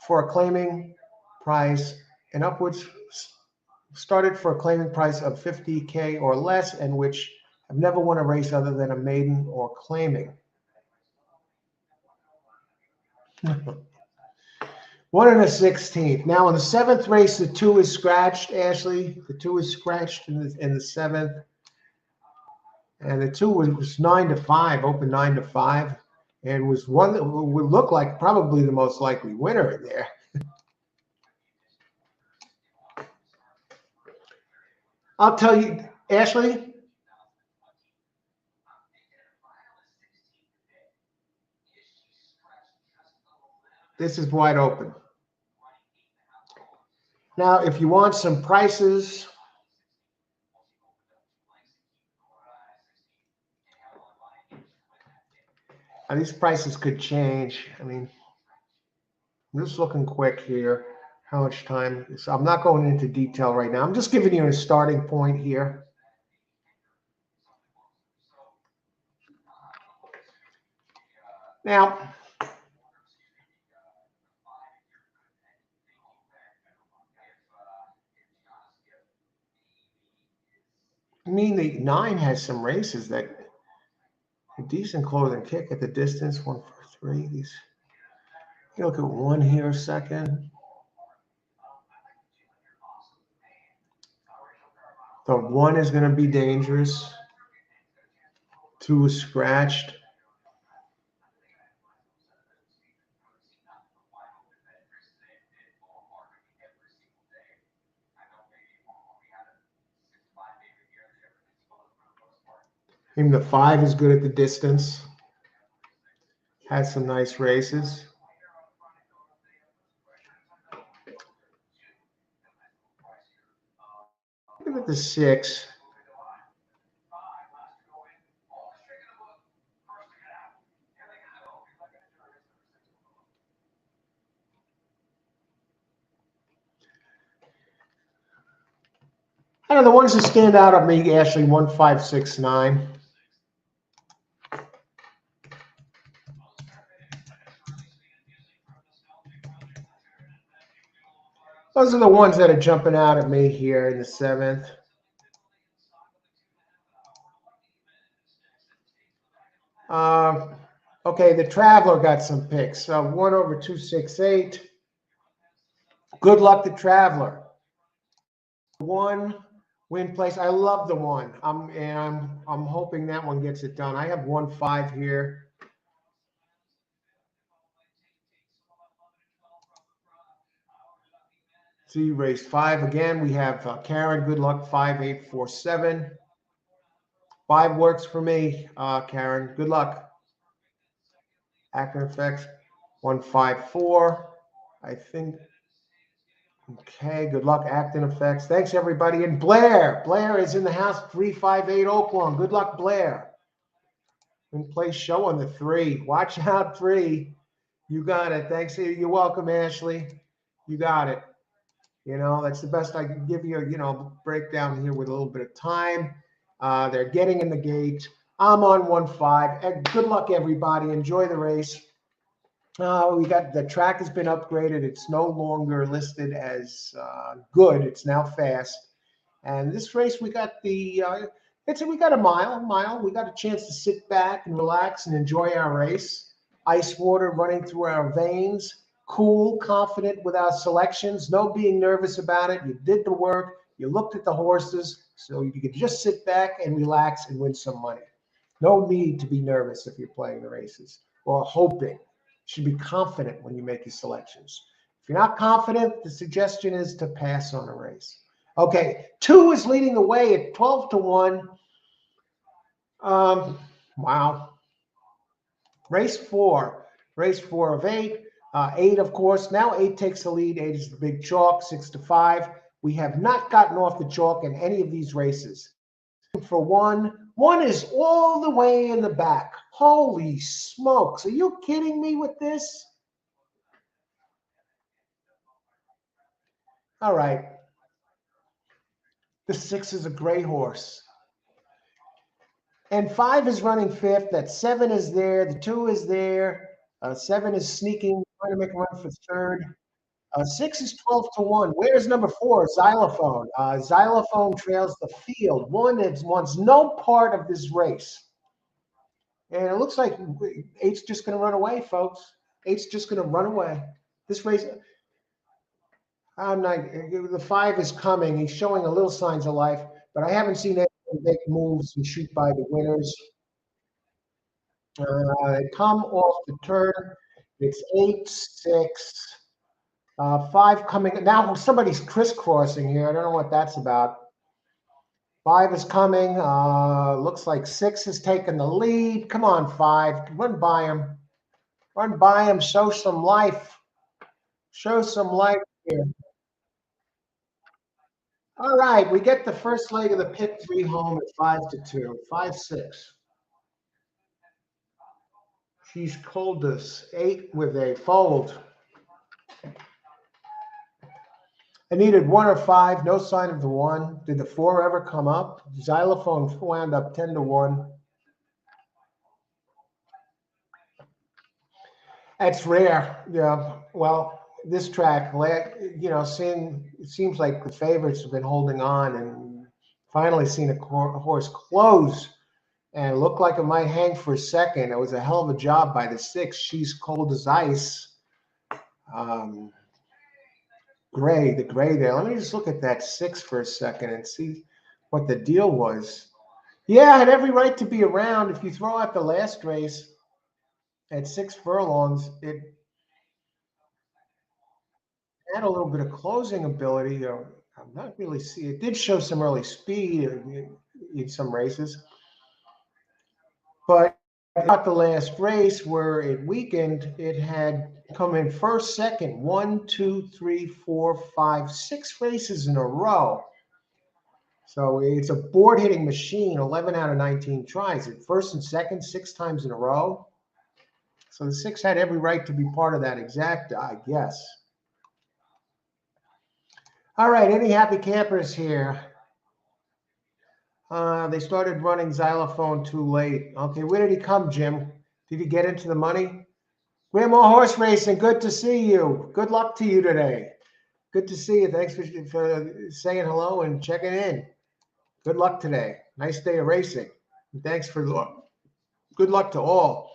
for a claiming price and upwards started for a claiming price of 50K or less, and which have never won a race other than a maiden or claiming. 1 and a 16th. Now in the 7th race, the 2 is scratched, Ashley. The 2 is scratched in the 7th. And the 2 was 9-5, open 9-5, and was one that would look like probably the most likely winner in there. I'll tell you, Ashley, this is wide open. Now, if you want some prices, these prices could change. I mean, I'm just looking quick here. How much time? So I'm not going into detail right now. I'm just giving you a starting point here. Now, I mean, the 9 has some races that a decent clothing kick at the distance. 1 for 3. These. You look at 1 here a second. The 1 is going to be dangerous. 2 is scratched. Even the 5 is good at the distance. Had some nice races. Look at the 6. I don't know, the ones that stand out at me, Ashley, 1, 5, 6, 9. Those are the ones that are jumping out at me here in the 7th. Okay, the Traveler got some picks. 1 over 268. Good luck, the Traveler. 1 win place. I love the 1. I'm hoping that one gets it done. I have 1, 5 here. So you raised 5 again. We have Karen. Good luck. 5, 8, 4, 7. 5 works for me, Karen. Good luck. Acting effects. 1, 5, 4. I think. Okay, good luck, acting effects. Thanks, everybody. And Blair. Blair is in the house, 358 Oaklawn. Good luck, Blair. In place show on the 3. Watch out, 3. You got it. Thanks. You're welcome, Ashley. You got it. You know, that's the best I can give you, breakdown here with a little bit of time. They're getting in the gate. I'm on 1, 5. Good luck, everybody. Enjoy the race. We got the track has been upgraded. It's no longer listed as good. It's now fast. And this race, we got we got a mile. We got a chance to sit back and relax and enjoy our race. Ice water running through our veins. Cool, confident with our selections. No being nervous about it. You did the work. You looked at the horses, so you could just sit back and relax and win some money. No need to be nervous if you're playing the races or hoping. You should be confident when you make your selections. If you're not confident, the suggestion is to pass on a race. Okay, 2 is leading the way at 12 to 1. Wow. Race 4 of 8. 8, of course. Now 8 takes the lead. 8 is the big chalk, 6 to 5. We have not gotten off the chalk in any of these races. For 1. 1 is all the way in the back. Holy smokes. Are you kidding me with this? All right. The 6 is a gray horse. And 5 is running 5th. That 7 is there. The 2 is there. 7 is sneaking, trying to make a run for 3rd. 6 is 12 to 1. Where's number 4? Xylophone. Xylophone trails the field. 1's no part of this race. And it looks like 8's just going to run away, folks. 8's just going to run away. This race, I'm not. The 5 is coming. He's showing a little signs of life, but I haven't seen anyone make moves and shoot by the winners. Come off the turn. It's 8, 6, 5 coming. Now somebody's crisscrossing here. I don't know what that's about. 5 is coming. Looks like 6 is taking the lead. Come on, 5. Run by him. Run by him. Show some life. Show some life here. All right. We get the first leg of the pick 3 home at 5 to 2. 5, 6. She's cold us 8 with a fold. I needed 1 or 5. No sign of the 1. Did the 4 ever come up? Xylophone wound up 10 to 1. That's rare. Yeah. Well, this track, it seems like the favorites have been holding on and finally seen a horse close and looked like it might hang for a second. It was a hell of a job by the 6. She's cold as ice. The gray there. Let me just look at that 6 for a second and see what the deal was. Yeah, I had every right to be around. If you throw out the last race at 6 furlongs, it had a little bit of closing ability. I'm not really see. It did show some early speed in some races, but about the last race where it weakened, it had come in first, second, 1, 2, 3, 4, 5, 6 races in a row. So it's a board hitting machine, 11 out of 19 tries. At first and second, 6 times in a row. So the six had every right to be part of that exact, I guess. All right, any happy campers here? They started running xylophone too late. Okay, where did he come, Jim? Did he get into the money? Grandma Horse Racing, good to see you. Good luck to you today. Good to see you. Thanks for saying hello and checking in. Good luck today. Nice day of racing. And thanks for good luck to all.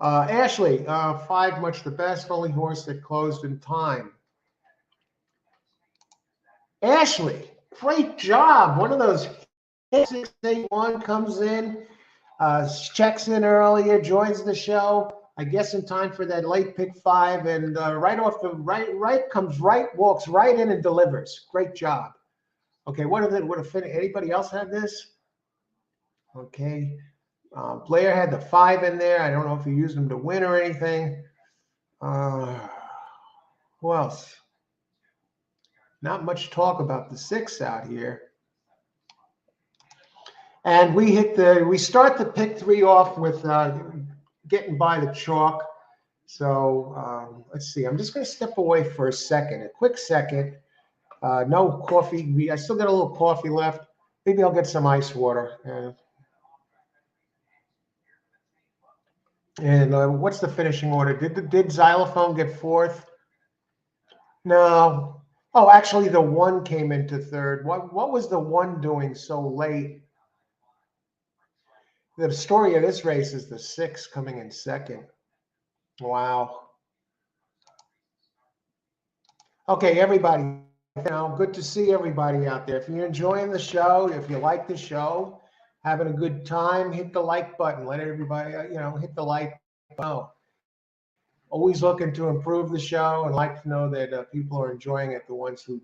Ashley, 5, much the best, only horse that closed in time. Ashley, great job. One of those 681 comes in, checks in earlier, joins the show. I guess in time for that late pick 5, and right off the right comes right, walks right in and delivers. Great job. Okay, what if anybody else had this? Okay, Blair had the 5 in there. I don't know if he used them to win or anything. Who else? Not much talk about the 6 out here. And we start the pick 3 off with getting by the chalk. So let's see. I'm just going to step away for a second, a quick second. No coffee. I still got a little coffee left. Maybe I'll get some ice water. And what's the finishing order? Did Xylophone get 4th? No. Oh, actually, the 1 came into 3rd. What was the 1 doing so late? The story of this race is the 6 coming in 2nd. Wow. Okay, everybody. Good to see everybody out there. If you're enjoying the show, if you like the show, having a good time, hit the like button. Let everybody, hit the like button. Always looking to improve the show and like to know that people are enjoying it, the ones who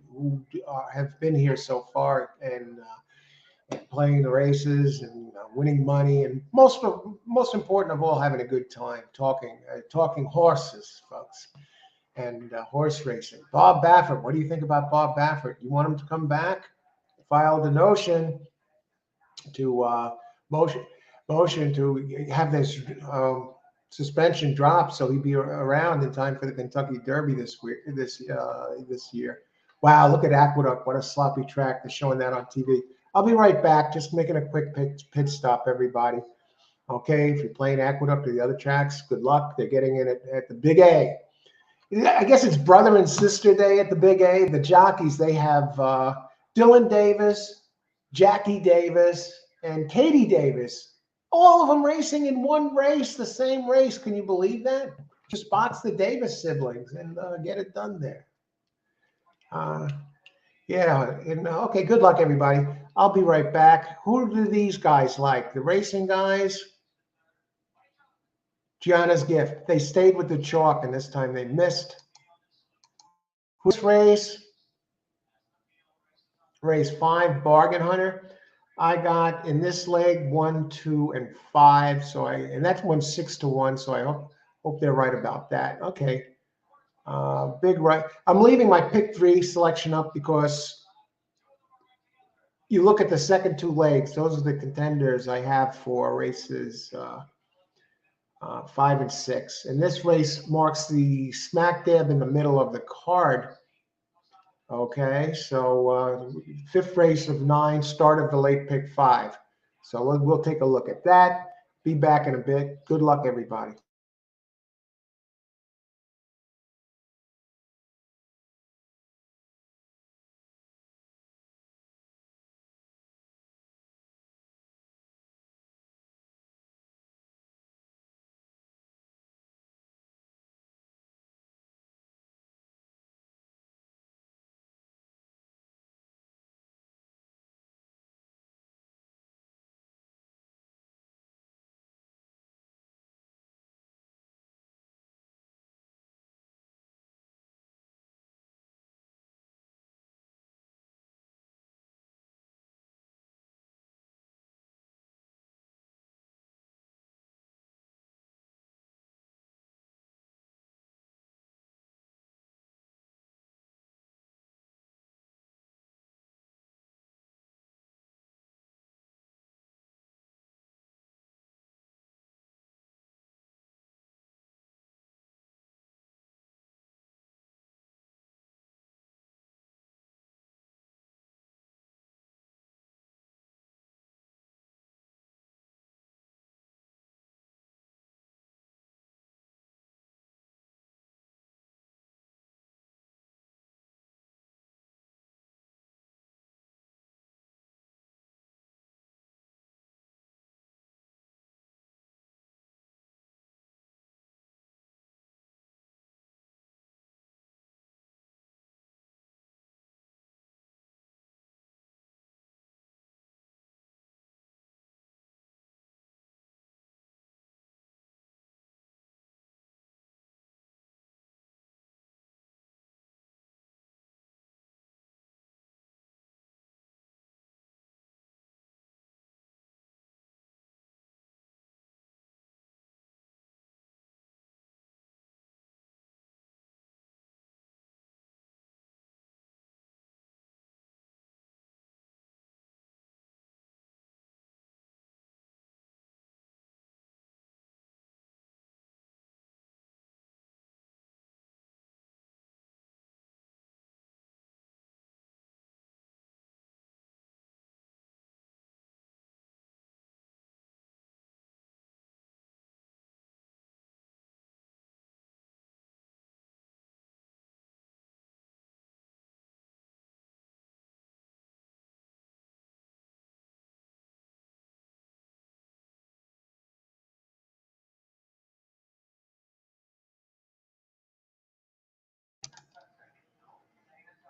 have been here so far and playing the races and winning money, and most important of all, having a good time talking horses, folks, and horse racing. Bob Baffert, what do you think about Bob Baffert? You want him to come back? Filed a to motion to have this suspension drop so he'd be around in time for the Kentucky Derby this year. Wow, look at Aqueduct. What a sloppy track. They're showing that on TV. I'll be right back. Just making a quick pit stop, everybody. Okay, if you're playing Aqueduct or the other tracks, good luck. They're getting in at the Big A. I guess it's brother and sister day at the Big A. The jockeys, they have Dylan Davis, Jackie Davis, and Katie Davis. All of them racing in one race, the same race. Can you believe that? Just box the Davis siblings and get it done there. Yeah, and okay, good luck, everybody. I'll be right back. Who do these guys like? The racing guys? Gianna's Gift. They stayed with the chalk, and this time they missed. Who's race 5, Bargain Hunter. I got in this leg 1, 2, and 5. And that's 6-1. So I hope they're right about that. Okay. Big right. I'm leaving my pick 3 selection up because you look at the second 2 legs. Those are the contenders I have for races 5 and 6. And this race marks the smack dab in the middle of the card. Okay, so 5th race of 9, start of the late pick 5. So we'll take a look at that. Be back in a bit. Good luck, everybody.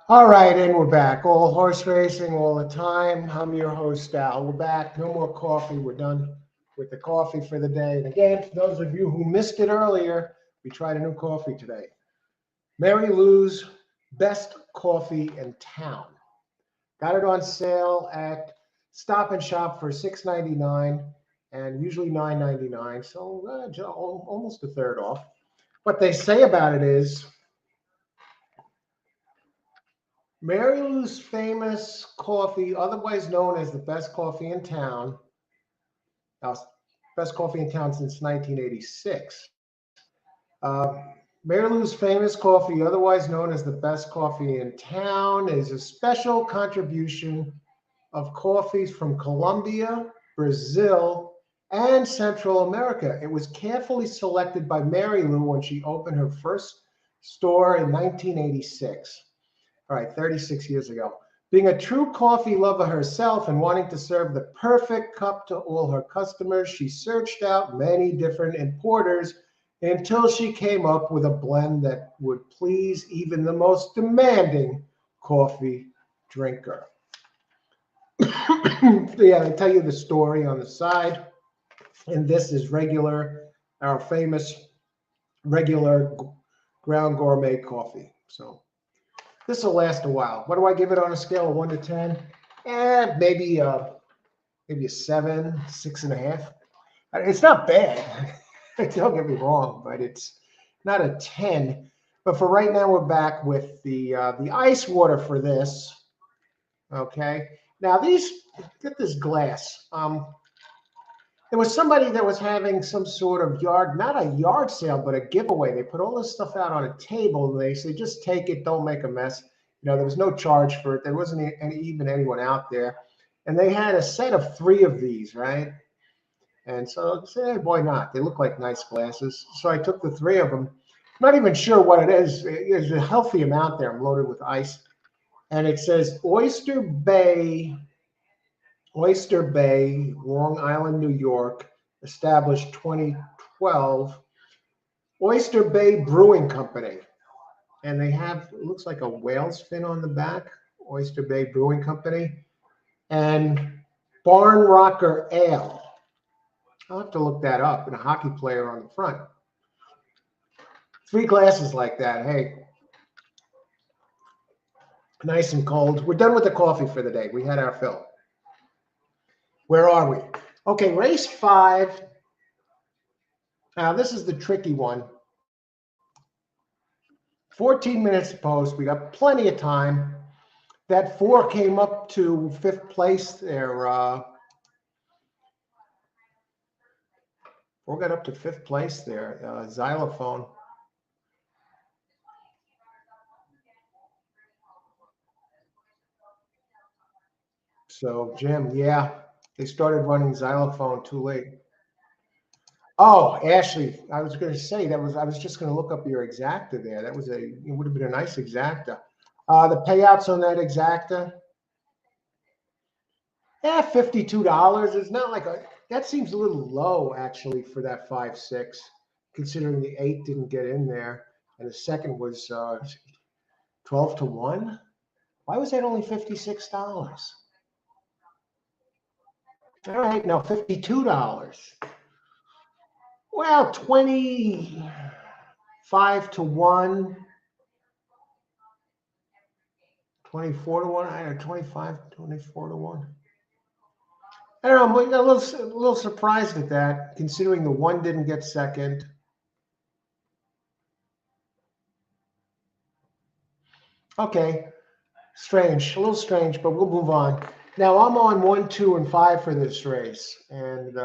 All right, and we're back. All horse racing all the time. I'm your host, Al. We're back. No more coffee. We're done with the coffee for the day. And again, for those of you who missed it earlier, we tried a new coffee today. Mary Lou's Best Coffee in Town. Got it on sale at Stop and Shop for $6.99 and usually $9.99. So almost a third off. What they say about it is Mary Lou's famous coffee, otherwise known as the best coffee in town, best coffee in town since 1986. Mary Lou's famous coffee, otherwise known as the best coffee in town, is a special contribution of coffees from Colombia, Brazil, and Central America. It was carefully selected by Mary Lou when she opened her first store in 1986. All right, 36 years ago. Being a true coffee lover herself and wanting to serve the perfect cup to all her customers, she searched out many different importers until she came up with a blend that would please even the most demanding coffee drinker. Yeah, they tell you the story on the side. And this is our famous regular ground gourmet coffee. So this will last a while. What do I give it on a scale of 1 to 10? Maybe a 7, 6.5. It's not bad. Don't get me wrong, but it's not a 10. But for right now, we're back with the ice water for this. Okay. Now get this glass. There was somebody that was having some sort of not a yard sale, but a giveaway. They put all this stuff out on a table and they said, just take it, don't make a mess. There was no charge for it. There wasn't even anyone out there. And they had a set of 3 of these, right? And so I said, hey, why not? They look like nice glasses. So I took the 3 of them. I'm not even sure what it is. There's a healthy amount there. I'm loaded with ice. And it says Oyster Bay, Long Island, New York, established 2012. Oyster Bay Brewing Company. And they have, it looks like a whale's fin on the back, Oyster Bay Brewing Company. And Barn Rocker Ale. I'll have to look that up. And a hockey player on the front. 3 glasses like that. Hey, nice and cold. We're done with the coffee for the day. We had our fill. Where are we? Okay, race 5. Now, this is the tricky one. 14 minutes to post. We got plenty of time. That 4 came up to 5th place there. 4 got up to 5th place there. Xylophone. So, Jim, yeah, they started running Xylophone too late. Oh, Ashley, I was going to say I was just going to look up your exacta there. It would have been a nice exacta. The payouts on that exacta, $52. It's not like that seems a little low actually for that 5-6, considering the 8 didn't get in there and the second was 12 to 1. Why was that only $56? All right, now $52. Well, 25 to 1, 24 to 1. I had 25, 24 to 1. I don't know. I'm a little surprised at that, considering the 1 didn't get second. Okay, strange, a little strange, but we'll move on. Now I'm on 1, 2, and 5 for this race, and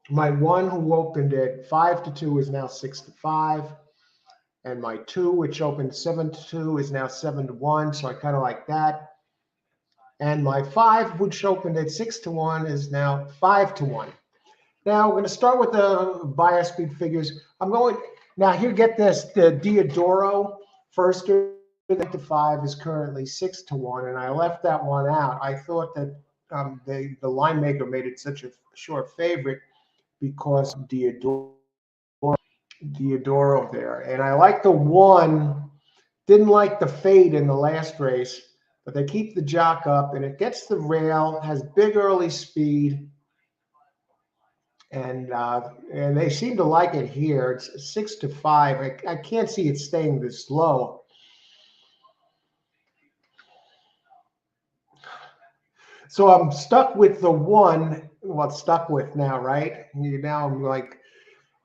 my 1 who opened at 5 to 2 is now 6 to 5, and my 2, which opened 7 to 2, is now 7 to 1. So I kind of like that. And my 5, which opened at 6 to 1, is now 5 to 1. Now we're going to start with the buyer speed figures. Now here, get this, the Diodoro first to 5 is currently 6 to 1, and I left that one out. I thought that the line maker made it such a short favorite because Diodoro there. And I like the 1 Didn't like the fade in the last race, but they keep the jock up, and it gets the rail, has big early speed, and they seem to like it here. It's 6-5. I can't see it staying this low. So I'm stuck with the one. Well, stuck with now, right? Now I'm like,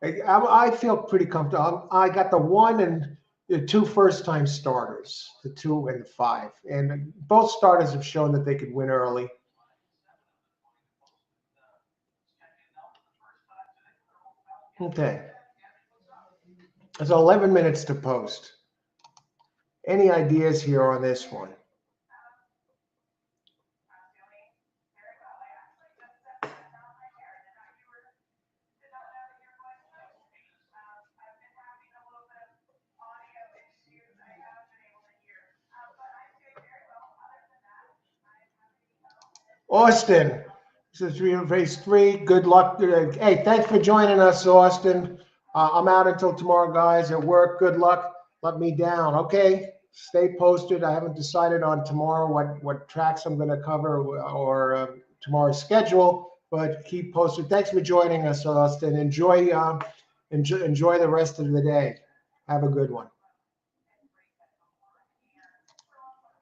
I feel pretty comfortable. I got the 1 and the 2 first-time starters, the 2 and the 5, and both starters have shown that they could win early. Okay, so 11 minutes to post. Any ideas here on this one? Austin, this is race 3. Good luck. Hey, thanks for joining us, Austin. I'm out until tomorrow, guys, at work. Good luck. Let me down. Okay, stay posted. I haven't decided on tomorrow what tracks I'm going to cover or tomorrow's schedule, but keep posted. Thanks for joining us, Austin. Enjoy the rest of the day. Have a good one.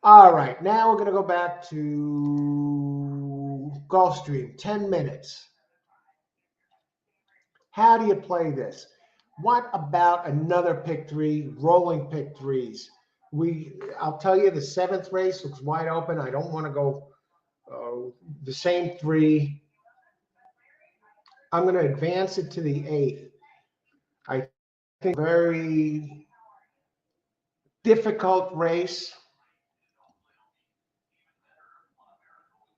All right, now we're going to go back to Gulfstream, 10 minutes. How do you play this? What about another pick 3, rolling pick 3s? I'll tell you, the 7th race looks wide open. I don't want to go the same 3. I'm going to advance it to the 8th. I think very difficult race.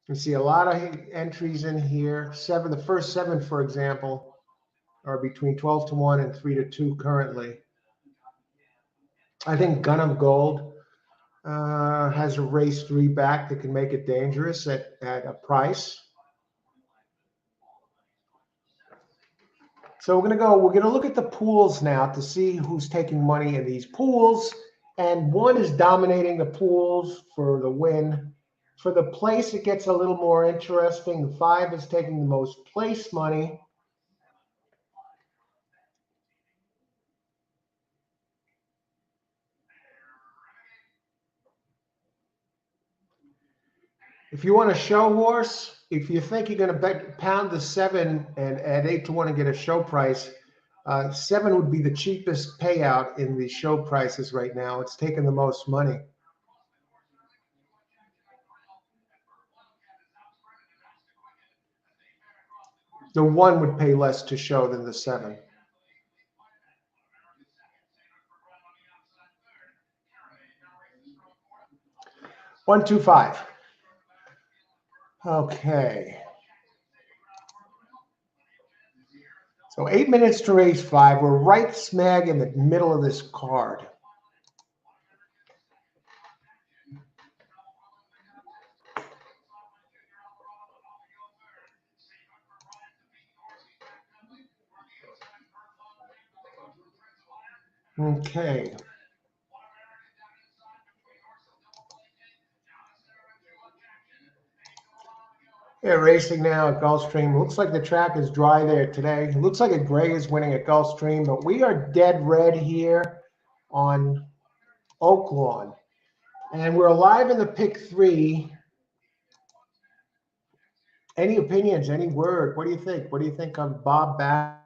You see a lot of entries in here. The first 7, for example, are between 12-1 and 3-2 currently. I think Gun of Gold has a race 3 back that can make it dangerous at a price. So we're going to look at the pools now to see who's taking money in these pools. And 1 is dominating the pools for the win. For the place, it gets a little more interesting. The 5 is taking the most place money. If you want a show horse, if you think you're going to pound the 7 and at 8-1 and get a show price, 7 would be the cheapest payout in the show prices right now. It's taking the most money. The 1 would pay less to show than the 7. One, 2, 5. Okay. So 8 minutes to race 5. We're right smack in the middle of this card. Okay. Yeah, racing now at Gulfstream. Looks like the track is dry there today. It looks like a gray is winning at Gulfstream, but we are dead red here on Oaklawn. And we're alive in the pick 3. Any opinions? Any word? What do you think? What do you think of Bob Baff?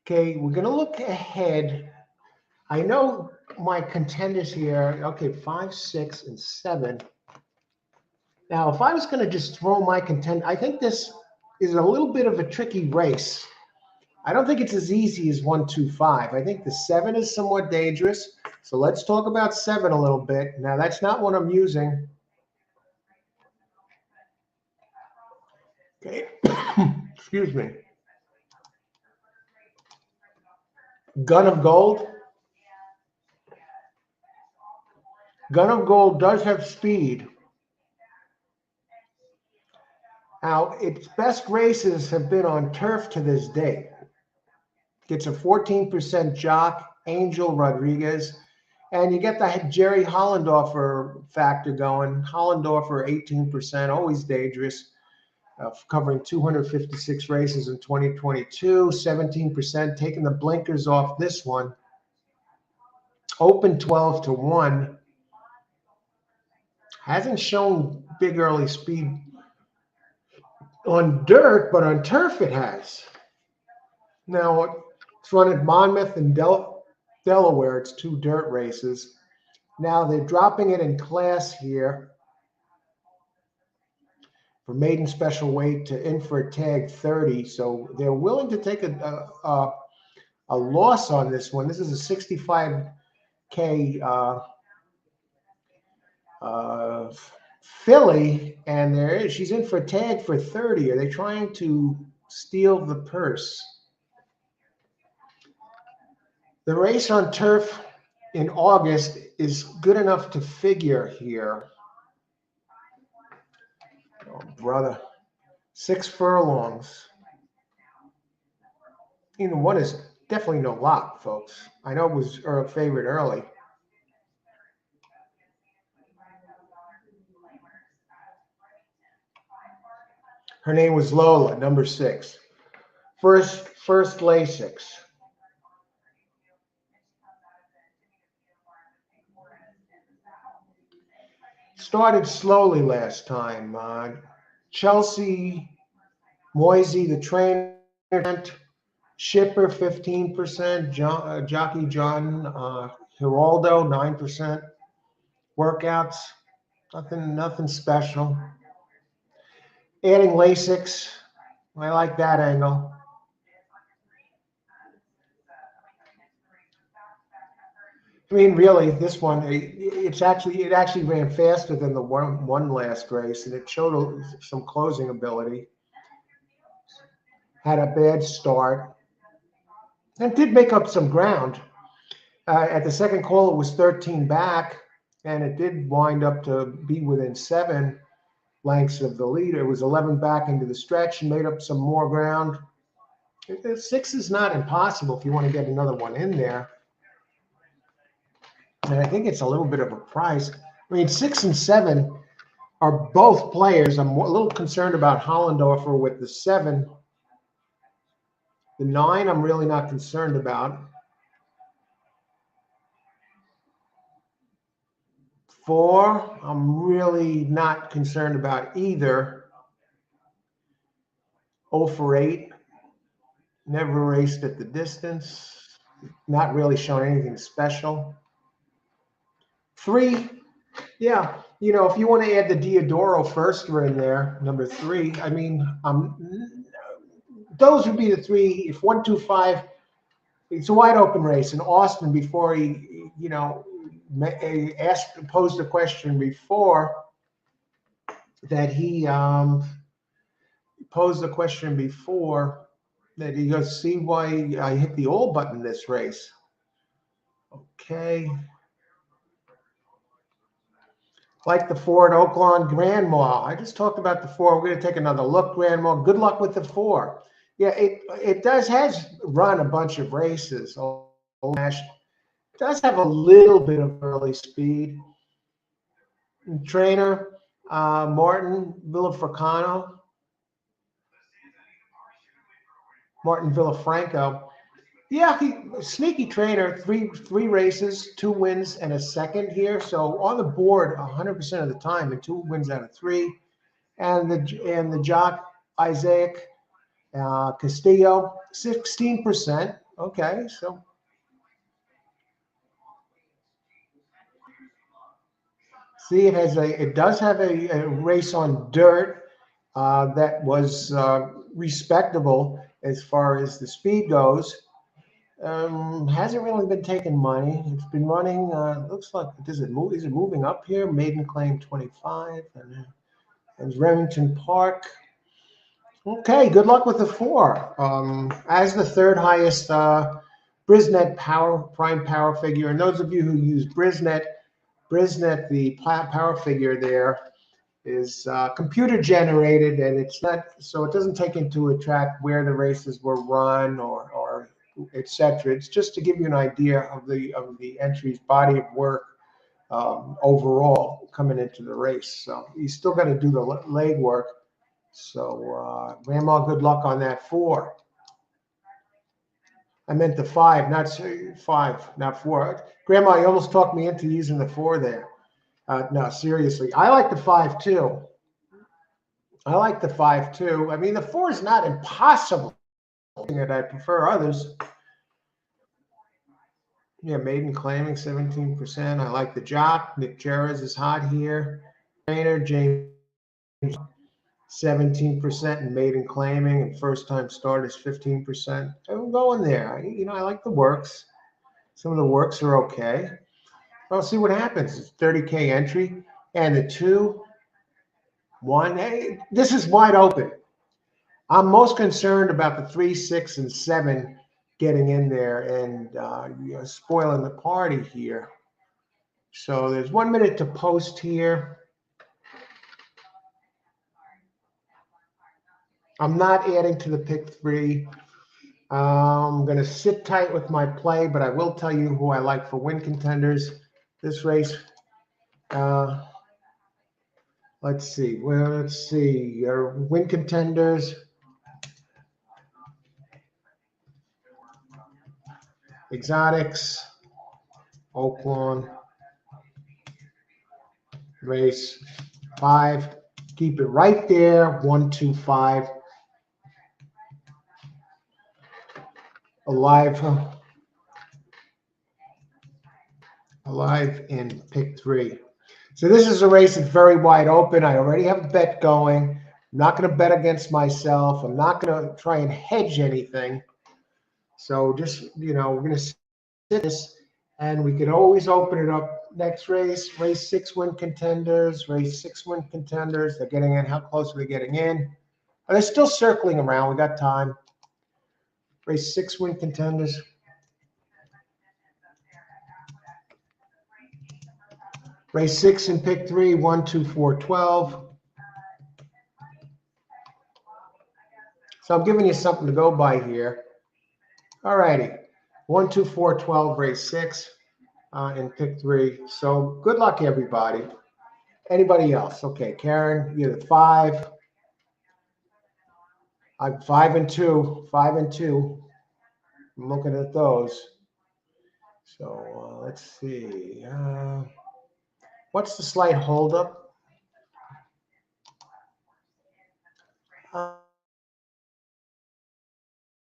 Okay, we're going to look ahead. I know my contenders here. Okay, 5, 6, and 7. Now, if I was going to just throw my I think this is a little bit of a tricky race. I don't think it's as easy as 1, 2, 5. I think the 7 is somewhat dangerous. So let's talk about 7 a little bit. Now, that's not what I'm using. Okay, excuse me. Gun of Gold. Gun of Gold does have speed. Now, its best races have been on turf to this day. Gets a 14% jock, Angel Rodriguez, and you get the Jerry Hollendorfer factor going. Hollendorfer, 18%, always dangerous, covering 256 races in 2022, 17%, taking the blinkers off this one. Open 12-1. Hasn't shown big early speed on dirt, but on turf it has. Now, it's run at Monmouth and Delaware. It's 2 dirt races. Now they're dropping it in class here for maiden special weight to in for a tag 30. So they're willing to take a loss on this one. This is a 65K filly, and she's in for a tag for 30. Are they trying to steal the purse? The race on turf in August is good enough to figure here. Oh, brother. 6 furlongs. Either one is definitely no lock, folks. I know it was a favorite early. Her name was Lola, number 6. First Lasix. Started slowly last time. Chelsea Moisey, the trainer, Shipper 15%, Jockey John Geraldo 9%. Workouts, nothing special. Adding Lasix, I like that angle. I mean, really, this one it actually ran faster than the one last race, and it showed some closing ability. Had a bad start, and did make up some ground. At the second call, it was 13 back, and it did wind up to be within 7 lengths of the leader. It was 11 back into the stretch and made up some more ground. 6 is not impossible if you want to get another one in there. And I think it's a little bit of a price. I mean, 6 and 7 are both players. I'm a little concerned about Hollendorfer with the 7. The 9, I'm really not concerned about. 4, I'm really not concerned about either. 0 for 8. Never raced at the distance. Not really shown anything special. 3, yeah. You know, if you want to add the Diodoro Firster in there, number 3, I mean, those would be the 3. If 125, it's a wide open race. And Austin, before he, you know, posed a question before that he posed a question before that he goes, see why I hit the all button this race. Okay. Like the 4 at Oaklawn Grandma. I just talked about the 4. We're going to take another look, Grandma. Good luck with the 4. Yeah, it has run a bunch of races. It does have a little bit of early speed. Trainer, Martin Villafranco. Martin Villafranco. Yeah, sneaky trainer, three races, 2 wins and a second here. So on the board 100% of the time, and 2 wins out of 3. And the jock Isaac Castillo, 16%. Okay, so see, it does have a race on dirt that was respectable as far as the speed goes. Hasn't really been taking money. It's been running. Looks like is it moving up here? Maiden claim 25, and Remington Park. Okay, good luck with the 4. As the 3rd highest Brisnet prime power figure, and those of you who use Brisnet, the power figure there is computer generated, and it's not, so it doesn't take into account where the races were run or etc. It's just to give you an idea of the entry's body of work overall coming into the race. So you still got to do the leg work. So Grandma, good luck on that 4. I meant the 5, not 5, not 4. Grandma, you almost talked me into using the 4 there. No, seriously, I like the 5 too. I like the 5 too. I mean, the 4 is not impossible. That I prefer others. Yeah, Maiden claiming 17%. I like the jock. Nick Jerez is hot here. Trainer James 17% and Maiden claiming, and first time starters 15%. I'm going there. I like the works. Some of the works are okay. I'll see what happens. It's 30K entry, and the 2, 1. Hey, this is wide open. I'm most concerned about the 3, 6, and 7 getting in there and spoiling the party here. So there's 1 minute to post here. I'm not adding to the pick 3. I'm going to sit tight with my play, but I will tell you who I like for win contenders this race. Let's see. Well, let's see. Win contenders. Exotics. Oaklawn. Race 5. Keep it right there. 1, 2, 5. Alive in pick 3. So this is a race that's very wide open. I already have a bet going. I'm not going to bet against myself. I'm not going to try and hedge anything. So just, we're going to sit this, and we could always open it up. Next race, race 6 win contenders, race 6 win contenders. They're getting in. How close are they getting in? Are they still circling around? We got time. Race 6 win contenders. Race 6 and pick 3, 1, 2, 4, 12. So I'm giving you something to go by here. All righty. 1, 2, 4, 12, race 6 and pick 3. So good luck, everybody. Anybody else? Okay, Karen, you're the 5. I'm 5 and 2. 5 and 2. I'm looking at those. So let's see. What's the slight holdup?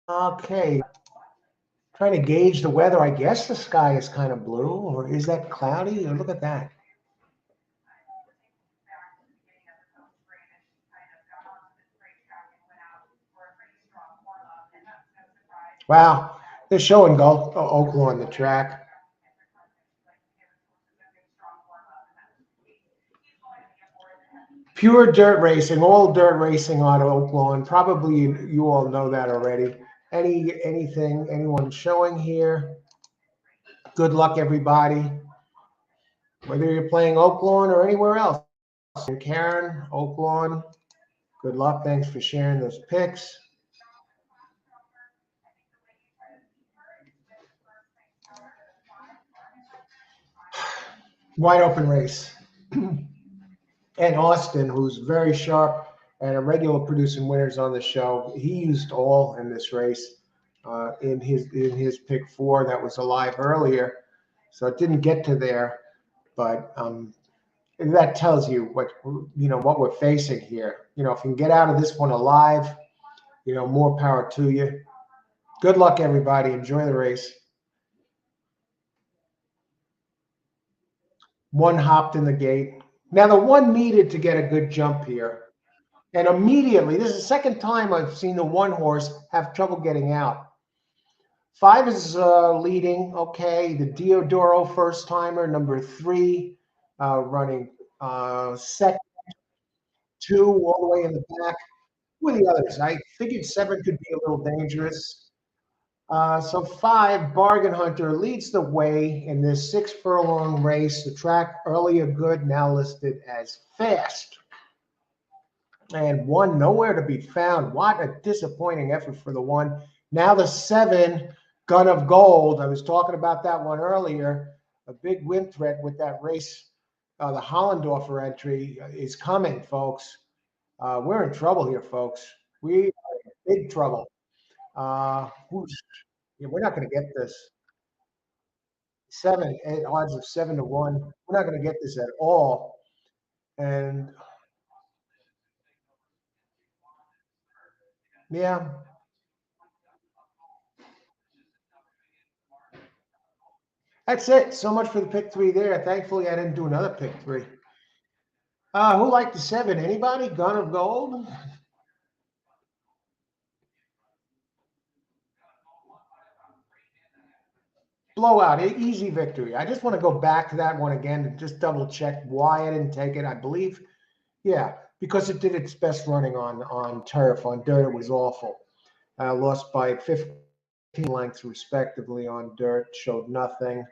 Okay. Trying to gauge the weather. I guess the sky is kind of blue, or is that cloudy? Or look at that. Wow, they're showing Oaklawn on the track. Pure dirt racing, all dirt racing on Oaklawn. Probably you all know that already. Anyone showing here? Good luck, everybody. Whether you're playing Oaklawn or anywhere else. And Karen, Oaklawn, good luck. Thanks for sharing those picks. Wide open race. And Austin, who's very sharp and a regular producing winners on the show, he used all in this race in his pick 4 that was alive earlier. So it didn't get to there, but that tells you what we're facing here. If you can get out of this one alive, more power to you. Good luck, everybody. Enjoy the race. 1 hopped in the gate. Now the 1 needed to get a good jump here. And immediately, this is the second time I've seen the 1 horse have trouble getting out. 5 is leading. Okay, the Diodoro first timer, number 3, running second. 2 all the way in the back. Who are the others? I figured 7 could be a little dangerous. So 5, Bargain Hunter, leads the way in this 6 furlong race. The track earlier good, now listed as fast. And 1 nowhere to be found. What a disappointing effort for the 1. Now the 7, Gun of Gold. I was talking about that one earlier. A big win threat with that race. The Hollendorfer entry is coming, folks. We're in trouble here, folks. We are in big trouble. Yeah, we're not going to get this. 7 at odds of 7-1. We're not going to get this at all. And yeah, that's it. So much for the pick 3 there. Thankfully, I didn't do another pick 3. Who liked the 7? Anybody? Gun of Gold? Blowout, easy victory. I just want to go back to that one again and just double check why I didn't take it. I believe, yeah, because it did its best running on turf. On dirt, it was awful. Lost by 15 lengths respectively on dirt, showed nothing.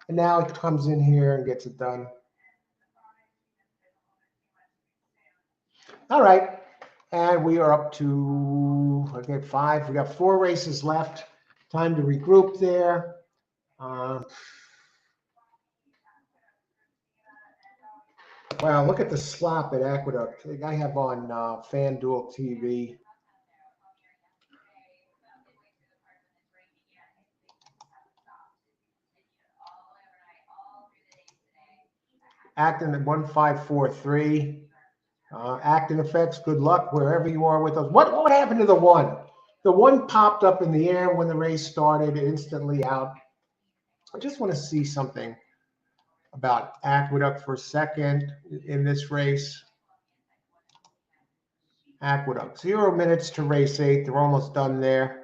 And now it comes in here and gets it done. All right. And we are up to, okay, 5. We got 4 races left. Time to regroup there. Wow, look at the slop at Aqueduct. I have on FanDuel TV. Acton at 1543. Acton effects, good luck wherever you are with us. What happened to the 1? The 1 popped up in the air when the race started, instantly out. I just want to see something about Aqueduct for a second in this race. Aqueduct, 0 minutes to race 8. They're almost done there.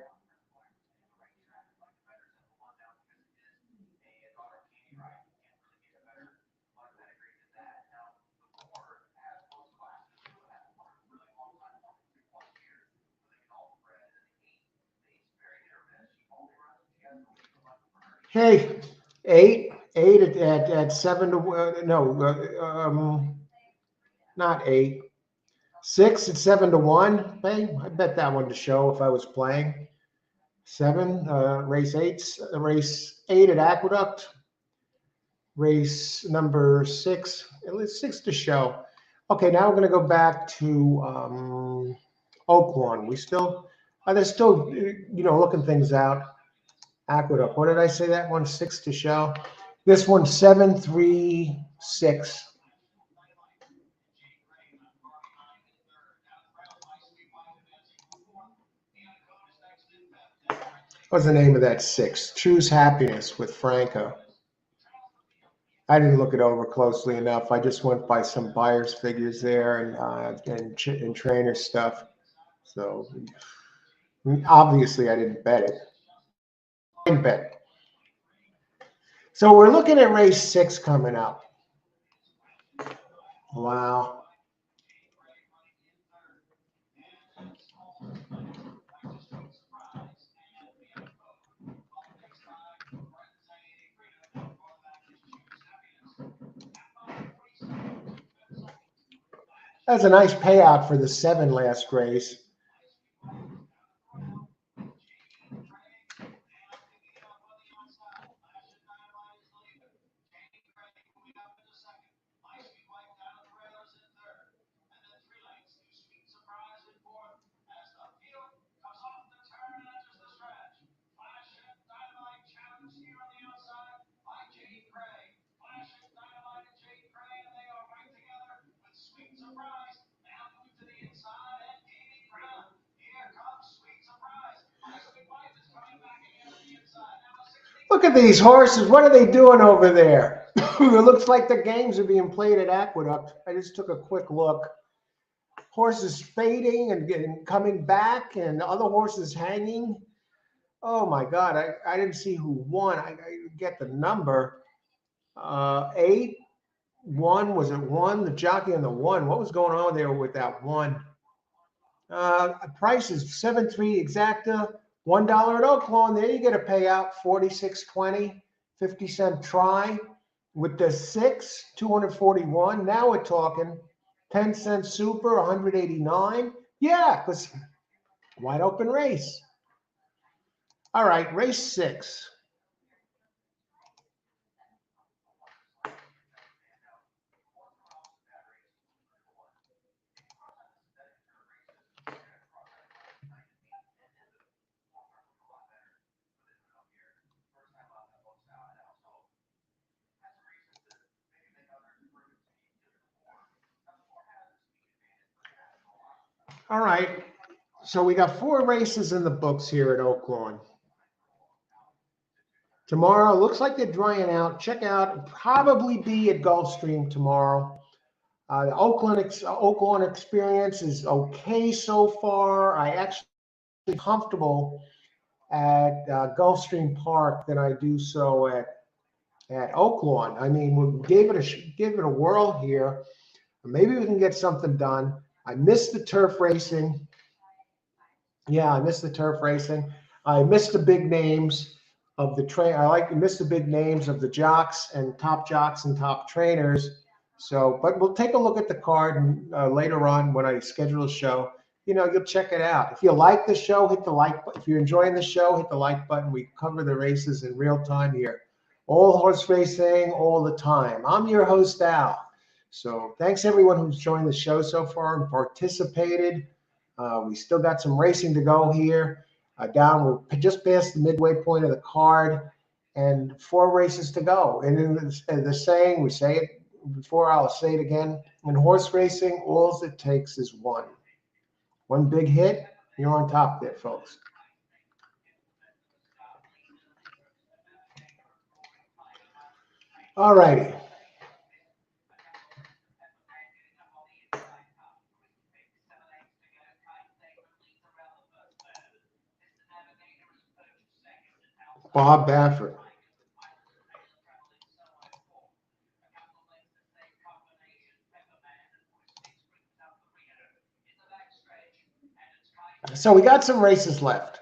Hey, 8 at 7 to no, not 8. 6 at 7-1. Hey, I bet that one to show if I was playing. 7, race 8 at Aqueduct. Race number 6, at least 6 to show. Okay, now we're going to go back to Oaklawn. They're still, looking things out. Aqueduct. What did I say? That one 6 to show. This one 7-3-6. What's the name of that 6? Choose Happiness with Franco. I didn't look it over closely enough. I just went by some buyer's figures there and trainer stuff. So obviously I didn't bet it. I didn't bet. So we're looking at race 6 coming up. Wow. That's a nice payout for the 7 last race. Look at these horses. What are they doing over there? It looks like the games are being played at Aqueduct. I just took a quick look. Horses fading and coming back, and other horses hanging. Oh my God! I didn't see who won. I get the number. 8, 1, was it 1? The jockey on the 1. What was going on there with that 1? Price is 7-3 exacta. $1 at Oaklawn. There you get a payout, 46.20, 50-cent try. With the 6, 241. Now we're talking. 10-cent super, 189. Yeah, because wide open race. All right, race 6. All right, so we got 4 races in the books here at Oaklawn. Tomorrow, looks like they're drying out. Check out, probably be at Gulfstream tomorrow. The Oaklawn experience is okay so far. I actually comfortable at Gulfstream Park than I do so at Oaklawn. I mean, we give it a whirl here. Maybe we can get something done. I missed the turf racing. Yeah, I missed the turf racing. I missed the big names of the train. I like to miss the big names of the jocks and top trainers. So, but we'll take a look at the card and, later on when I schedule a show. You know, you'll check it out. If you like the show, hit the like button. If you're enjoying the show, hit the like button. We cover the races in real time here. All horse racing, all the time. I'm your host, Al. So thanks everyone who's joined the show so far and participated. We still got some racing to go here. We're just past the midway point of the card and 4 races to go. And in the saying, we say it before, I'll say it again. In horse racing, all it takes is one. One big hit, you're on top there, folks. All righty. Bob Baffert. So we got some races left.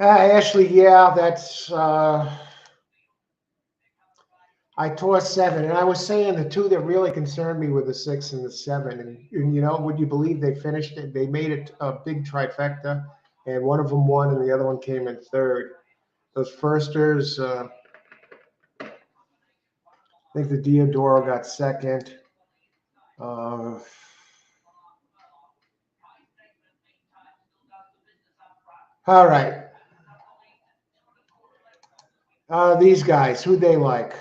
Ashley, yeah, that's I tore 7, and I was saying the 2 that really concerned me were the 6 and the 7. And you know, would you believe they finished it? They made it a big trifecta, and one of them won, and the other one came in third. Those firsters, I think the Diodoro got second. All right. These guys, who they like?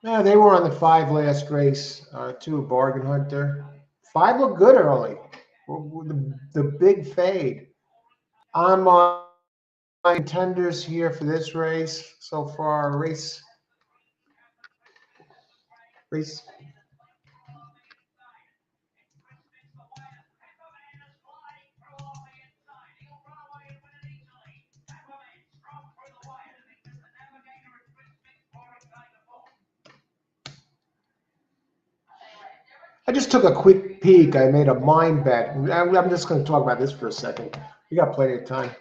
Yeah, they were on the 5 last race, too. Bargain Hunter. 5 looked good early. The big fade. I'm on my contenders here for this race so far. Race. I just took a quick peek. I made a mind bet. I'm just going to talk about this for a second. We got plenty of time.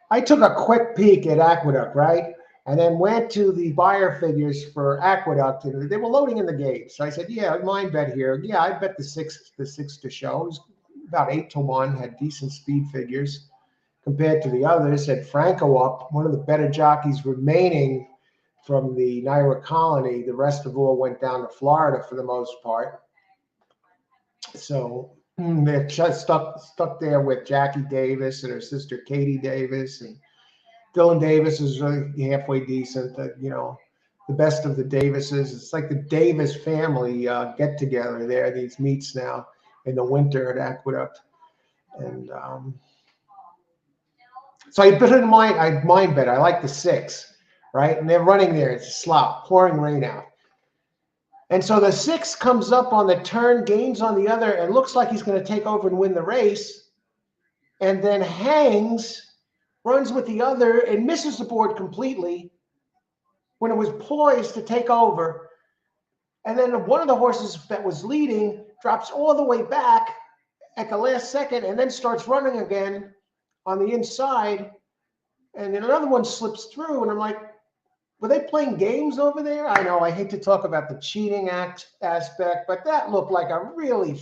I took a quick peek at Aqueduct, right? And then went to the buyer figures for Aqueduct, and they were loading in the gate. So I said, yeah, mind bet here. Yeah, I bet the six to show. It was about 8-1, had decent speed figures compared to the others. Had Franco up, one of the better jockeys remaining from the Naira colony. The rest of all went down to Florida for the most part. So they're just stuck there with Jackie Davis and her sister Katie Davis, and Dylan Davis is really halfway decent. You know, the best of the Davises. It's like the Davis family get together there. These meets now in the winter at Aqueduct, and so I put in mind. I mind bet. I like the 6, right? And they're running there. It's a slop, pouring rain out. And so the 6 comes up on the turn, gains on the other, and looks like he's going to take over and win the race. And then hangs, runs with the other, and misses the board completely when it was poised to take over. And then one of the horses that was leading drops all the way back at the last second and then starts running again on the inside. And then another one slips through, and I'm like, were they playing games over there? I know I hate to talk about the cheating aspect, but that looked like a really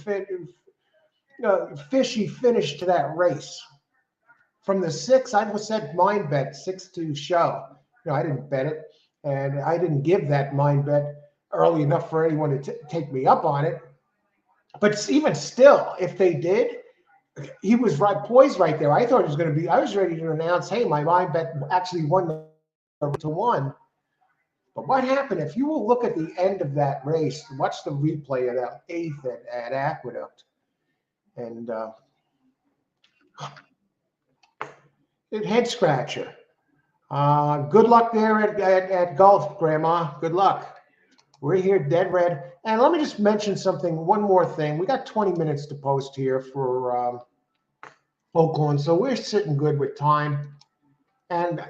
fishy finish to that race. From the six, I was said mine bet 6 to show. I didn't bet it, and I didn't give that mine bet early enough for anyone to take me up on it. But even still, if they did, he was right, poised right there. I thought it was going to be. I was ready to announce, "Hey, my mine bet actually won to one." But what happened? If you will look at the end of that race, watch the replay of that eighth at Aqueduct, and it head scratcher. Good luck there at golf, Grandma. Good luck. We're here dead red. And let me just mention something, one more thing. We got 20 minutes to post here for Oaklawn, so we're sitting good with time. And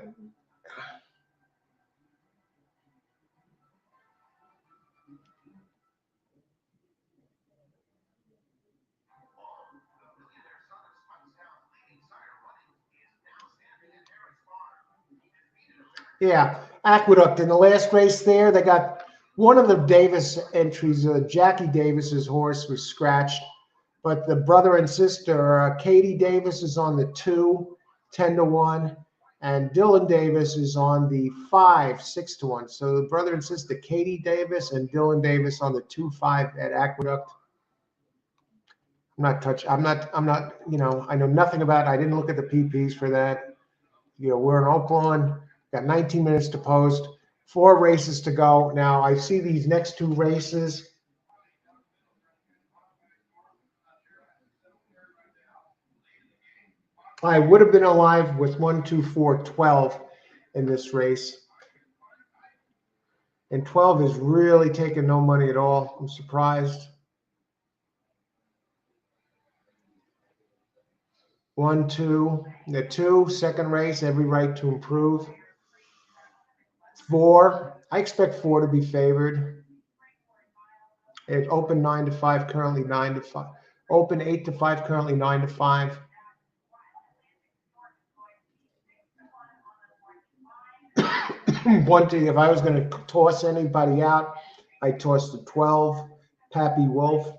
yeah, Aqueduct in the last race there, they got one of the Davis entries. Jackie Davis's horse was scratched, but the brother and sister, Katie Davis is on the 2, 10-1, and Dylan Davis is on the 5, 6-1. So the brother and sister, Katie Davis and Dylan Davis on the 2-5 at Aqueduct. I'm not, I know nothing about it. I didn't look at the PPs for that. We're in Oaklawn, got 19 minutes to post, 4 races to go. Now I see these next 2 races. I would have been alive with 1, 2, 4, 12 in this race. And 12 is really taking no money at all. I'm surprised. 1, 2, the 2, second race, every right to improve. 4, I expect 4 to be favored. It opened 9-5, currently 9-5. Open 8-5, currently 9-5. 1, 2. If I was going to toss anybody out, I toss the 12, Pappy Wolf.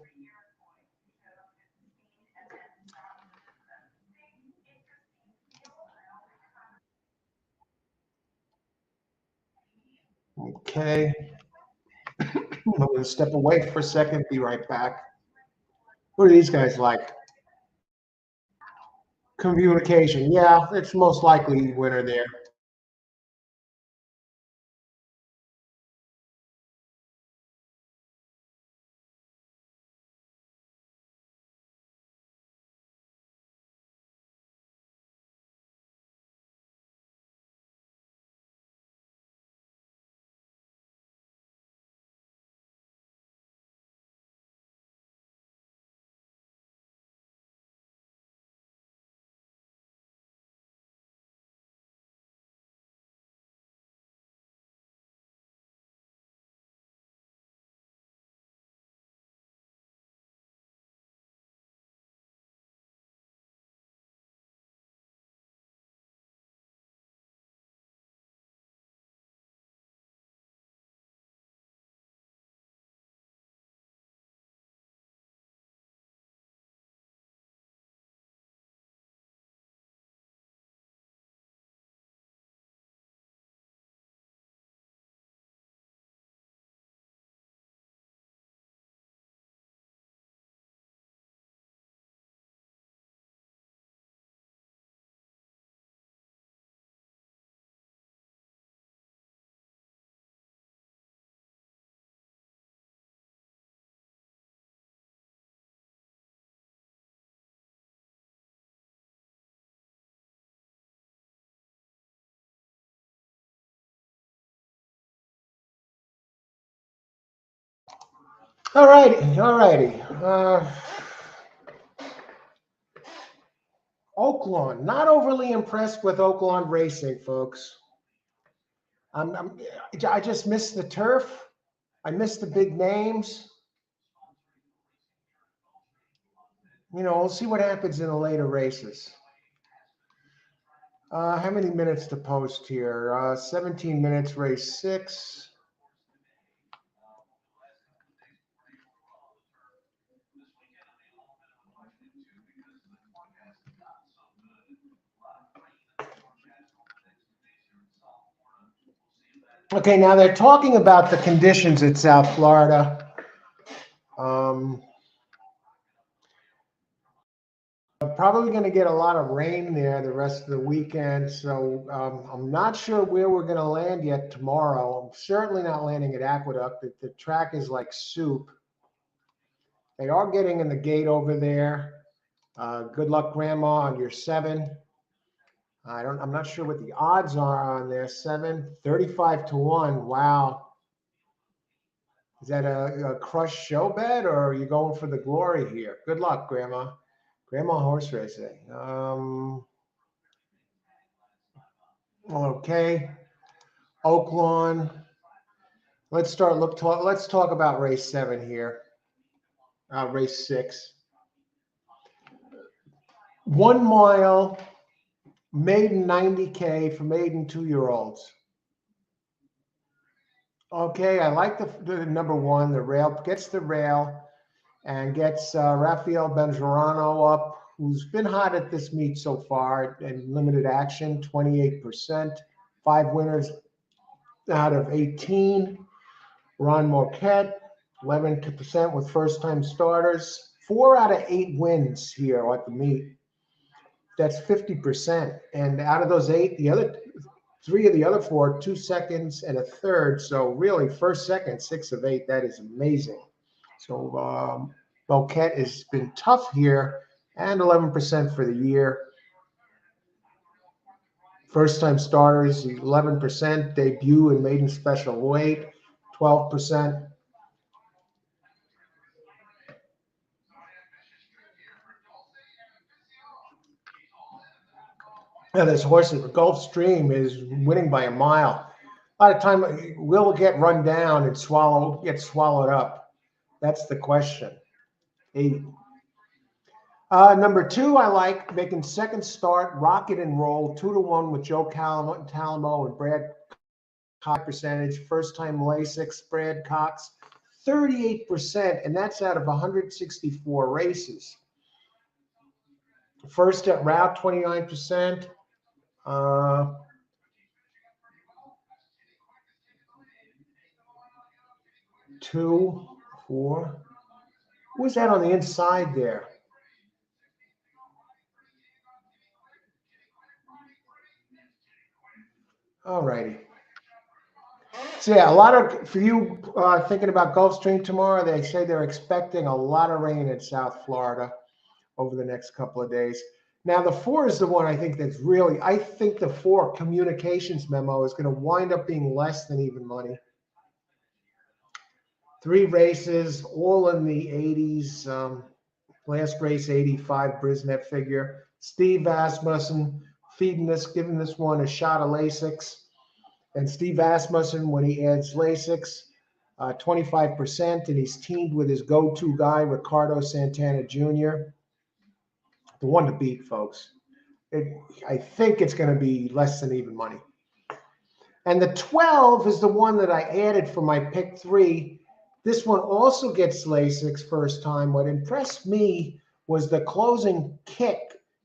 Okay. I'm going to step away for a second, be right back. What are these guys like? Communication. Yeah, it's most likely winner there. All righty, all righty. Oaklawn, not overly impressed with Oaklawn racing, folks. I just miss the turf. I miss the big names. We'll see what happens in the later races. How many minutes to post here? 17 minutes, race 6. Okay, now they're talking about the conditions at South Florida. Probably going to get a lot of rain there the rest of the weekend, so I'm not sure where we're going to land yet tomorrow. I'm certainly not landing at Aqueduct. The track is like soup. They are getting in the gate over there. Good luck, Grandma, on your 7. I'm not sure what the odds are on there. 7, 35 to 1. Wow. Is that a crush show bet, or are you going for the glory here? Good luck, Grandma. Grandma horse racing. Okay. Oaklawn. Let's talk about race 7 here. Race 6. 1 mile, maiden 90K for maiden 2-year-olds. Okay, I like the number 1. The rail gets the rail and gets Rafael Benjerano up, who's been hot at this meet so far in limited action, 28%. 5 winners out of 18. Ron Marquette, 11% with first-time starters. 4 out of 8 wins here at the meet. That's 50%. And out of those 8, the other 3 of the other 4, 2 seconds and a third. So really, first, second, 6 of 8. That is amazing. So Marquette has been tough here, and 11% for the year. First-time starters, 11%. Debut in maiden special weight, 12%. Now this horse at the Gulfstream is winning by a mile. A lot of time will get run down and get swallowed up. That's the question. 8. Number 2, I like making second start, Rocket and Roll, 2 to 1 with Joe Talamo and Brad Cox percentage. First time Lasix, Brad Cox, 38%, and that's out of 164 races. First at route, 29%. 2, 4. Who's that on the inside there? All righty. So yeah, a lot of, for you thinking about Gulfstream tomorrow, they say they're expecting a lot of rain in South Florida over the next couple of days. Now the 4 is the one I think that's really, I think the 4 communications memo is going to wind up being less than even money. 3 races, all in the 80s. Last race, 85 Brisnet figure. Steve Asmussen giving this one a shot of Lasix. And Steve Asmussen, when he adds Lasix, 25%, and he's teamed with his go-to guy, Ricardo Santana Jr. The one to beat, folks. I think it's going to be less than even money. And the 12 is the one that I added for my pick 3. This one also gets Lasix first time. What impressed me was the closing kick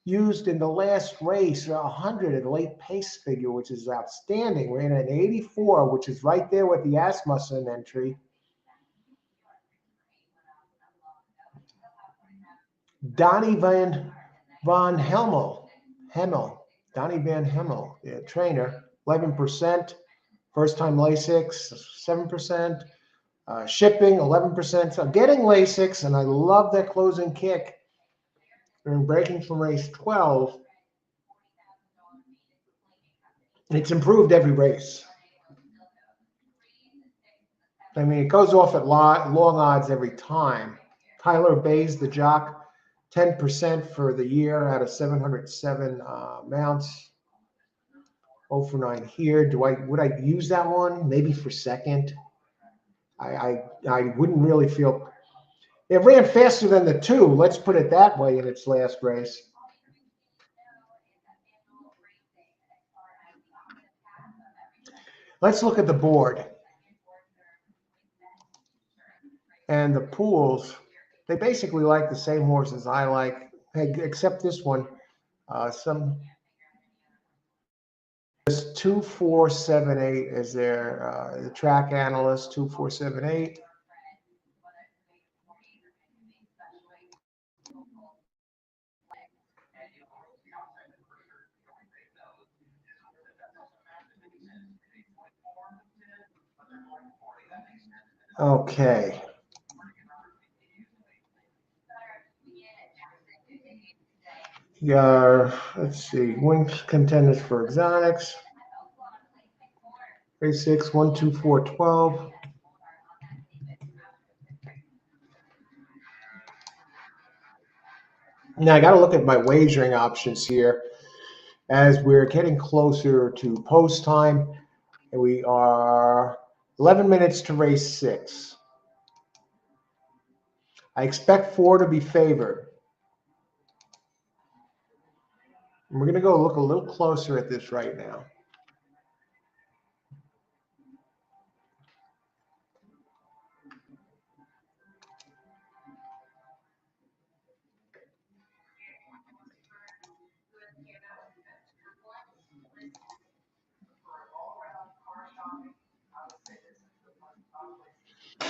used in the last race, 100 at late pace figure, which is outstanding. Ran at 84, which is right there with the Asmussen entry. Donnie Van Hemel, Donnie Van Hemel, the trainer, 11%. First time Lasix, 7%. Shipping, 11%. So getting Lasix, and I love that closing kick. During breaking from race 12, it's improved every race. I mean, it goes off at long odds every time. Tyler Bays, the jock, 10% for the year out of 707 mounts. 0 for 9 here. Would I use that one? Maybe for second. I wouldn't really feel. It ran faster than the 2. Let's put it that way in its last race. Let's look at the board. And the pools, they basically like the same horses I like, except this one. This 2478 is their the track analyst 2478. Okay. Let's see. Win contenders for exotics. Race 6, 1, 2, 4, 12. Now I got to look at my wagering options here as we're getting closer to post time. And we are 11 minutes to race 6. I expect 4 to be favored. And we're going to go look a little closer at this right now.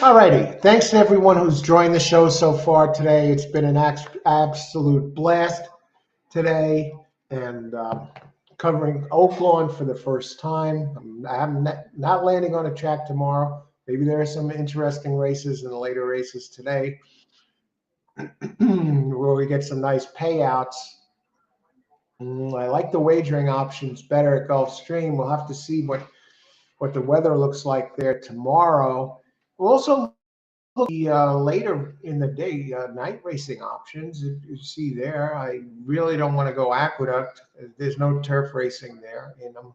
All righty. Thanks to everyone who's joined the show so far today. It's been an absolute blast today, and covering Oaklawn for the first time. I'm not landing on a track tomorrow. Maybe there are some interesting races in the later races today where we get some nice payouts. I like the wagering options better at Gulfstream. We'll have to see what the weather looks like there tomorrow. We'll also look later in the day night racing options. If you see there, I really don't want to go Aqueduct. There's no turf racing there, and I'm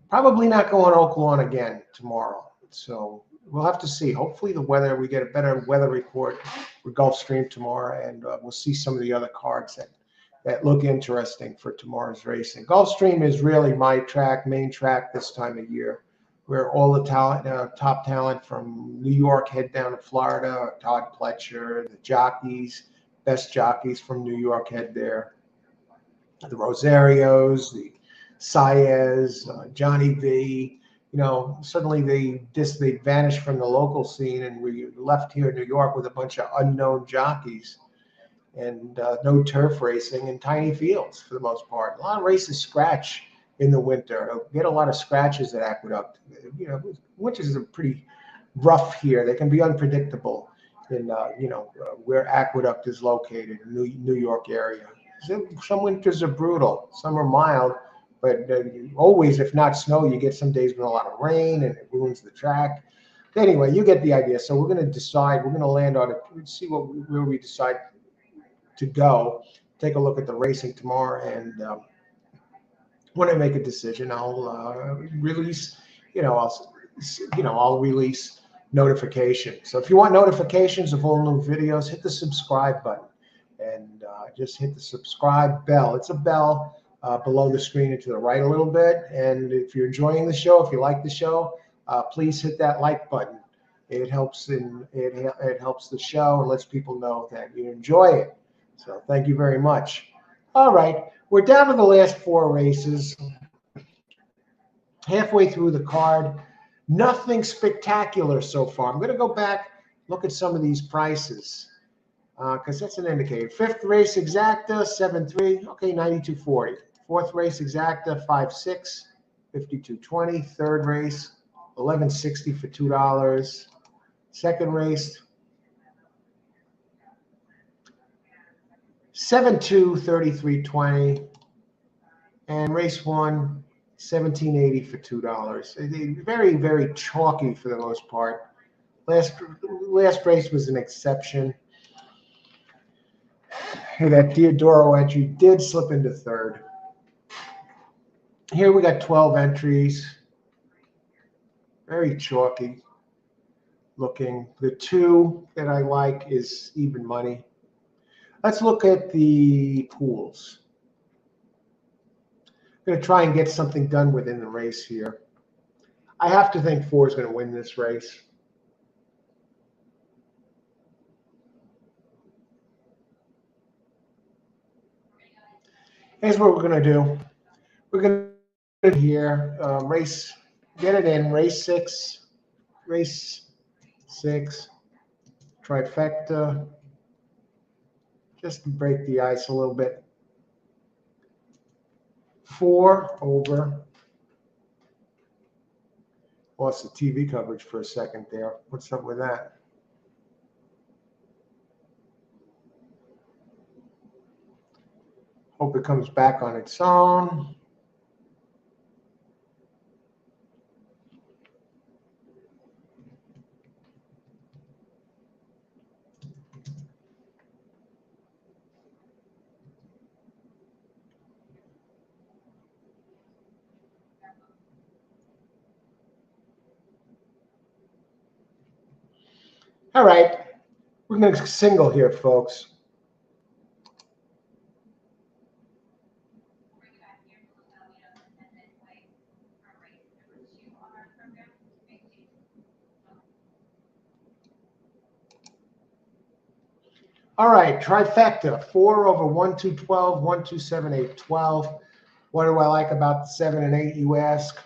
probably not going Oaklawn again tomorrow. So we'll have to see. Hopefully we get a better weather report for Gulfstream tomorrow, and we'll see some of the other cards that look interesting for tomorrow's racing. Gulfstream is really my main track this time of year, where all the talent, top talent from New York head down to Florida. Todd Pletcher, the jockeys, best jockeys from New York head there. The Rosarios, the Saez, Johnny V. Suddenly they vanished from the local scene, and we left here in New York with a bunch of unknown jockeys, and no turf racing and tiny fields for the most part. A lot of races scratch in the winter. I'll get a lot of scratches at Aqueduct. Winters are pretty rough here. They can be unpredictable in where Aqueduct is located in New York area. Some winters are brutal. Some are mild, but always, if not snow, you get some days with a lot of rain and it ruins the track. Anyway, you get the idea. So we're going to decide. We're going to land on it. See where we decide to go. Take a look at the racing tomorrow, and when I make a decision, I'll release. I'll release notifications. So if you want notifications of all new videos, hit the subscribe button, and just hit the subscribe bell. It's a bell below the screen and to the right a little bit. And if you're enjoying the show, if you like the show, please hit that like button. It helps it helps the show and lets people know that you enjoy it. So thank you very much. All right, we're down to the last 4 races. Halfway through the card. Nothing spectacular so far. I'm going to go back, look at some of these prices, because that's an indicator. 5th race exacta, 7.3, okay, 92.40. 4th race exacta, 5.6, 52.20. 3rd race, 11.60 for $2. 2nd race, 7.2, 33.20. And race 1, 17.80 for $2. Very, very chalky for the most part. Last race was an exception. That Diodoro entry did slip into 3rd. Here we got 12 entries. Very chalky looking. The 2 that I like is even money. Let's look at the pools. I'm going to try and get something done within the race here. I have to think 4 is going to win this race. Here's what we're going to do. We're going to here race, get it in, race 6, trifecta, just to break the ice a little bit. 4 over. Lost the TV coverage for a second there. What's up with that? Hope it comes back on its own. All right, we're going to single here, folks. All right, trifecta, 4 over 1, 2, 12, 1, 2, 7, 8, 12. What do I like about the 7 and 8, you ask?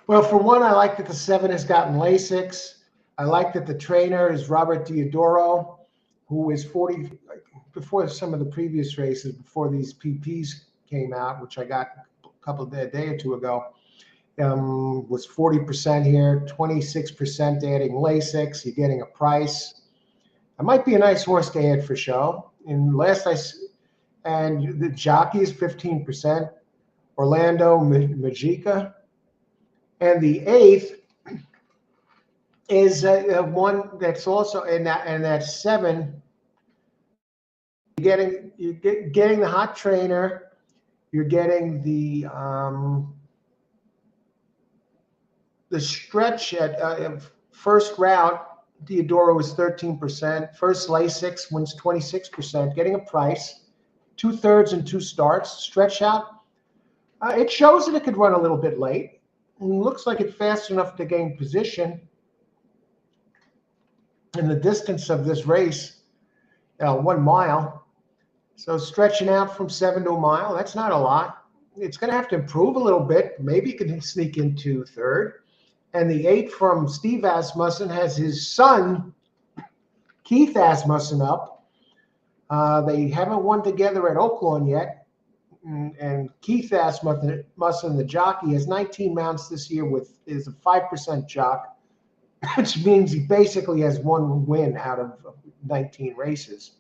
Well, for one, I like that the 7 has gotten LASIX. I like that the trainer is Robert Diodoro, who is 40, before some of the previous races, before these PPs came out, which I got a day or two ago, was 40% here, 26% adding LASIX. You're getting a price. It might be a nice horse to add for show. And and the jockey is 15%, Orlando Magica. And the 8th is one that's also in that, and that's 7. You're getting the hot trainer. You're getting the stretch at first route. Diodoro is 13%. First LASIX wins 26%. Getting a price. 2/3 and 2 starts. Stretch out. It shows that it could run a little bit late. And looks like it's fast enough to gain position. In the distance of this race, 1 mile. So stretching out from 7 to a mile, that's not a lot. It's going to have to improve a little bit. Maybe it can sneak into 3rd. And the 8 from Steve Asmussen has his son, Keith Asmussen, up. They haven't won together at Oaklawn yet. And Keith Asmussen, the jockey, has 19 mounts this year is a 5% jock, which means he basically has 1 win out of 19 races.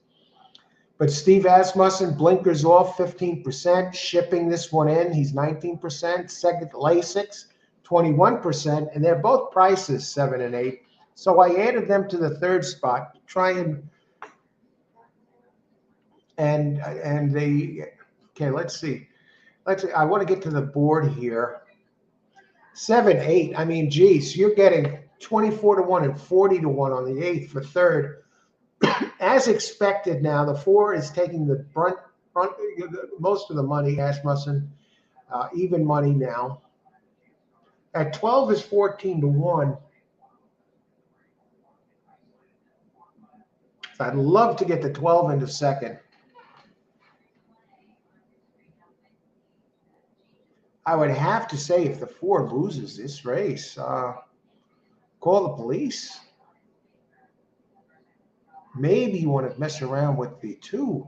But Steve Asmussen, blinkers off, 15%, shipping this one in. He's 19%. Second, LASIX, 21%, and they're both prices 7 and 8. So I added them to the 3rd spot to try and they. Okay, let's see. I want to get to the board here. 7, 8. I mean, geez, you're getting 24 to 1 and 40 to 1 on the 8th for 3rd. As expected, now the 4 is taking the brunt most of the money. Asmussen, even money now. At 12 is 14 to 1. So I'd love to get the 12 into 2nd. I would have to say if the 4 loses this race, call the police. Maybe you want to mess around with the 2.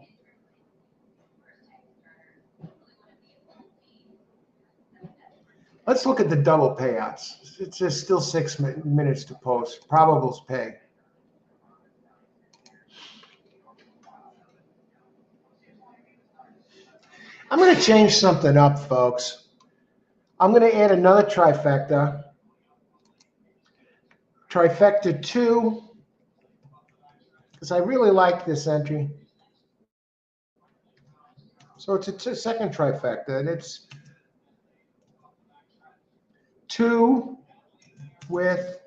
Let's look at the double payouts. It's just still 6 minutes to post. Probables pay. I'm going to change something up, folks. I'm going to add another trifecta. Trifecta 2, because I really like this entry. So it's a second trifecta, and it's 2 with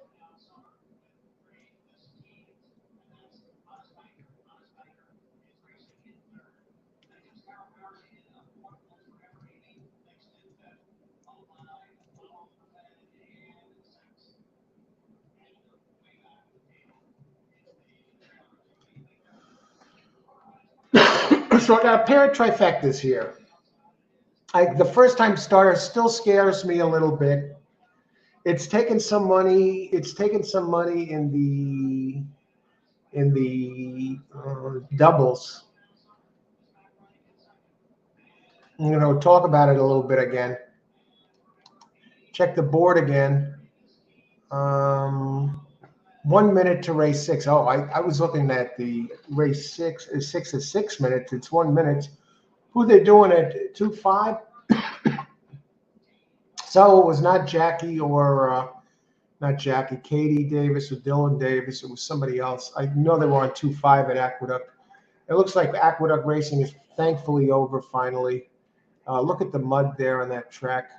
So I got a pair of trifectas here. The first time starter still scares me a little bit. It's taken some money. It's taken some money in the doubles. Talk about it a little bit again. Check the board again. 1 minute to race 6. Oh, I was looking at the race 6. 6 is 6 minutes. It's 1 minute. Who they doing at 2.5? So it was not Jackie or not Jackie, Katie Davis or Dylan Davis. It was somebody else. I know they were on 2.5 at Aqueduct. It looks like Aqueduct Racing is thankfully over finally. Look at the mud there on that track.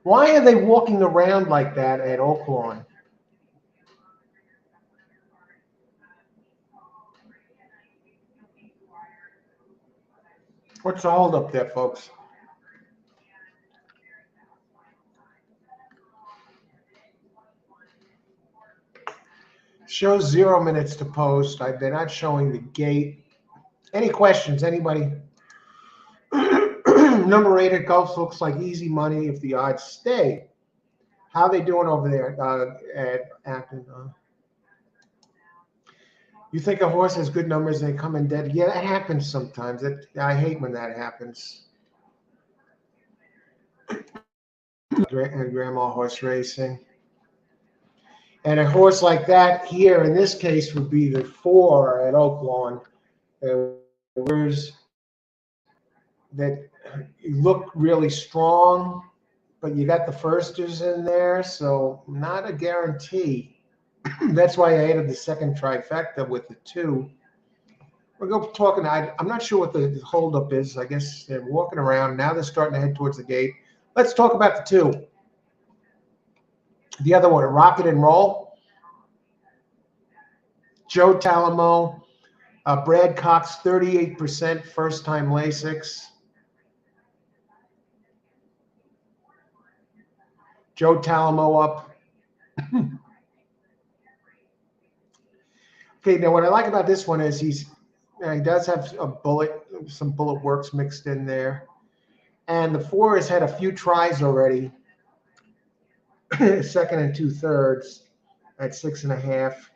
Why are they walking around like that at Oaklawn? What's the hold up there, folks? Shows 0 minutes to post. They're not showing the gate. Any questions? Anybody? Number 8 at Gulf looks like easy money if the odds stay. How are they doing over there at Acton? You think a horse has good numbers and they come in dead? Yeah, that happens sometimes. I hate when that happens. Grandma horse racing. And a horse like that here, in this case, would be the 4 at Oaklawn. That look really strong, but you got the firsters in there, so not a guarantee. That's why I added the second trifecta with the 2. We're going talking. I'm not sure what the holdup is. I guess they're walking around now. They're starting to head towards the gate. Let's talk about the 2. The other one, Rocket and Roll. Joe Talamo, Brad Cox, 38%, first-time Lasix. Joe Talamo up. Okay, now what I like about this one is he does have some bullet works mixed in there. And the 4 has had a few tries already. 2nd and 2/3 at 6.5.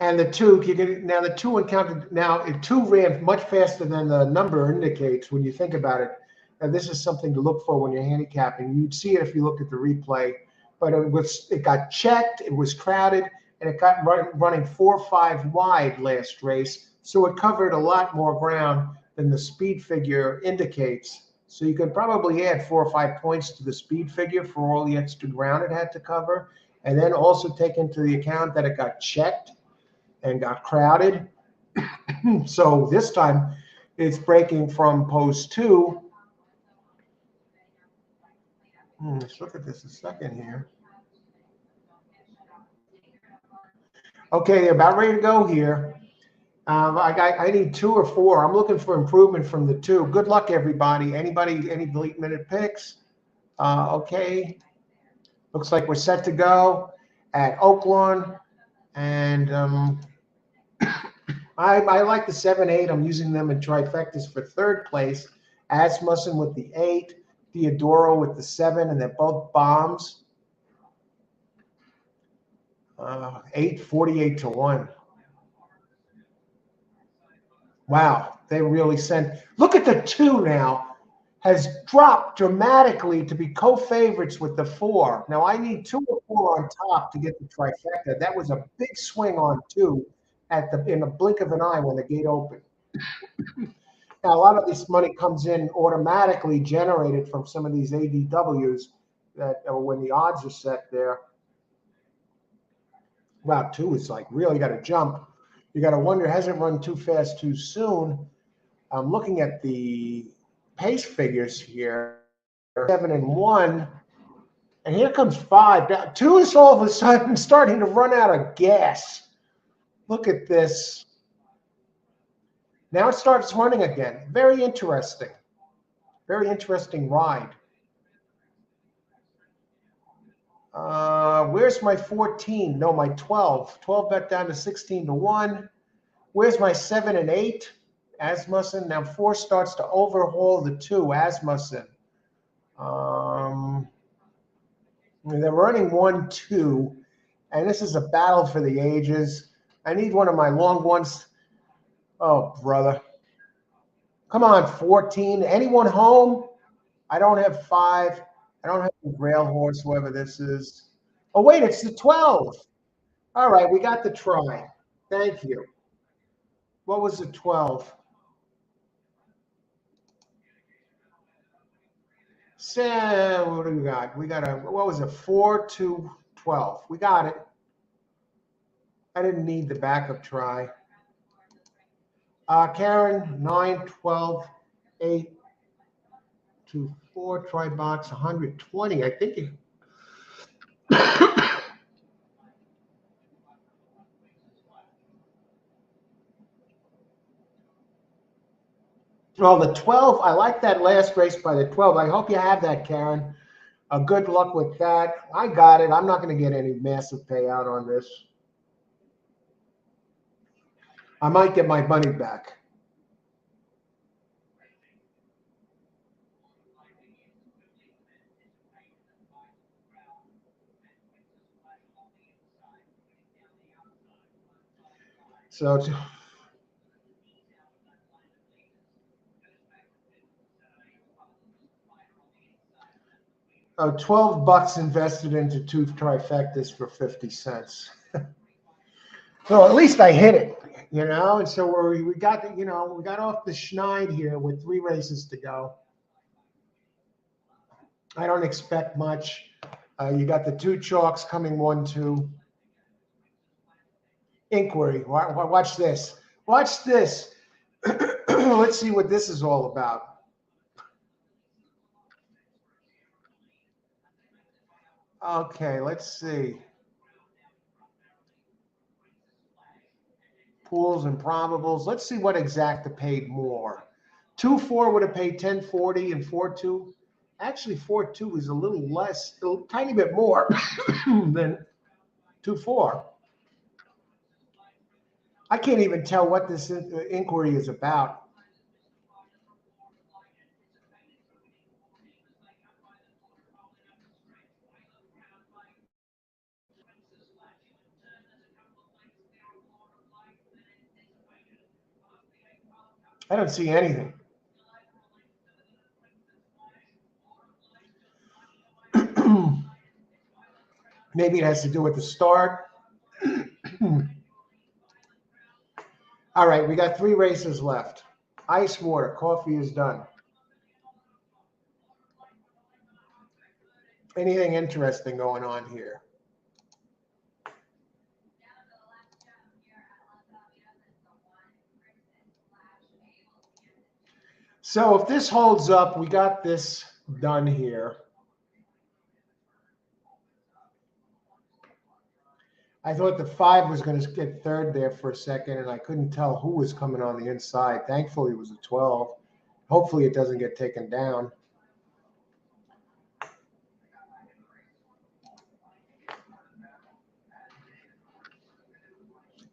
And the 2, now the 2 encountered, now 2 ran much faster than the number indicates when you think about it. And this is something to look for when you're handicapping. You'd see it if you looked at the replay, but it got checked, it was crowded, and it got running 4-5 wide last race. So it covered a lot more ground than the speed figure indicates. So you could probably add 4 or 5 points to the speed figure for all the extra ground it had to cover. And then also take into the account that it got checked and got crowded. So this time it's breaking from post 2. Let's look at this a second here. Okay, they're about ready to go here. I need 2 or 4. I'm looking for improvement from the 2. Good luck, everybody. Anybody, any delete minute picks? Okay. Looks like we're set to go at Oaklawn. And I like the 7-8. I'm using them in trifectas for 3rd place. Asmussen with the 8. Theodoro with the 7. And they're both bombs. 8, 48 to 1. Wow, they really sent. Look at the 2 now. Has dropped dramatically to be co-favorites with the 4. Now I need 2 or 4 on top to get the trifecta. That was a big swing on 2 in the blink of an eye when the gate opened. Now a lot of this money comes in automatically generated from some of these ADWs that when the odds are set there. Wow, 2 is like really got to jump. You got to wonder, hasn't run too fast too soon. I'm looking at the pace figures here, 7 and 1, and here comes 5. Now, 2 is all of a sudden starting to run out of gas. Look at this. Now it starts running again. Very interesting. Very interesting ride. Where's my 14? No, my 12. 12 bet down to 16-1. Where's my 7 and 8? Asmussen. Now 4 starts to overhaul the 2. Asmussen. They're running 1-2, and this is a battle for the ages. I need one of my long ones. Oh, brother. Come on, 14. Anyone home? I don't have 5. I don't have the rail horse, whoever this is. Oh, wait, it's the 12. All right, we got the try. Thank you. What was the 12? Sam, what do we got? We got what was it? 4-12. We got it. I didn't need the backup try. Karen, 9, 12, 8, 2, 4, try box, 120. I think it. Well, the 12, I like that last race by the 12. I hope you have that, Karen. Good luck with that. I got it. I'm not going to get any massive payout on this. I might get my money back. So 12 bucks invested into 2 trifectas for 50 cents. So at least I hit it, and so we got, we got off the schneid here with 3 races to go. I don't expect much. You got the 2 chalks coming 1-2. Inquiry. Watch this. Watch this. Let's see what this is all about. Okay, let's see. Pools and probables. Let's see what exacta paid more. 2-4 would have paid 1040, and 4-2. Actually, 4-2 is a little less, a tiny bit more than 2-4. I can't even tell what this inquiry is about. I don't see anything. Maybe it has to do with the start. All right, we got 3 races left. Ice water, coffee is done. Anything interesting going on here? So if this holds up, we got this done here. I thought the 5 was going to get third there for a second, and I couldn't tell who was coming on the inside. Thankfully, it was a 12. Hopefully, it doesn't get taken down.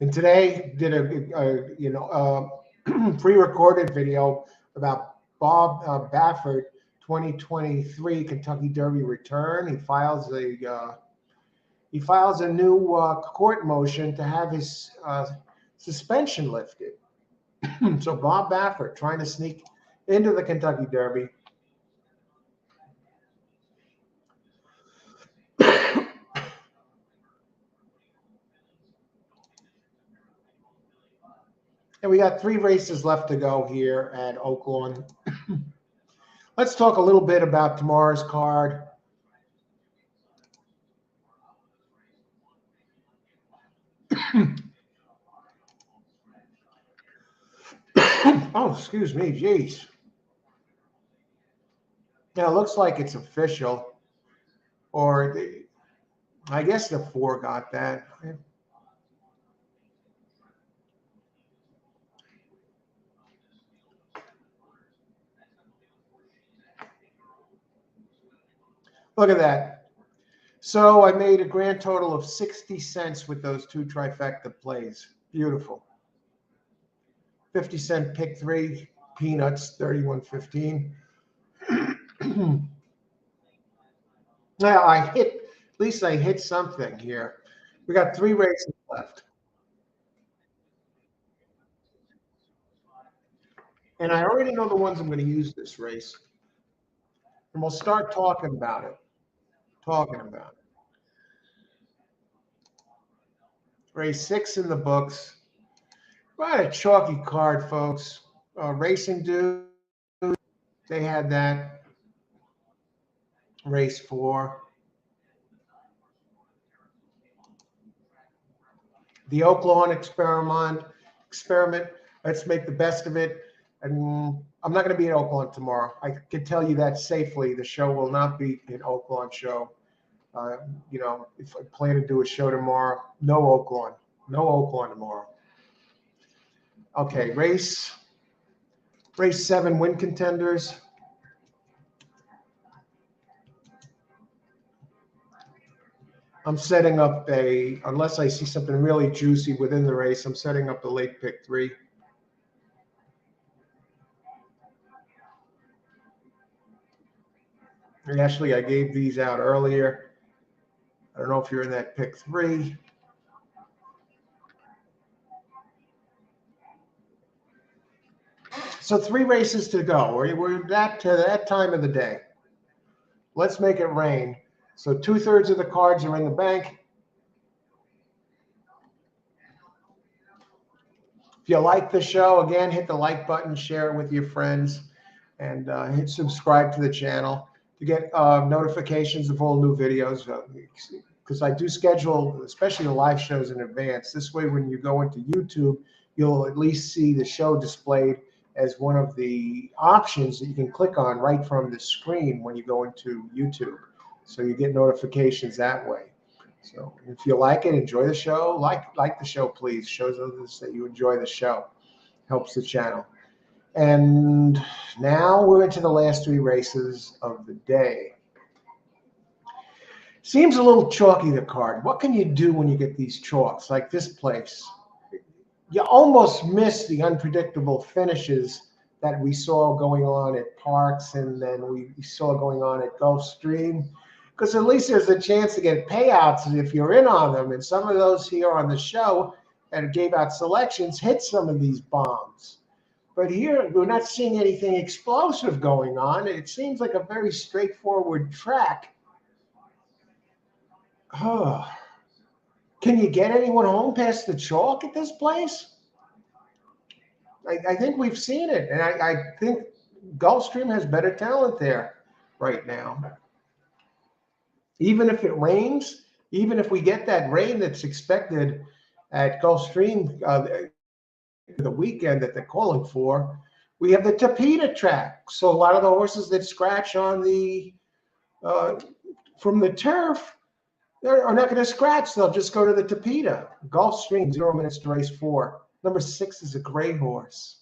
And today did a pre-recorded video about Bob Baffert 2023 Kentucky Derby return. He files a new court motion to have his suspension lifted. So Bob Baffert trying to sneak into the Kentucky Derby. And we got 3 races left to go here at Oaklawn. Let's talk a little bit about tomorrow's card. Oh, excuse me, geez. Now, it looks like it's official. I guess the 4 got that. Look at that. So I made a grand total of 60 cents with those two trifecta plays. Beautiful. 50-cent pick three, peanuts, 31.15. Now at least I hit something here. We got 3 races left. And I already know the ones I'm going to use this race. And we'll start talking about it. Race 6 in the books. Quite a chalky card, folks. Racing Dude, they had that. Race 4. The Oaklawn experiment. Let's make the best of it. And I'm not going to be in Oaklawn tomorrow. I can tell you that safely. The show will not be an Oaklawn show. If I plan to do a show tomorrow, no Oaklawn tomorrow. Okay, race 7 win contenders. I'm setting up unless I see something really juicy within the race, I'm setting up the late pick 3. And actually, I gave these out earlier. I don't know if you're in that pick 3. So 3 races to go. We're to that time of the day. Let's make it rain. So 2/3 of the cards are in the bank. If you like the show, again, hit the like button, share it with your friends, and hit subscribe to the channel to get notifications of all new videos. Because I do schedule, especially the live shows, in advance. This way, when you go into YouTube, you'll at least see the show displayed as one of the options that you can click on right from the screen when you go into YouTube. So you get notifications that way. So if you like it, enjoy the show, like the show, please. Shows others that you enjoy the show. Helps the channel. And now we're into the last 3 races of the day. Seems a little chalky, the card. What can you do when you get these chalks like this place? You almost miss the unpredictable finishes that we saw going on at Parks and then we saw going on at Gulfstream. Because at least there's a chance to get payouts if you're in on them. And some of those here on the show that gave out selections hit some of these bombs. But here, we're not seeing anything explosive going on. It seems like a very straightforward track. Oh. Can you get anyone home past the chalk at this place? I think we've seen it. And I think Gulfstream has better talent there right now. Even if it rains, even if we get that rain that's expected at Gulfstream the weekend that they're calling for, we have the Tapeta track. So a lot of the horses that scratch on from the turf are not going to scratch. They'll just go to the Tapeta. Gulfstream, 0 minutes to race 4. Number 6 is a gray horse.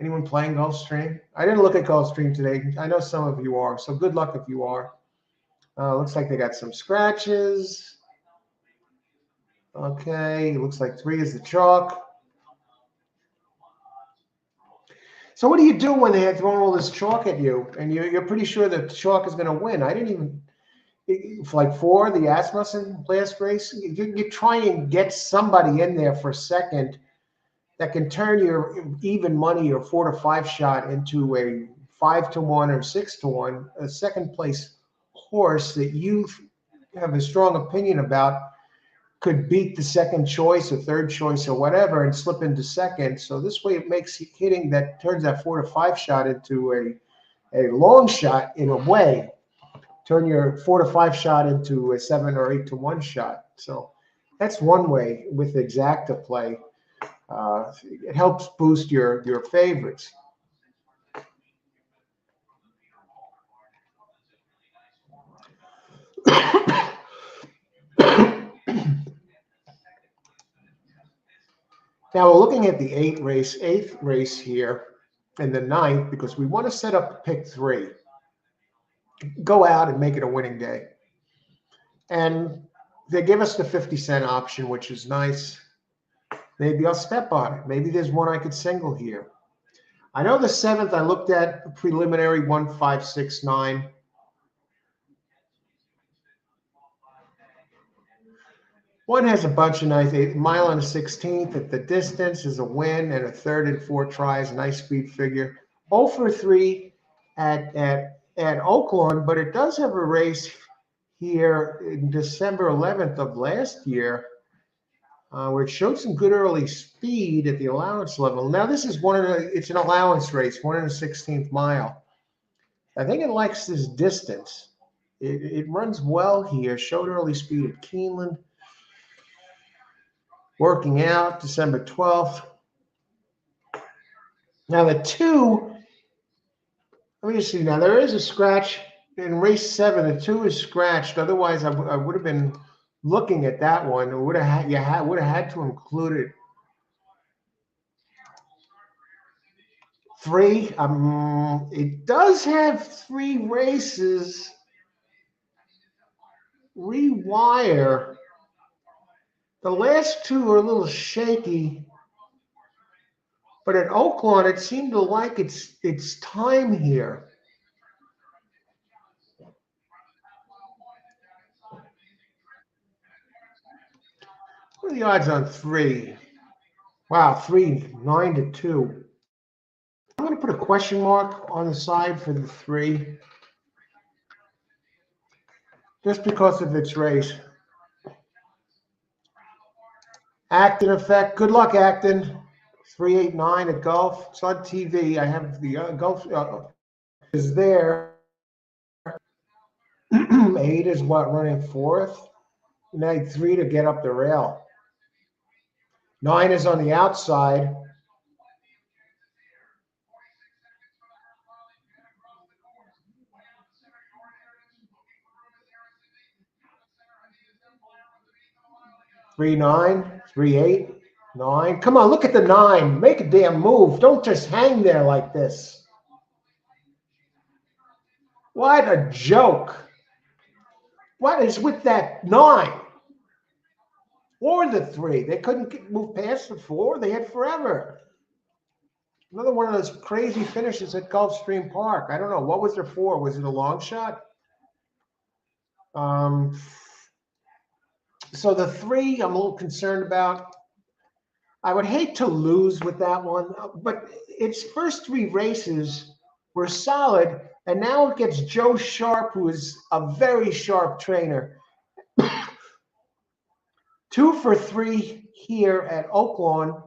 Anyone playing Gulfstream? I didn't look at Gulfstream today. I know some of you are, so good luck if you are. Looks like they got some scratches. Okay, looks like 3 is the chalk. So what do you do when they had thrown all this chalk at you and you're pretty sure the chalk is going to win? I didn't even, like 4, the Asmussen last race, you try and get somebody in there for second that can turn your even money or 4 to 5 shot into a 5 to 1 or 6 to 1, a second place horse that you have a strong opinion about could beat the second choice or third choice or whatever and slip into second. So this way it makes hitting that turns that 4 to 5 shot into a long shot in a way. Turn your 4 to 5 shot into a 7 or 8 to 1 shot. So that's one way with exacta play. It helps boost your favorites. Now we're looking at the 8th race here and the 9th because we want to set up pick 3. go out and make it a winning day. And they give us the 50-cent option, which is nice. Maybe I'll step on it. Maybe there's one I could single here. I know the 7th I looked at the preliminary 1569. One has a bunch of nice, a mile and a 16th. At the distance is a win and a third and 4 tries. Nice speed figure. 0 for 3 at Oaklawn, but it does have a race here in December 11th of last year, where it showed some good early speed at the allowance level. Now this is it's an allowance race, 1 1/16 mile. I think it likes this distance. It runs well here. Showed early speed at Keeneland. Working out December 12th. Now the 2, let me just see. Now there is a scratch in race 7. The 2 is scratched. Otherwise, I would have been looking at that one. It would have had to include it. 3. It does have 3 races. Rewire. The last 2 are a little shaky, but at Oaklawn, it seemed to like its time here. What are the odds on 3? Wow, 3, 9-2. I'm going to put a question mark on the side for the 3, just because of its race. Acton effect. Good luck, Acton. 389 at golf. It's on TV. I have the golf is there. 8 is what, running 4th? You need 3 to get up the rail. 9 is on the outside. Three 9, 3 8, 9. Come on, look at the 9. Make a damn move. Don't just hang there like this. What a joke. What is with that 9? Or the 3. They couldn't move past the 4. They had forever. Another one of those crazy finishes at Gulfstream Park. I don't know. What was their 4? Was it a long shot? So the 3, I'm a little concerned about. I would hate to lose with that one, but its first 3 races were solid, and now it gets Joe Sharp, who is a very sharp trainer. 2 for 3 here at Oaklawn.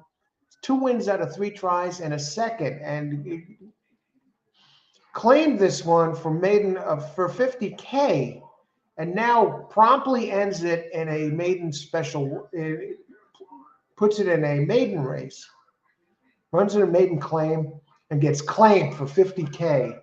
2 wins out of 3 tries and a second, and claimed this one for maiden for $50K, and now promptly ends it in a maiden special. Puts it in a maiden race, runs in a maiden claim, and gets claimed for $50K.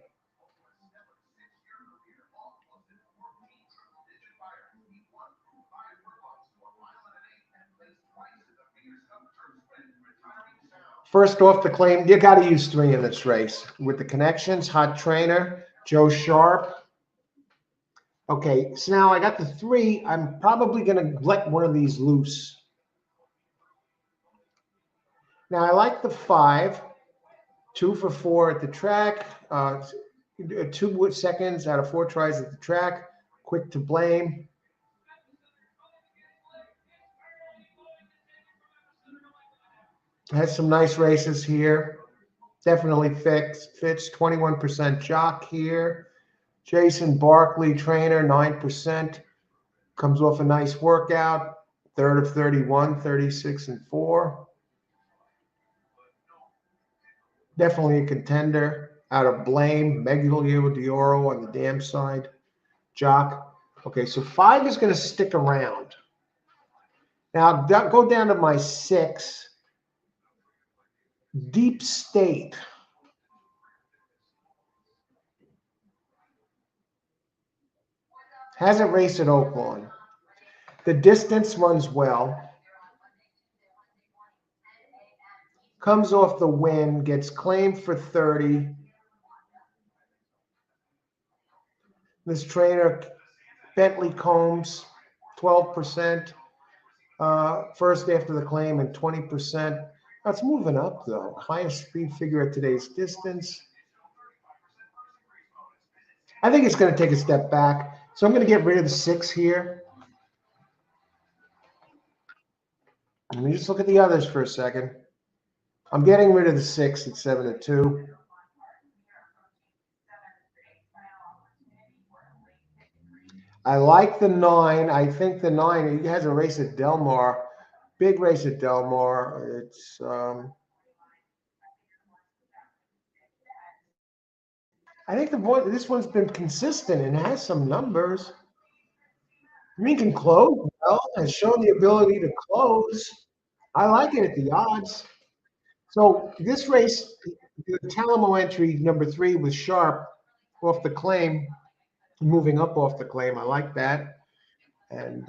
First off the claim, you got to use 3 in this race. With the connections, hot trainer, Joe Sharp. Okay, so now I got the 3. I'm probably going to let one of these loose. Now I like the 5. 2 for 4 at the track. 2 seconds out of 4 tries at the track. Quick to blame. Has some nice races here. Definitely fits 21% jock here. Jason Barkley, trainer, 9%. Comes off a nice workout. 3rd of 31, 36 and 4. Definitely a contender. Out of blame, Meglio Dioro on the damn side. Jock. Okay, so 5 is going to stick around. Now go down to my 6. Deep State. Hasn't raced at Oaklawn. The distance runs well. Comes off the win, gets claimed for 30. This trainer, Bentley Combs, 12%. First after the claim and 20%. That's moving up though. Highest speed figure at today's distance. I think it's going to take a step back. So I'm going to get rid of the 6 here. Let me just look at the others for a second. I'm getting rid of the 6 at 7-2. I like the 9. I think the 9, it has a race at Del Mar. Big race at Del Mar. It's I think this one's been consistent and has some numbers. I mean, can close well, has shown the ability to close. I like it at the odds. So this race, the Talamo entry number 3 was sharp off the claim, moving up off the claim. I like that. And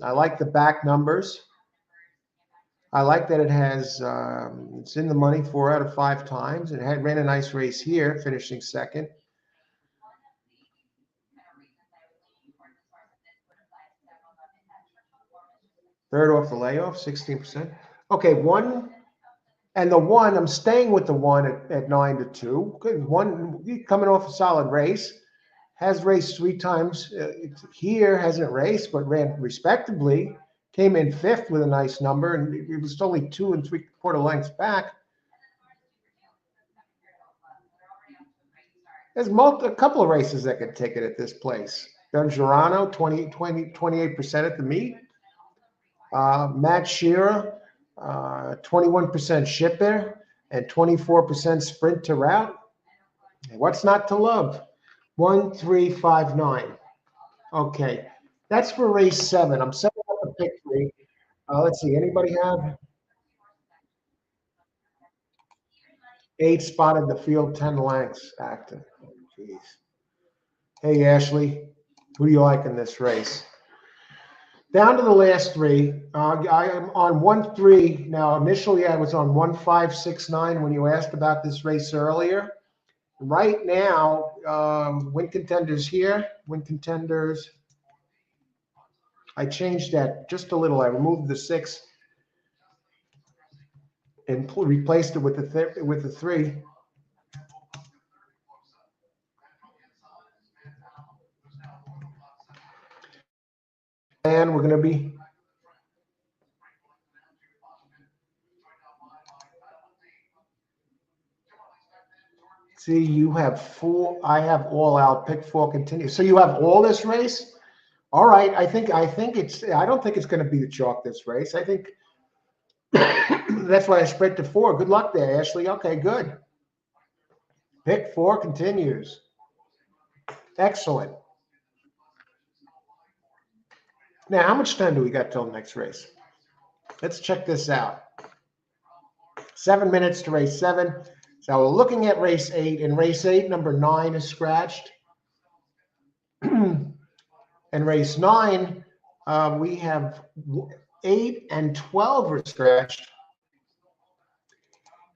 I like the back numbers. I like that it has, it's in the money 4 out of 5 times. It ran a nice race here, finishing second. Third off the layoff, 16%. Okay, 1. And the 1, I'm staying with the 1 at 9-2. Good. 1 coming off a solid race. Has raced 3 times here, hasn't raced, but ran respectably. Came in 5th with a nice number, and it was only 2 3/4 lengths back. There's a couple of races that could take it at this place. Giorano, 28% at the meet. Matt Shearer, 21% shipper and 24% sprint to route. What's not to love? 1359. Okay, that's for race 7. I'm setting up a pick 3. Let's see. Anybody have 8 spotted the field, 10 lengths active? Oh, jeez. Hey Ashley, who do you like in this race? Down to the last 3. I am on 1-3 now. Initially, I was on 1-5-6-9 when you asked about this race earlier. Right now, win contenders here. Win contenders. I changed that just a little. I removed the 6 and replaced it with the 3. And we're going to be see. You have 4. I have all out. Pick 4 continue. So you have all this race. All right. I think it's. I don't think it's going to be the chalk this race. I think that's why I spread to 4. Good luck there, Ashley. Okay, good. Pick 4 continues. Excellent. Now, how much time do we got till the next race? Let's check this out. 7 minutes to race 7. So we're looking at race 8. In race 8, number 9 is scratched. In race 9, we have 8 and 12 are scratched.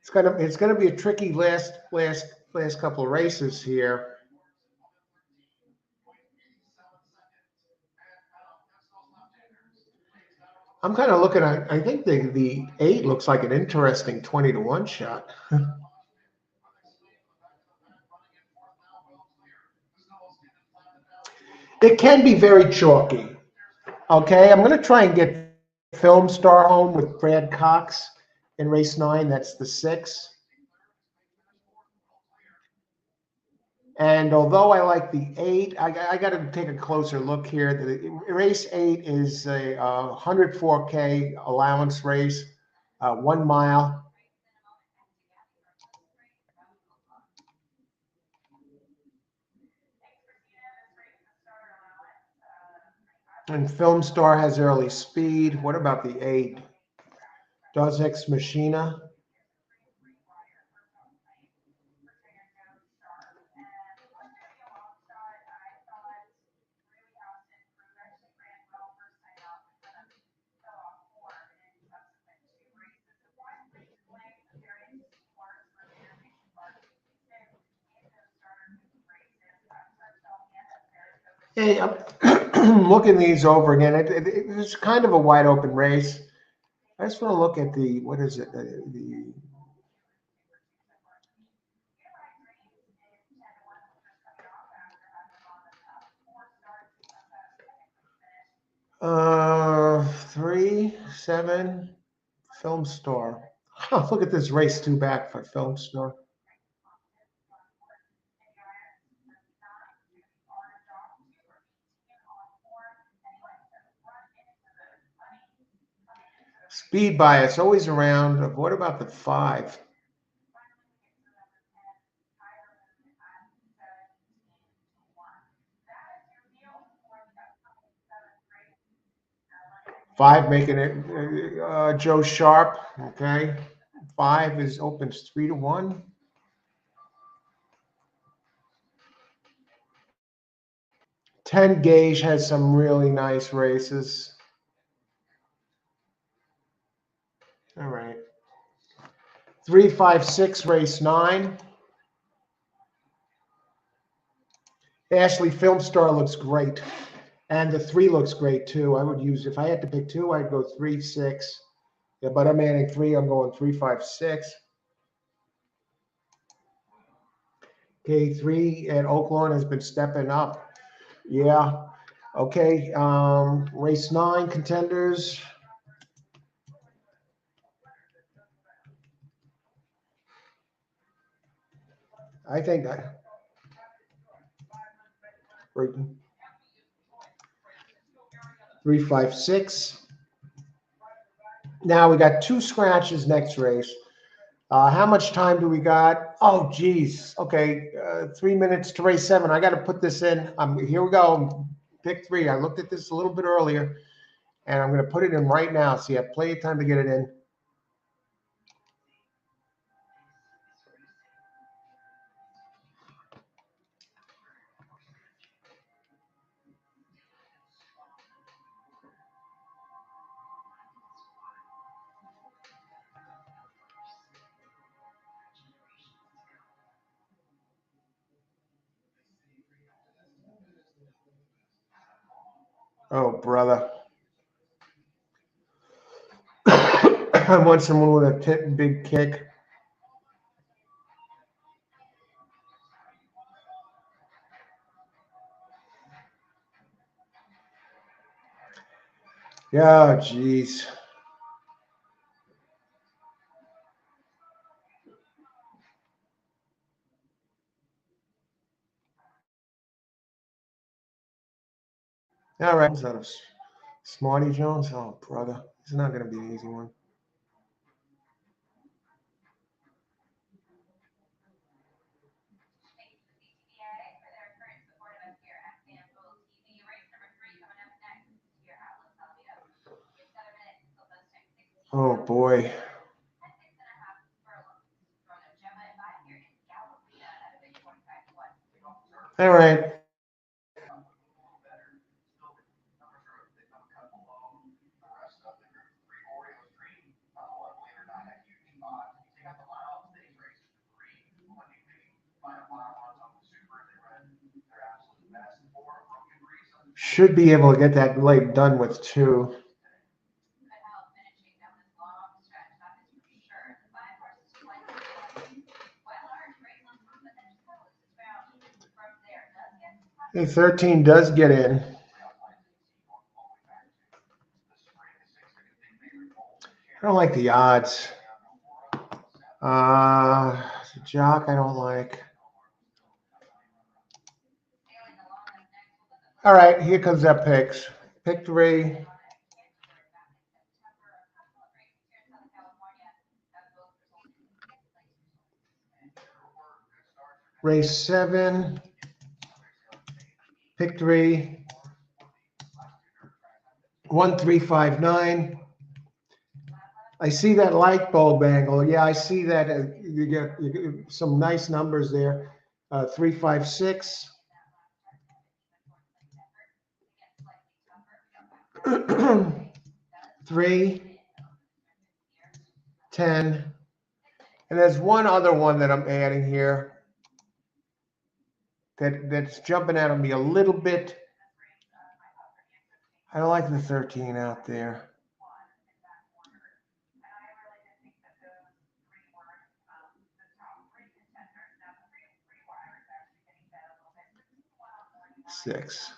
It's gonna be a tricky last couple of races here. I'm kind of looking at. I think the 8 looks like an interesting 20-1 shot. It can be very chalky. Okay, I'm going to try and get Film Star home with Brad Cox in race 9. That's the 6. And although I like the 8, I got to take a closer look here. The race 8 is a 104K allowance race, 1 mile. And Film Star has early speed. What about the 8? Does Ex Machina? Hey, I'm looking these over again. It's kind of a wide open race. I just want to look at the, what is it? The 3-7 Film Store. Oh, look at this race 2 back for Film Store. 'Speed Bias, always around. What about the 5? 5 making it Joe Sharp. Okay. 5 is opens 3-1. 10 Gauge has some really nice races. All right. 3-5-6 race 9. Ashley Film Star looks great. And the 3 looks great too. I would use, if I had to pick 2, I'd go 3-6. Yeah, but I'm adding 3. I'm going 3-5-6. Okay, 3 at Oaklawn has been stepping up. Yeah. Okay. Race 9 contenders. I think that 3-5-6. Now we got 2 scratches next race. How much time do we got? Oh, geez. Okay, 3 minutes to race 7. I got to put this in. Here we go. Pick 3. I looked at this a little bit earlier, and I'm going to put it in right now, so you have plenty of time to get it in. Oh, brother. I want someone with a big kick. Yeah, geez. All right. Is that a Smarty Jones? Oh, brother. It's not going to be an easy one. Oh, boy. All right. Should be able to get that leg done with 2. Hey, 13 does get in. I don't like the odds. Jock, I don't like. All right, here comes that picks. Pick 3. Race 7. Pick 3. 1-3-5-9. I see that light bulb angle. Yeah, I see that. You get some nice numbers there. 3-5-6. 3, 10. And there's one other one that I'm adding here that's jumping out at me a little bit. I don't like the 13 out there. Six.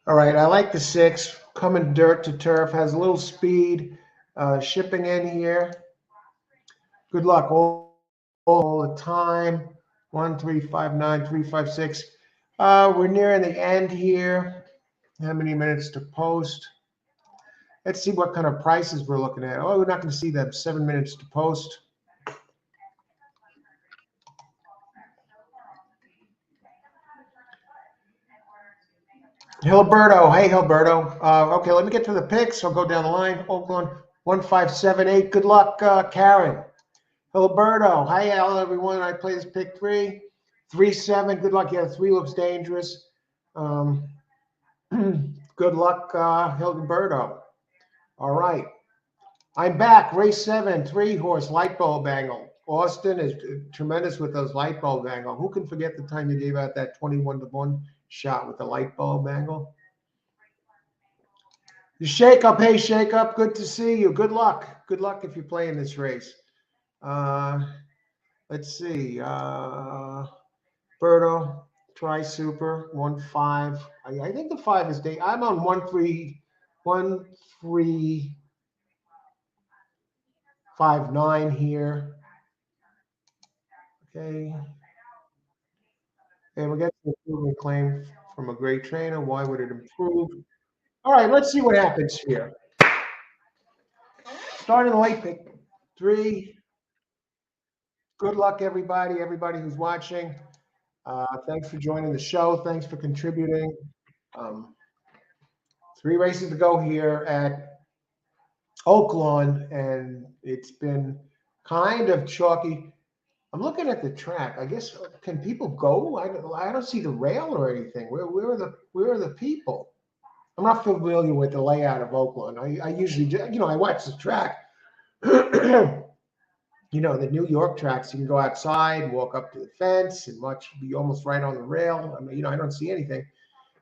All right, I like the 6. Coming dirt to turf, has a little speed. Shipping in here. Good luck all the time. 1, 3, 5, 9, 3, 5, 6. We're nearing the end here. How many minutes to post? Let's see what kind of prices we're looking at. Oh, we're not going to see them. 7 minutes to post. Hilberto. Hey, Hilberto. Okay, let me get to the picks. I'll go down the line. Oaklawn 1578. Good luck, Karen. Hilberto. Hi, everyone. I play this pick 3. 3-7. Good luck. Yeah, 3 looks dangerous. Good luck, Hilberto. All right. I'm back. Race 7, 3-horse light bulb angle. Austin is tremendous with those light bulb angle. Who can forget the time you gave out that 21-1 shot with the light bulb angle? The shake up. Hey, shake up. Good to see you. Good luck. Good luck if you play in this race. Let's see. Berto, try super 1-5. I think the 5 is day. I'm on 1-3, 1-3-5-9 here. Okay. And we got the improvement claim from a great trainer. Why would it improve? All right, let's see what happens here. Starting the late pick 3. Good luck, everybody who's watching. Thanks for joining the show. Thanks for contributing. 3 races to go here at Oaklawn, and it's been kind of chalky. I'm looking at the track. I guess can people go? I don't see the rail or anything. Where are the people? I'm not familiar with the layout of Oaklawn. I usually do, I watch the track. The New York tracks, you can go outside, walk up to the fence, and be almost right on the rail. I mean, I don't see anything.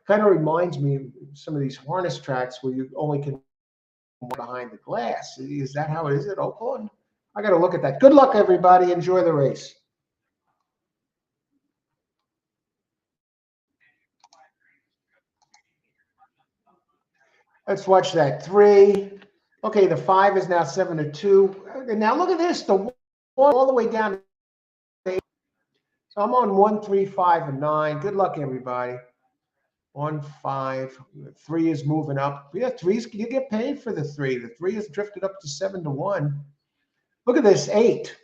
Kind of reminds me of some of these harness tracks where you only can walk behind the glass. Is that how it is at Oaklawn? I got to look at that. Good luck, everybody. Enjoy the race. Let's watch that 3. Okay, the 5 is now 7-2. And now look at this. The 1 all the way down. So I'm on 1-3-5-9. Good luck, everybody. 1-5. 3 is moving up. Yeah, 3's you get paid for the 3. The 3 has drifted up to 7-1. Look at this 8.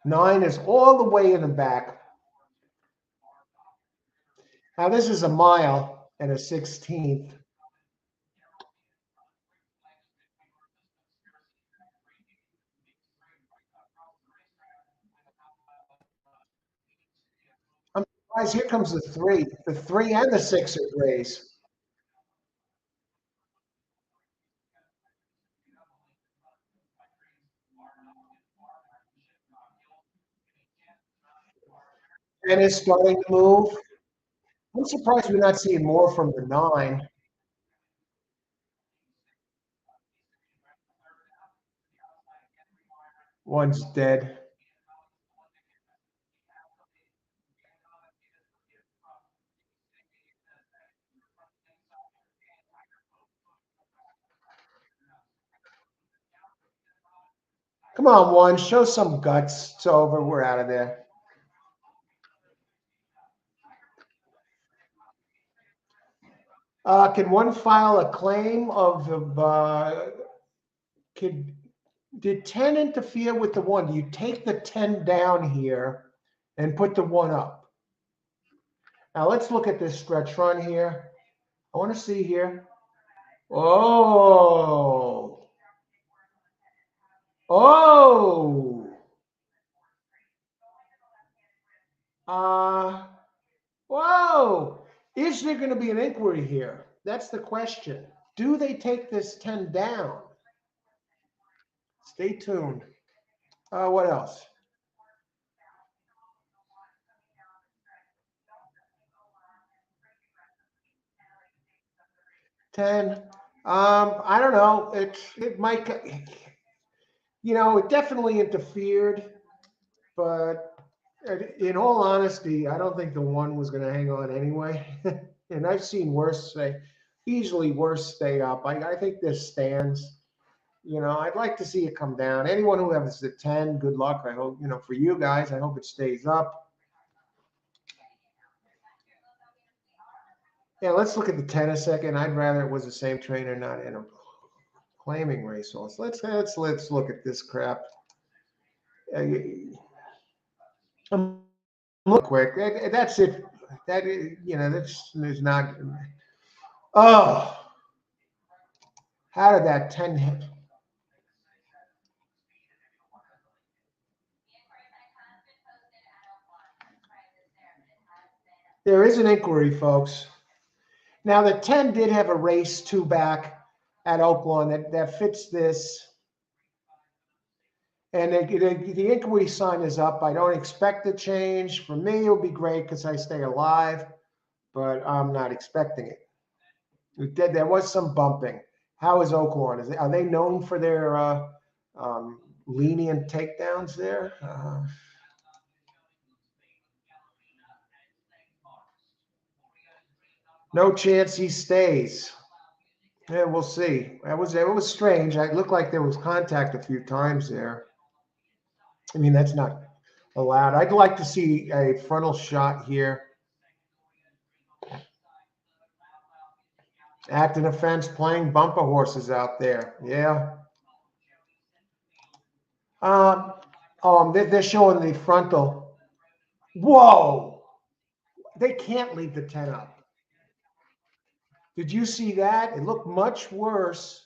9 is all the way in the back. Now this is a mile and a 16th. I'm surprised. Here comes the 3. The 3 and the 6 are grays. And it's starting to move. I'm surprised we're not seeing more from the 9. One's dead. Come on, 1. Show some guts. It's over. We're out of there. Can 1 file a claim of the? Did 10 interfere with the 1? Do you take the 10 down here and put the 1 up? Now let's look at this stretch run here. I want to see here. Oh. Oh. Whoa. Is there going to be an inquiry here? That's the question. Do they take this 10 down? Stay tuned. What else? 10. I don't know. It might, it definitely interfered, but in all honesty, I don't think the one was going to hang on anyway. And I've seen worse easily worse stay up. I think this stands. I'd like to see it come down. Anyone who has the 10, good luck. I hope, for you guys, I hope it stays up. Yeah, let's look at the 10 a second. I'd rather it was the same trainer, not in a claiming racehorse. Let's look at this crap. I'm look quick. That's it. That is, that's there's not. Oh, how did that 10 hit? There is an inquiry, folks. Now, the 10 did have a race 2 back at Oaklawn that fits this. And the inquiry sign is up. I don't expect a change. For me, it'll be great because I stay alive, but I'm not expecting it. There was some bumping. How is Oaklawn? Are they known for their lenient takedowns there? No chance he stays. Yeah, we'll see. It was strange. It looked like there was contact a few times there. I mean, that's not allowed. I'd like to see a frontal shot here. Acting offense, playing bumper horses out there. Yeah. They're showing the frontal. Whoa! They can't leave the 10 up. Did you see that? It looked much worse.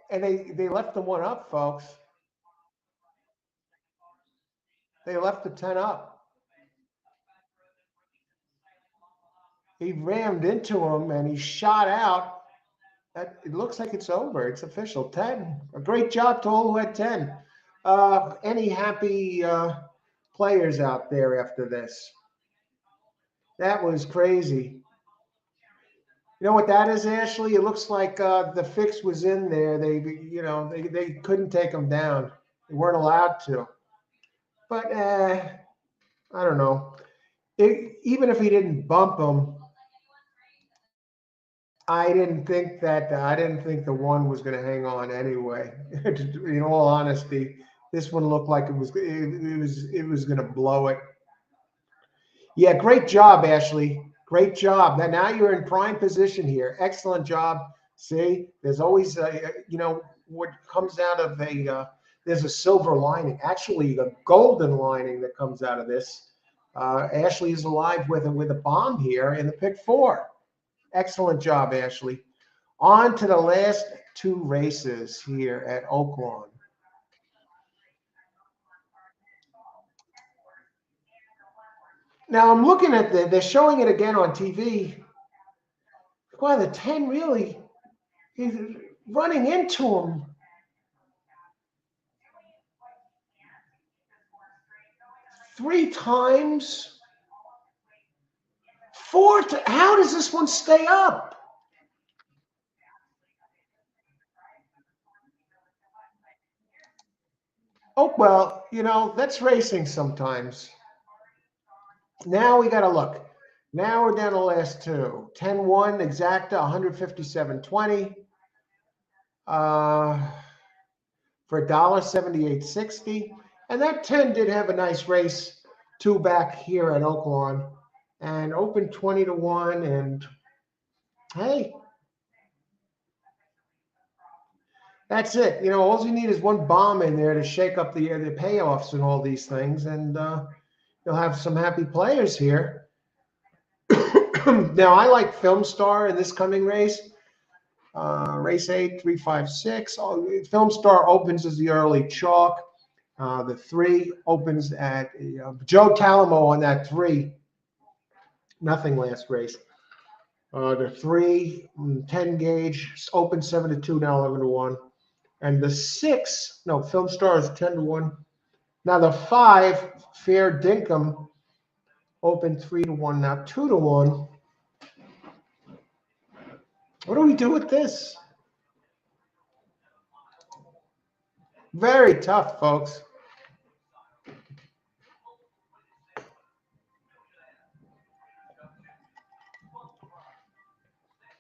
And they left the 1 up, folks. They left the 10 up. He rammed into him and he shot out. It looks like it's over. It's official. 10. A great job to all who had 10. Any happy players out there after this? That was crazy. You know what that is, Ashley? It looks like the fix was in there. They couldn't take him down. They weren't allowed to. But I don't know. Even if he didn't bump him, I didn't think the 1 was going to hang on anyway. In all honesty, this one looked like it was going to blow it. Yeah, great job, Ashley. Great job. Now you're in prime position here. Excellent job. See, there's always what comes out of there's a silver lining, actually the golden lining that comes out of this. Ashley is alive with a bomb here in the pick 4. Excellent job, Ashley. On to the last 2 races here at Oaklawn. Now I'm looking at they're showing it again on TV. Wow, the 10 really, he's running into him. Three times. 4 how does this one stay up? Oh, well, that's racing sometimes. Now we got to look. Now we're down to the last 2. 10-1, exacta, 157.20. For $1.7860. And that 10 did have a nice race 2 back here at Oaklawn. And opened 20-1. And hey, that's it. All you need is 1 bomb in there to shake up the payoffs and all these things. And you'll have some happy players here. Now, I like Film Star in this coming race. Race 8, 356. Film Star opens as the early chalk. The 3 opens at Joe Talamo on that 3. Nothing last race. The 3, 10 gauge, open 7-2, now 11-1. And the 6, no, Film Star is 10-1. Now the 5, Fair Dinkum, open 3-1, now 2-1. What do we do with this? Very tough, folks.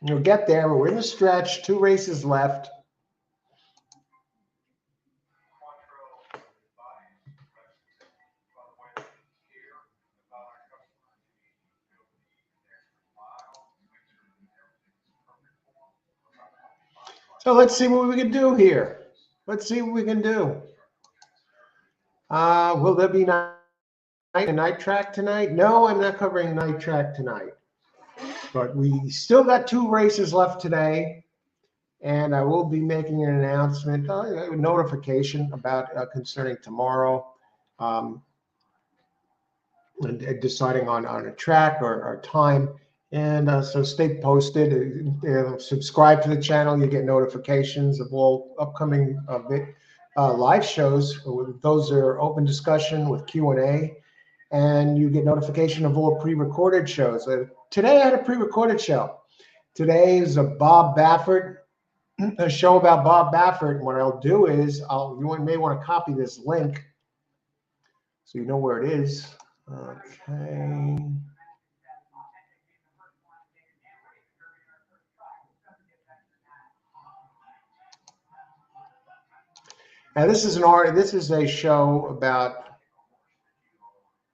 We'll get there. We're in the stretch. 2 races left. So let's see what we can do here. Let's see what we can do. Will there be a night track tonight? No, I'm not covering night track tonight. But we still got 2 races left today. And I will be making an announcement, a notification about concerning tomorrow, and deciding on a track or time. And so stay posted. Subscribe to the channel. You get notifications of all upcoming live shows. Those are open discussion with Q&A. And you get notification of all pre-recorded shows. Today I had a pre-recorded show. Today is a Bob Baffert. A show about Bob Baffert. And what I'll do is you may want to copy this link so you know where it is. Okay. Now this is a show about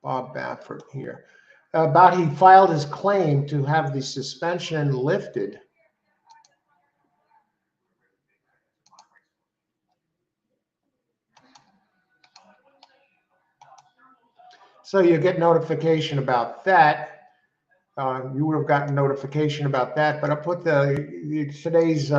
Bob Baffert here. About he filed his claim to have the suspension lifted. So you get notification about that. You would have gotten notification about that, but I'll put today's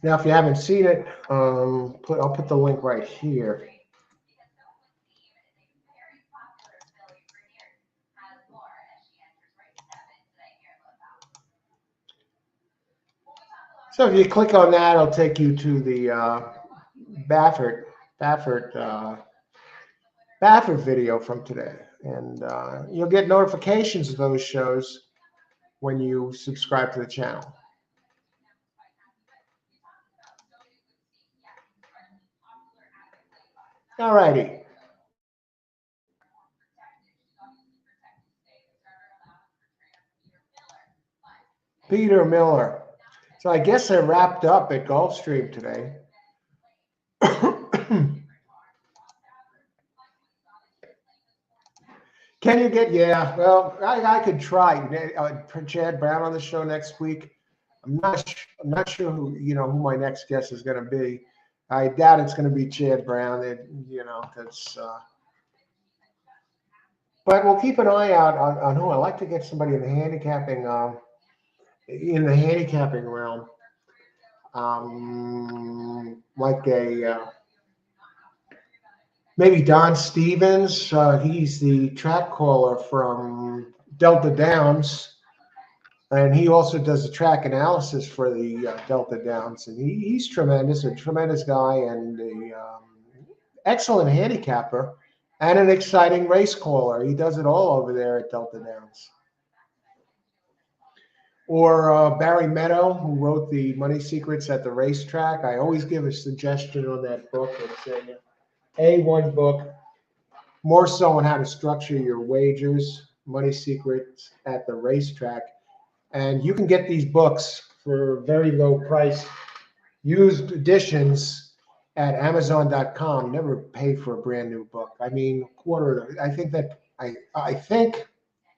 now, if you haven't seen it, I'll put the link right here. So if you click on that, it'll take you to the Baffert video from today, and you'll get notifications of those shows when you subscribe to the channel. All righty. Peter Miller. So I guess I wrapped up at Gulfstream today. Can you get? Yeah. Well, I could try. Chad Brown on the show next week. I'm not sure who my next guest is going to be. I doubt it's going to be Chad Brown. That's. But we'll keep an eye out on who. I like to get somebody in the handicapping realm, like maybe Don Stevens. He's the track caller from Delta Downs, and he also does the track analysis for the Delta Downs. And he's tremendous, a tremendous guy, and an excellent handicapper, and an exciting race caller. He does it all over there at Delta Downs. Or Barry Meadow, who wrote the Money Secrets at the Racetrack. I always give a suggestion on that book. It's an A1 book, more so on how to structure your wagers, Money Secrets at the Racetrack. And you can get these books for very low price, used editions at Amazon.com. Never pay for a brand new book. I mean, I think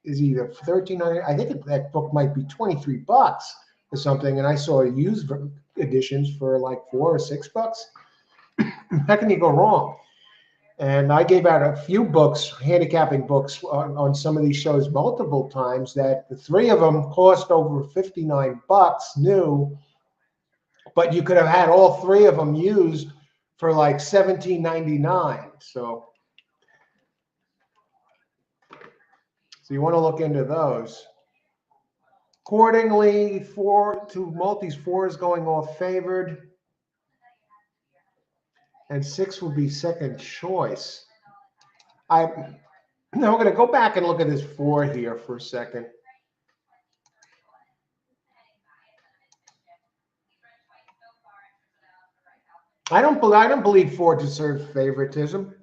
is either $13.99. I think that book might be $23 or something, and I saw used editions for like $4 or $6. How can you go wrong? And I gave out a few books, handicapping books, on some of these shows multiple times. That the three of them cost over $59 new, but you could have had all three of them used for like $17.99. So you want to look into those. Accordingly, 4 to multis, 4 is going off favored, and 6 will be second choice. We're going to go back and look at this 4 here for a second. I don't believe 4 deserves favoritism.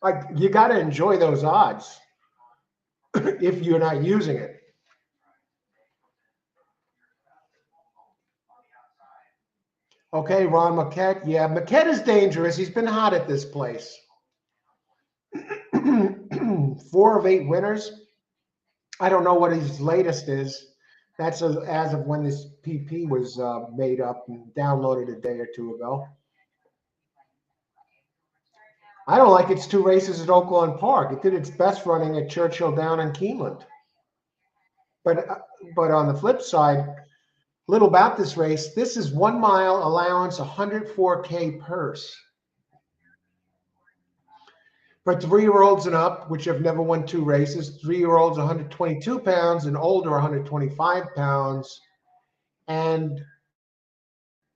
Like, you got to enjoy those odds if you're not using it. Okay, Ron Maquette. Yeah, Maquette is dangerous. He's been hot at this place. 4 of 8 winners. I don't know what his latest is. That's as of when this PP was made up and downloaded a day or two ago. I don't like its 2 races at Oaklawn Park. It did its best running at Churchill Down in Keeneland. But on the flip side, little about this race. This is 1 mile allowance, 104K purse. For 3-year-olds and up, which have never won 2 races, 3-year-olds 122 pounds and older 125 pounds. And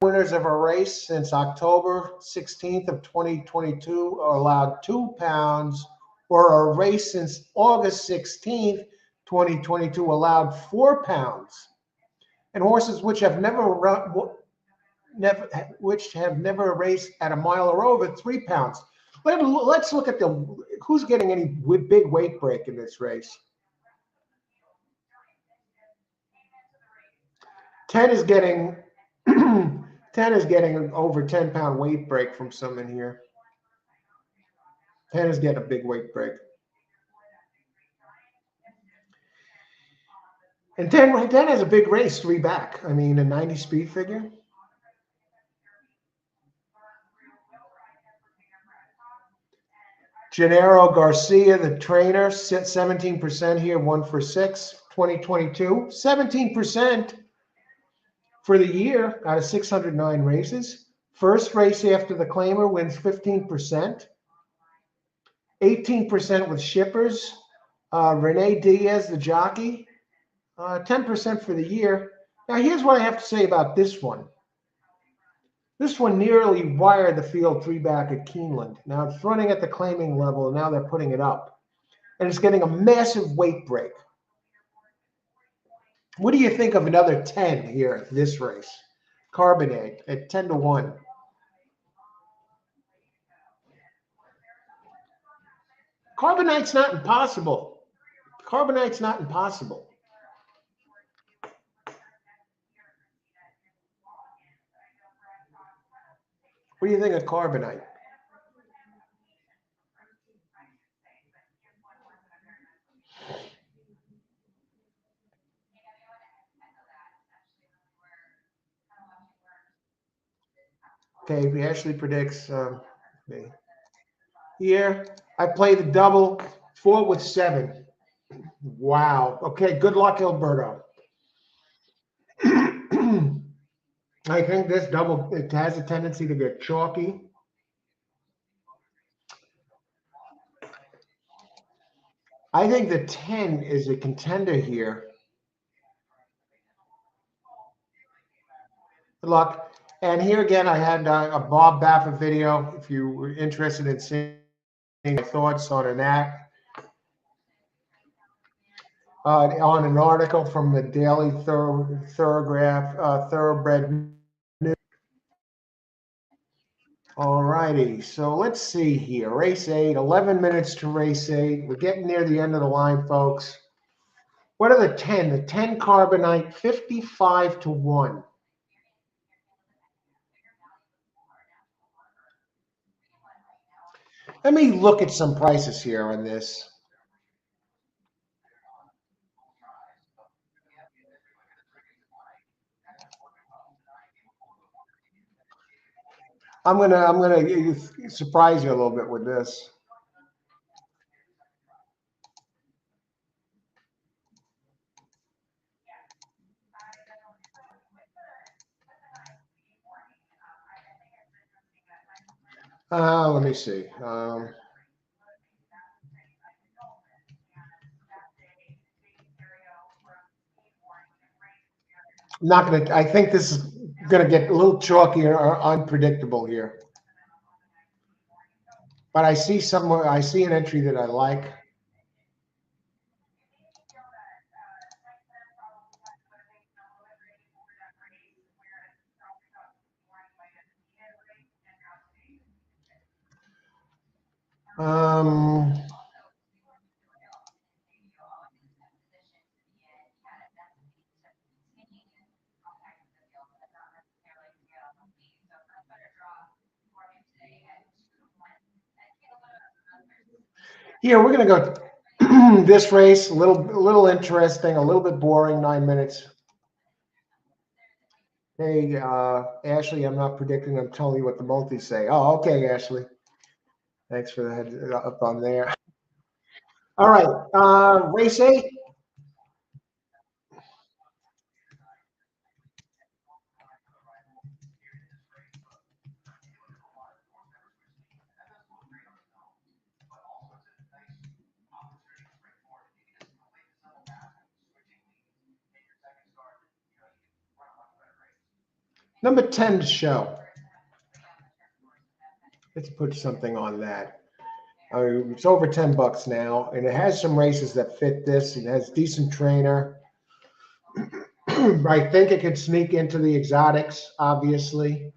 winners of a race since October 16th of 2022 are allowed 2 pounds, or a race since August 16th, 2022 allowed 4 pounds. And horses which have never raced at a mile or over, 3 pounds. Let's look at who's getting any big weight break in this race. 10 is getting 10 is getting an over 10-pound weight break from someone here. 10 is getting a big weight break. And 10 has a big race, 3 back. I mean, a 90 speed figure. Gennaro Garcia, the trainer, 17% here, 1 for 6, 2022. 17% for the year out of 609 races. First race after the claimer wins 15%. 18% with shippers. Renee Diaz, the jockey, 10% for the year. Now, here's what I have to say about this one. This one nearly wired the field 3 back at Keeneland. Now it's running at the claiming level, and now they're putting it up. And it's getting a massive weight break. What do you think of another 10 here at this race? Carbonate at 10 to 1. Carbonite's not impossible. Carbonite's not impossible. What do you think of Carbonite? Okay, Ashley predicts here. I play the double, 4 with 7. Wow. Okay, good luck, Alberto. I think this double, it has a tendency to get chalky. I think the 10 is a contender here. Good luck. And here again, I had a Bob Baffert video. If you were interested in seeing my thoughts on that, on an article from the Daily Thoroughbred News. All righty, so let's see here. Race 8, 11 minutes to race 8. We're getting near the end of the line, folks. What are the 10? The 10 Carbonite, 55 to 1. Let me look at some prices here on this. I'm gonna surprise you a little bit with this. Let me see. I'm not gonna. I think this is gonna get a little chalky or unpredictable here. But I see somewhere. I see an entry that I like. Um, Here we're gonna go. This race a little interesting, a little bit boring. 9 minutes. Hey, Ashley, I'm not predicting. I'm telling you what the multis say. Oh, okay, Ashley. Thanks for the heads up on there. All right, race 8. Number 10 to show. Let's put something on that. It's over $10 now, and it has some races that fit this. It has decent trainer. I think it could sneak into the exotics, obviously.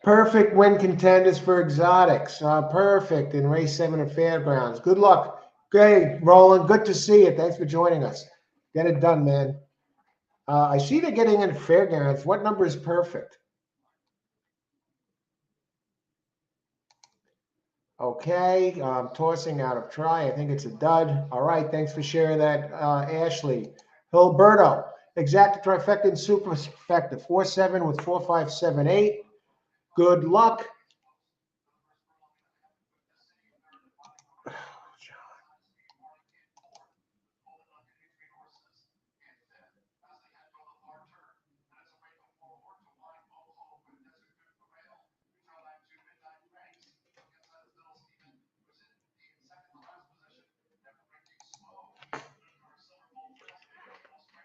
Perfect win contenders for exotics. Perfect in race 7 at Fairgrounds. Good luck. Great, Roland. Good to see you. Thanks for joining us. Get it done, man. I see they're getting into Fairgrounds. What number is perfect? Okay, tossing out of try. I think it's a dud. All right, thanks for sharing that, Ashley. Hilberto, exact trifecta and superfecta. 4-7 with 4-5-7-8. Good luck.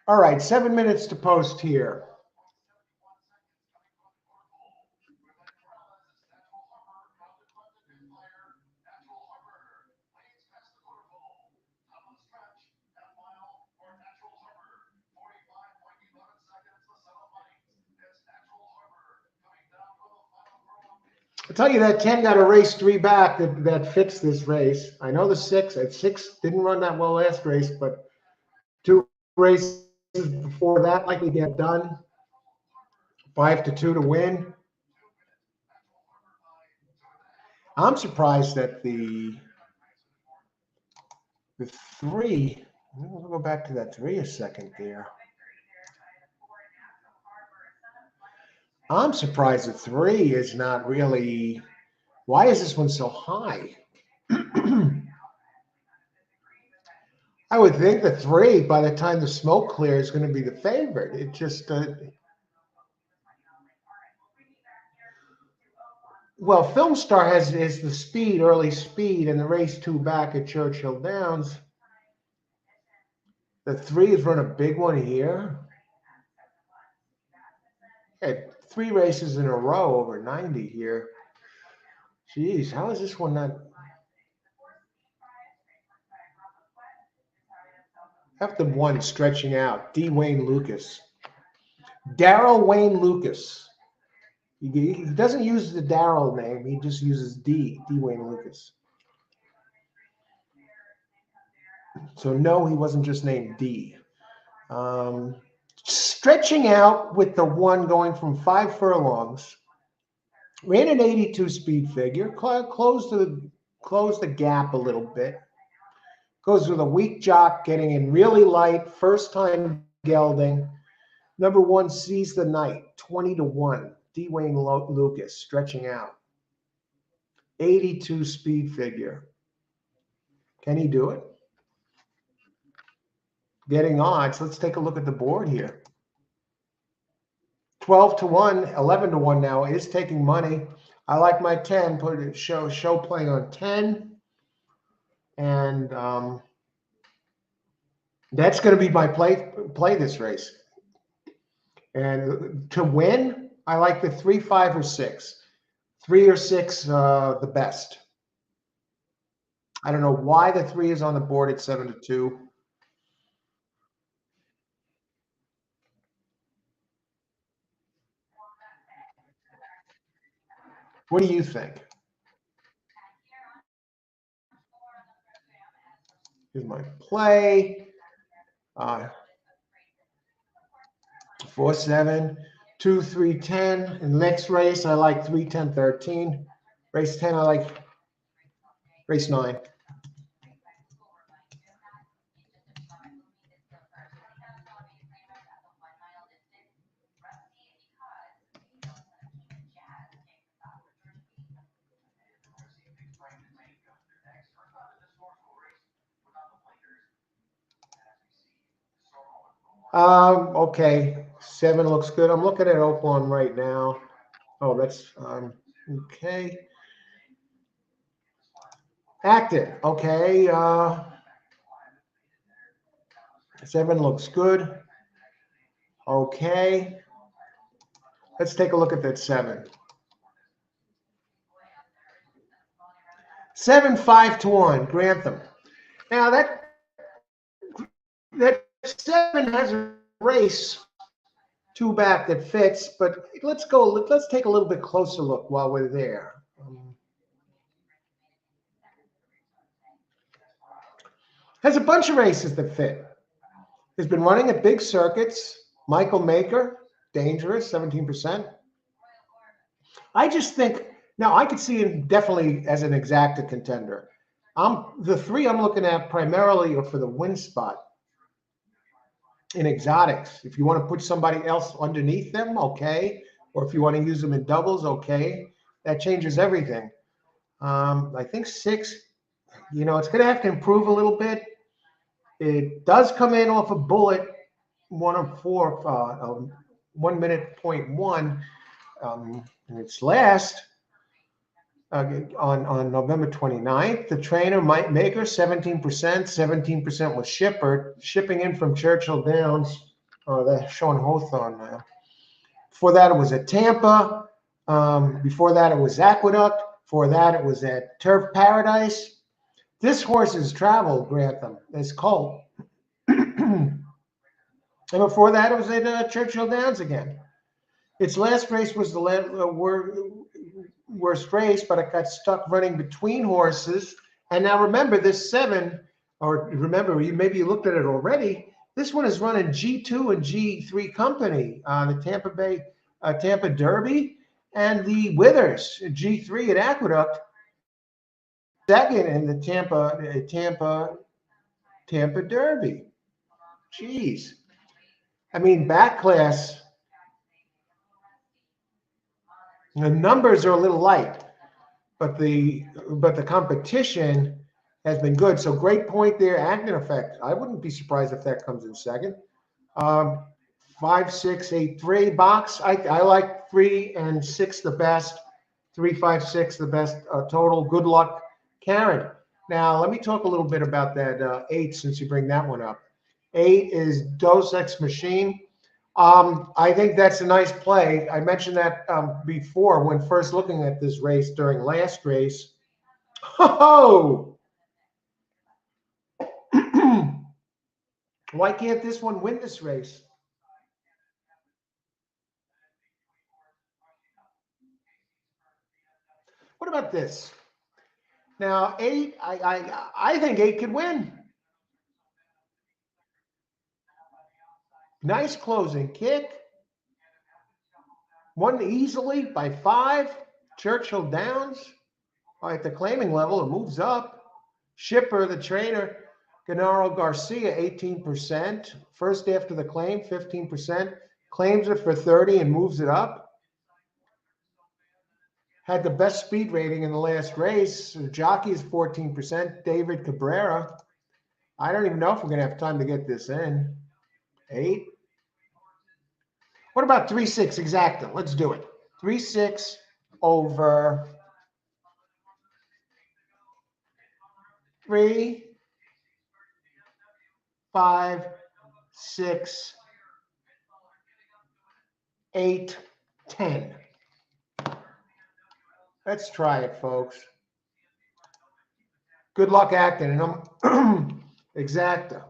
All right, 7 minutes to post here. I'll tell you that 10 got a race 3 back that fits this race. I know the 6 at 6 didn't run that well last race, but 2 races before that likely get done. 5-2 to win. I'm surprised that the 3. We'll go back to that 3 a second there. I'm surprised the 3 is not really. Why is this one so high? I would think the 3, by the time the smoke clears, is going to be the favorite. It just, well, Film Star has is the speed, early speed, and the race 2 back at Churchill Downs. The 3 has run a big one here. Had 3 races in a row over 90 here. Jeez, how is this one not? After 1 stretching out, D. Wayne Lucas. Daryl Wayne Lucas. He doesn't use the Daryl name. He just uses D. Wayne Lucas. So no, he wasn't just named D. Stretching out with the 1 going from 5 furlongs. Ran an 82 speed figure. Closed the gap a little bit. Goes with a weak jock, getting in really light, first time gelding. Number 1 Seize the Night, 20-1. Dwayne Lucas stretching out. 82 speed figure. Can he do it? Getting odds. Let's take a look at the board here. 12-1, 11-1 now is taking money. I like my 10. Put it show playing on 10, and that's going to be my play this race. And to win, I like the 3, 5, or 6. 3 or 6, the best. I don't know why the 3 is on the board at 7-2. What do you think? Here's my play. 4, 7, 2, 3, 10. In the next race, I like 3, 10, 13. Race 10, I like race 9. Okay, 7 looks good. I'm looking at Oaklawn right now. Oh, that's okay. Active. Okay. 7 looks good. Okay. Let's take a look at that 7. 7, 5-1. Grantham. Now that 7 has a race 2 back that fits, but let's take a little bit closer look while we're there. Has a bunch of races that fit. Has been running at big circuits. Michael Maker, dangerous, 17%. I just think, now I could see him definitely as an exacta contender. The 3 I'm looking at primarily are for the win spot in exotics. If you want to put somebody else underneath them, okay. Or if you want to use them in doubles, okay. That changes everything. I think 6, it's going to have to improve a little bit. It does come in off a bullet, 1 of 4, 1 minute 0.1. In its last, on November 29th, the trainer, Mike Maker, 17% was shipping in from Churchill Downs. That's showing Hawthorne now. Before that, it was at Tampa. Before that, it was Aqueduct. Before that, it was at Turf Paradise. This horse has traveled, Grantham. It's Colt. And before that, it was at Churchill Downs again. Its last race was the worst race, but it got stuck running between horses. And now remember, this 7, or remember, maybe you looked at it already. This one is running G2 and G3 company, the Tampa Derby, and the Withers, G3 at Aqueduct. Second in the Tampa Derby. Jeez. I mean, back class, the numbers are a little light, but the competition has been good. So great point there. Acting Effect. I wouldn't be surprised if that comes in second. 5, 6, 8, 3 box. I like 3 and 6 the best. 3, 5, 6 the best total. Good luck, Karen. Now let me talk a little bit about that 8 since you bring that one up. 8 is Dos Ex Machine. I think that's a nice play. I mentioned that before when first looking at this race during last race. Oh! Why can't this one win this race? What about this? Now, 8, I think 8 could win. Nice closing kick. Won easily by 5. Churchill Downs. At the claiming level, it moves up. Shipper, the trainer. Genaro Garcia, 18%. First after the claim, 15%. Claims it for 30 and moves it up. Had the best speed rating in the last race. Jockey is 14%. David Cabrera. I don't even know if we're going to have time to get this in. 8. What about 3-6 exacta? Let's do it. 3-6 over 3, 5, 6, 8, 10. Let's try it, folks. Good luck acting. And I'm exacta.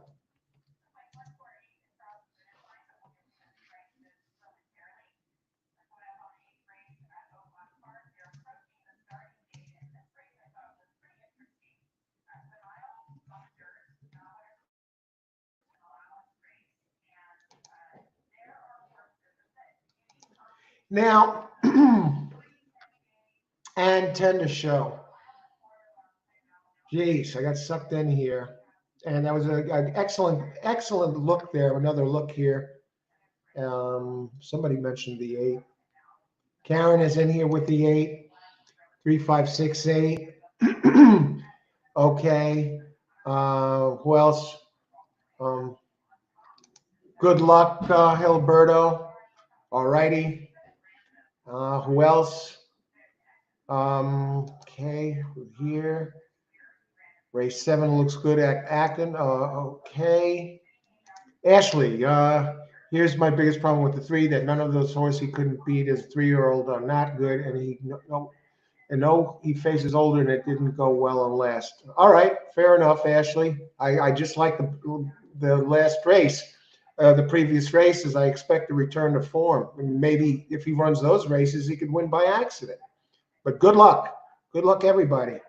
Now, and 10 to show. Jeez, I got sucked in here. And that was an excellent look there. Another look here. Somebody mentioned the 8. Karen is in here with the 8. 3, 5, 6, 8. Okay. Who else? Good luck, Hilberto. All righty. Who else? Okay, here. Race 7 looks good at Acton. Okay. Ashley, here's my biggest problem with the 3, that none of those horses he couldn't beat as a 3-year-old are not good, and he faces older and it didn't go well on last. All right, fair enough, Ashley. I just like the last race. The previous races, I expect a return to form. And maybe if he runs those races, he could win by accident. But good luck. Good luck, everybody.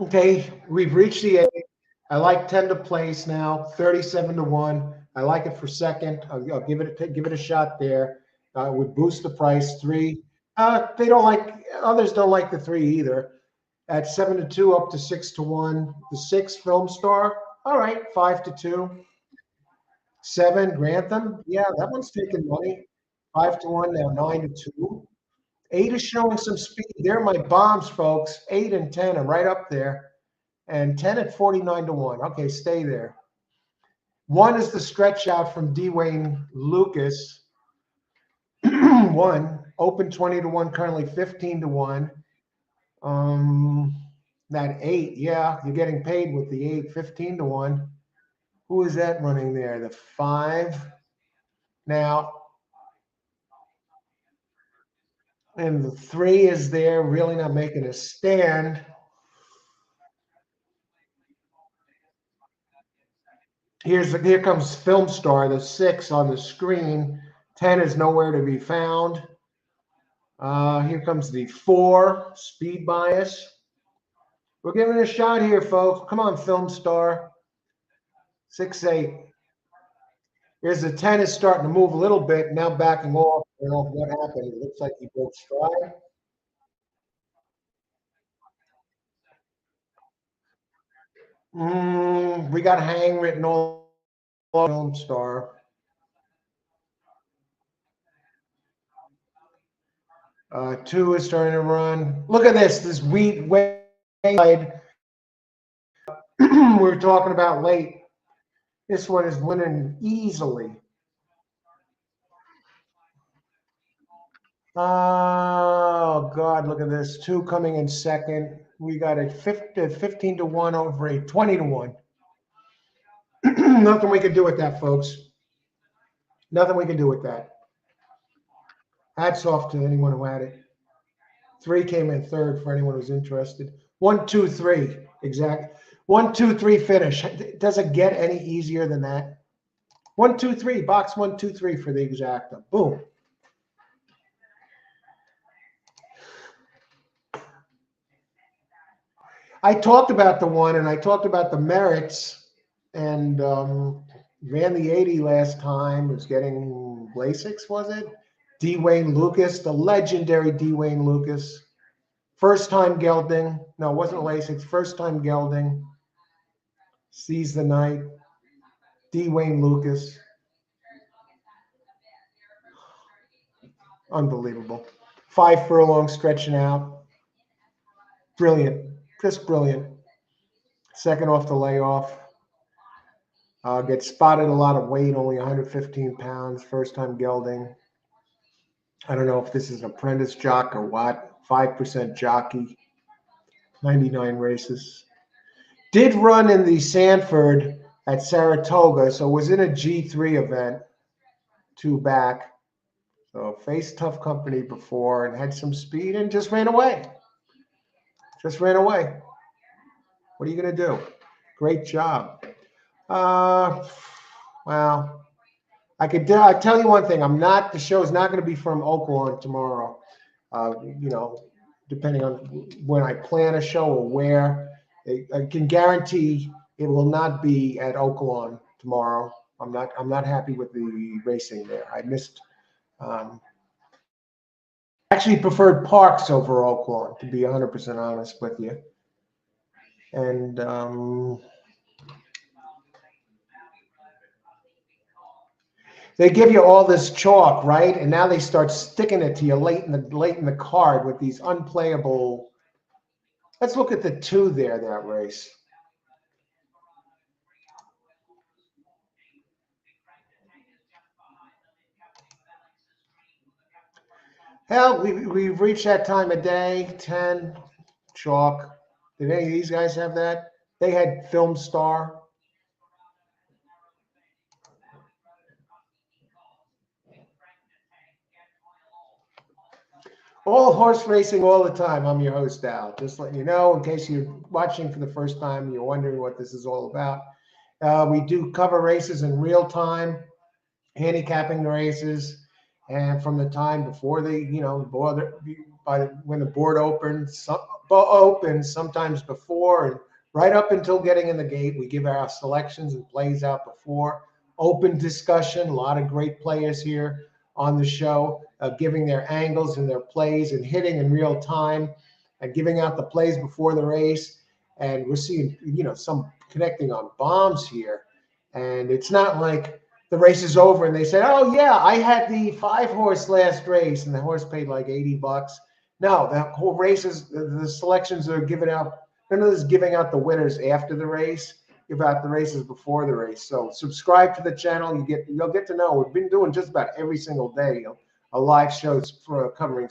Okay, we've reached the 8. I like 10 to place now, 37 to 1. I like it for second. I'll give it a shot there. Would boost the price. 3. They don't like, others don't like the 3 either. At 7 to 2, up to 6 to 1. The 6 Film Star. All right, 5 to 2. 7 Grantham. Yeah, that one's taking money. 5 to 1 now, 9 to 2. 8 is showing some speed. They're my bombs, folks. 8 and 10 are right up there. And 10 at 49 to 1. Okay, stay there. 1 is the stretch out from Dwayne Lucas. 1 open 20 to 1, currently 15 to 1. That 8, yeah, you're getting paid with the 8, 15 to 1. Who is that running there? The 5. Now, and the 3 is there, really not making a stand. Here comes Film Star, the 6 on the screen. 10 is nowhere to be found. Here comes the 4, Speed Bias. We're giving it a shot here, folks. Come on, Film Star. 6, 8. Here's the 10 is starting to move a little bit, now backing off. I don't know what happened. It looks like he broke stride. We got hang written all Film Star. Two is starting to run. Look at this wheat way we were talking about late. This one is winning easily. Oh, God, look at this. 2 coming in second. We got a 15 to 1 over a 20 to 1. Nothing we can do with that, folks. Nothing we can do with that. Hats off to anyone who had it. 3 came in third for anyone who's interested. 1, 2, 3. Exact. 1, 2, 3 finish. Does it get any easier than that? 1, 2, 3. Box 1, 2, 3 for the exacta. Boom. I talked about the 1 and I talked about the merits, and ran the 80 last time. Was getting LASIX, was it? D. Wayne Lucas, the legendary D. Wayne Lucas. First time gelding. No, it wasn't Lasix. First time gelding. Sees the night. D. Wayne Lucas. Unbelievable. 5 furlongs stretching out. Brilliant. Just brilliant. Second off the layoff. Gets spotted a lot of weight, only 115 pounds. First time gelding. I don't know if this is an apprentice jock or what. 5% jockey. 99 races. Did run in the Sanford at Saratoga, so was in a G3 event, 2 back. So faced tough company before and had some speed and just ran away. Just ran away. What are you going to do? Great job. Well, I tell you one thing. The show is not going to be from Oaklawn tomorrow. Depending on when I plan a show or where. I can guarantee it will not be at Oaklawn tomorrow. I'm not happy with the racing there. I missed. Actually preferred Parks over Oaklawn, to be 100% honest with you. And they give you all this chalk, right? And now they start sticking it to you late in the card with these unplayable. Let's look at the 2 there, that race. Hell, we've reached that time of day, 10, chalk. Did any of these guys have that? They had Film Star. All horse racing all the time. I'm your host, Al. Just letting you know, in case you're watching for the first time, you're wondering what this is all about. We do cover races in real time, handicapping the races, and from the time before when the board opens, sometimes before, and right up until getting in the gate, we give our selections and plays out before. Open discussion, a lot of great players here on the show, giving their angles and their plays and hitting in real time and giving out the plays before the race. And we're seeing, some connecting on bombs here. And it's not like the race is over and they say, oh, yeah, I had the 5-horse last race and the horse paid like $80. No, the whole race is, the selections are given out. None of this is giving out the winners after the race. Give out the races before the race. So subscribe to the channel. You'll get to know. We've been doing just about every single day a live shows for covering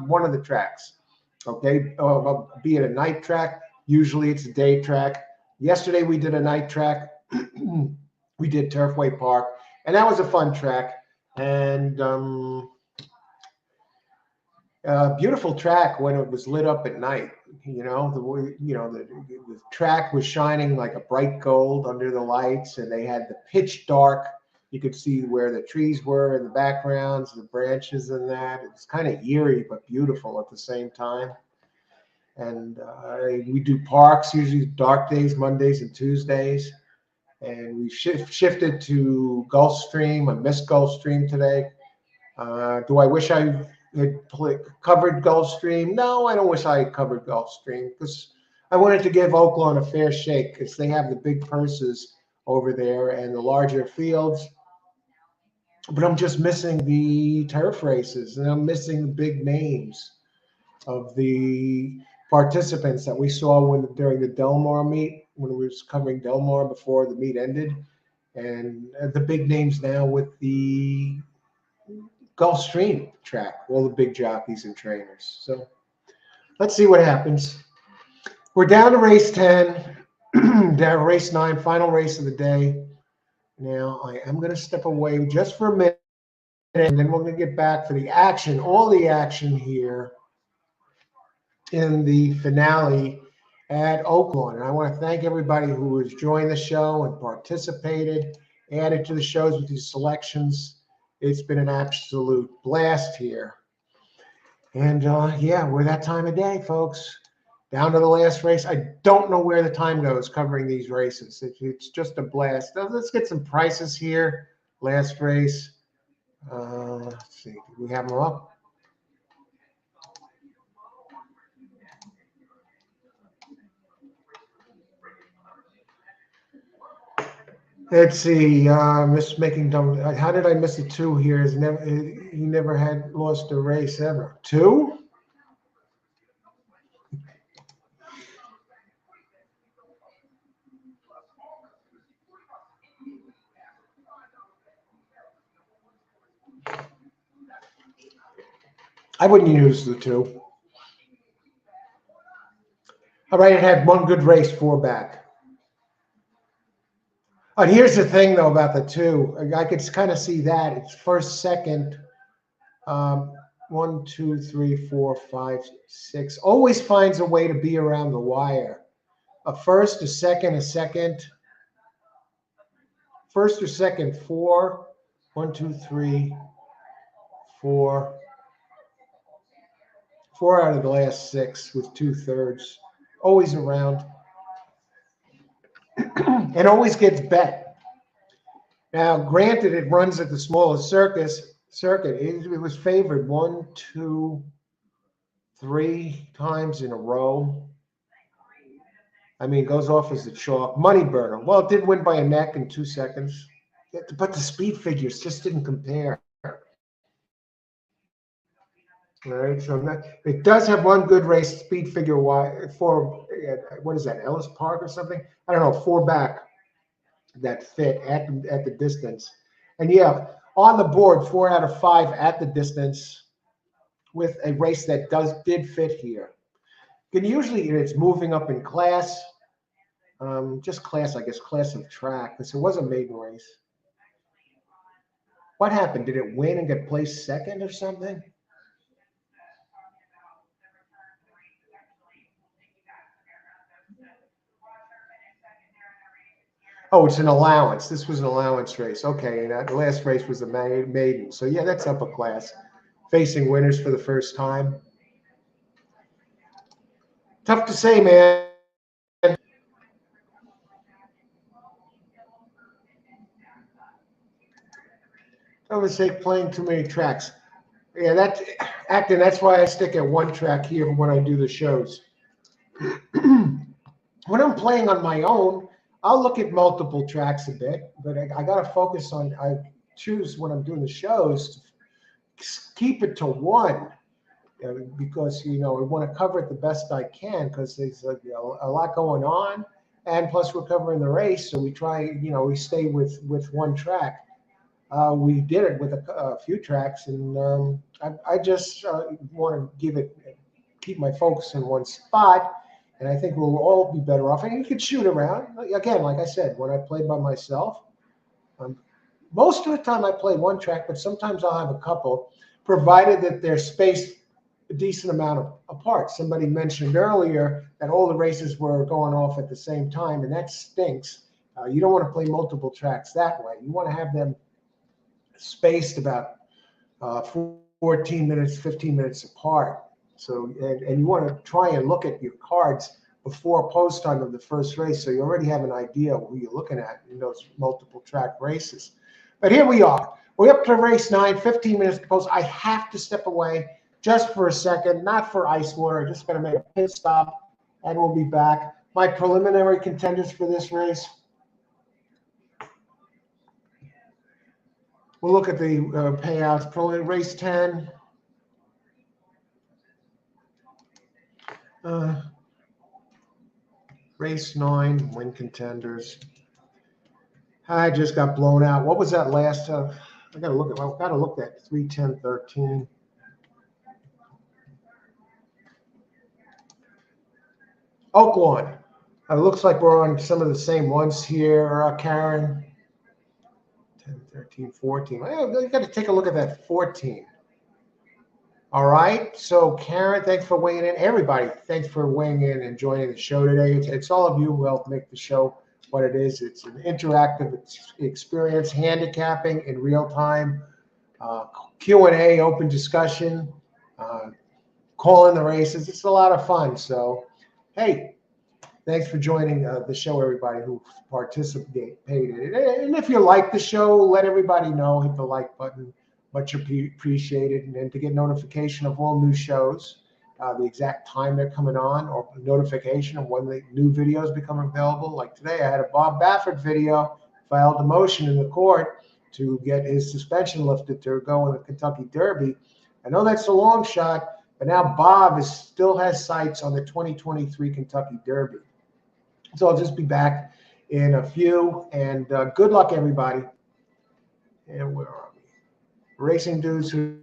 one of the tracks. Okay, be it a night track. Usually it's a day track. Yesterday we did a night track. We did Turfway Park, and that was a fun track. And beautiful track when it was lit up at night. The track was shining like a bright gold under the lights, and they had the pitch dark. You could see where the trees were in the backgrounds, the branches and that. It was kind of eerie but beautiful at the same time. And we do parks, usually dark days, Mondays and Tuesdays. And we shifted to Gulfstream. I missed Gulfstream today. Do I wish I had covered Gulfstream? No, I don't wish I had covered Gulfstream, because I wanted to give Oaklawn a fair shake, because they have the big purses over there and the larger fields. But I'm just missing the turf races, and I'm missing the big names of the participants that we saw during the Delmar meet, when we was covering Delmar before the meet ended, and the big names now with the Gulfstream track, all the big jockeys and trainers. So let's see what happens. We're down to race 10, down to race 9, final race of the day. Now I am going to step away just for a minute, and then we're going to get back for the action, all the action here in the finale at Oaklawn. And I want to thank everybody who has joined the show and participated, added to the shows with these selections. It's been an absolute blast here. And yeah, we're that time of day, folks. Down to the last race. I don't know where the time goes covering these races. It's just a blast. Now, let's get some prices here. Last race. Let's see. Do we have them up? Let's see. Miss making dumb. How did I miss a two here? He never had lost a race ever. Two? I wouldn't use the two. All right, it had one good race, four back. And here's the thing, though, about the two. I could kind of see that. It's first, second, 1, 2, 3, 4, 5, 6. Always finds a way to be around the wire. A first, a second, first or second, 4, 1, 2, 3, 4. 4 out of the last 6 with 2/3. Always around. And always gets bet. Now, granted, it runs at the smallest circuit. It was favored 1, 2, 3 times in a row. I mean, goes off as a chalk. Money burner. Well, it did win by a neck in 2 seconds. But the speed figures just didn't compare. All right, so it does have one good race, speed figure for, what is that, Ellis Park or something? I don't know, 4 back that fit at the distance. And yeah, on the board, 4 out of 5 at the distance with a race that did fit here. And usually it's moving up in class, just class, I guess, class of track, because it was a maiden race. What happened? Did it win and get placed second or something? Oh, it's an allowance. This was an allowance race. Okay, and the last race was a maiden. So yeah, that's upper class. Facing winners for the first time. Tough to say, man. I would say playing too many tracks. Yeah, that's why I stick at one track here when I do the shows. When I'm playing on my own, I'll look at multiple tracks a bit, but I got to focus on. I choose when I'm doing the shows to keep it to one, because I want to cover it the best I can because there's a lot going on, and plus we're covering the race, so we try. We stay with one track. We did it with a few tracks, and I just want to keep my focus in one spot. And I think we'll all be better off. And you can shoot around. Again, like I said, when I play by myself, most of the time I play one track, but sometimes I'll have a couple, provided that they're spaced a decent amount apart. Somebody mentioned earlier that all the races were going off at the same time, and that stinks. You don't want to play multiple tracks that way. You want to have them spaced about 14 minutes, 15 minutes apart. So, and you want to try and look at your cards before post time of the first race, so you already have an idea of who you're looking at in those multiple track races. But here we are. We're up to race 9, 15 minutes to post. I have to step away just for a second, not for ice water. Just going to make a pit stop, and we'll be back. My preliminary contenders for this race. We'll look at the payouts. Race 10. Race 9, win contenders. I just got blown out. What was that last? I got to look at 3, 10, 13. Oaklawn. It looks like we're on some of the same ones here, Karen. 10, 13, 14. You got to take a look at that 14. All right. So, Karen, thanks for weighing in. Everybody, thanks for weighing in and joining the show today. It's all of you who help make the show what it is. It's an interactive experience, handicapping in real time, Q&A, open discussion, calling the races. It's a lot of fun. So, hey, thanks for joining the show, everybody who participated. And if you like the show, let everybody know. Hit the like button. much appreciated. And then to get notification of all new shows, the exact time they're coming on, or notification of when the new videos become available. Like today, I had a Bob Baffert video, filed a motion in the court to get his suspension lifted to go in the Kentucky Derby. I know that's a long shot, but now Bob still has sights on the 2023 Kentucky Derby. So I'll just be back in a few, and good luck, everybody. And where are we? Racing dudes who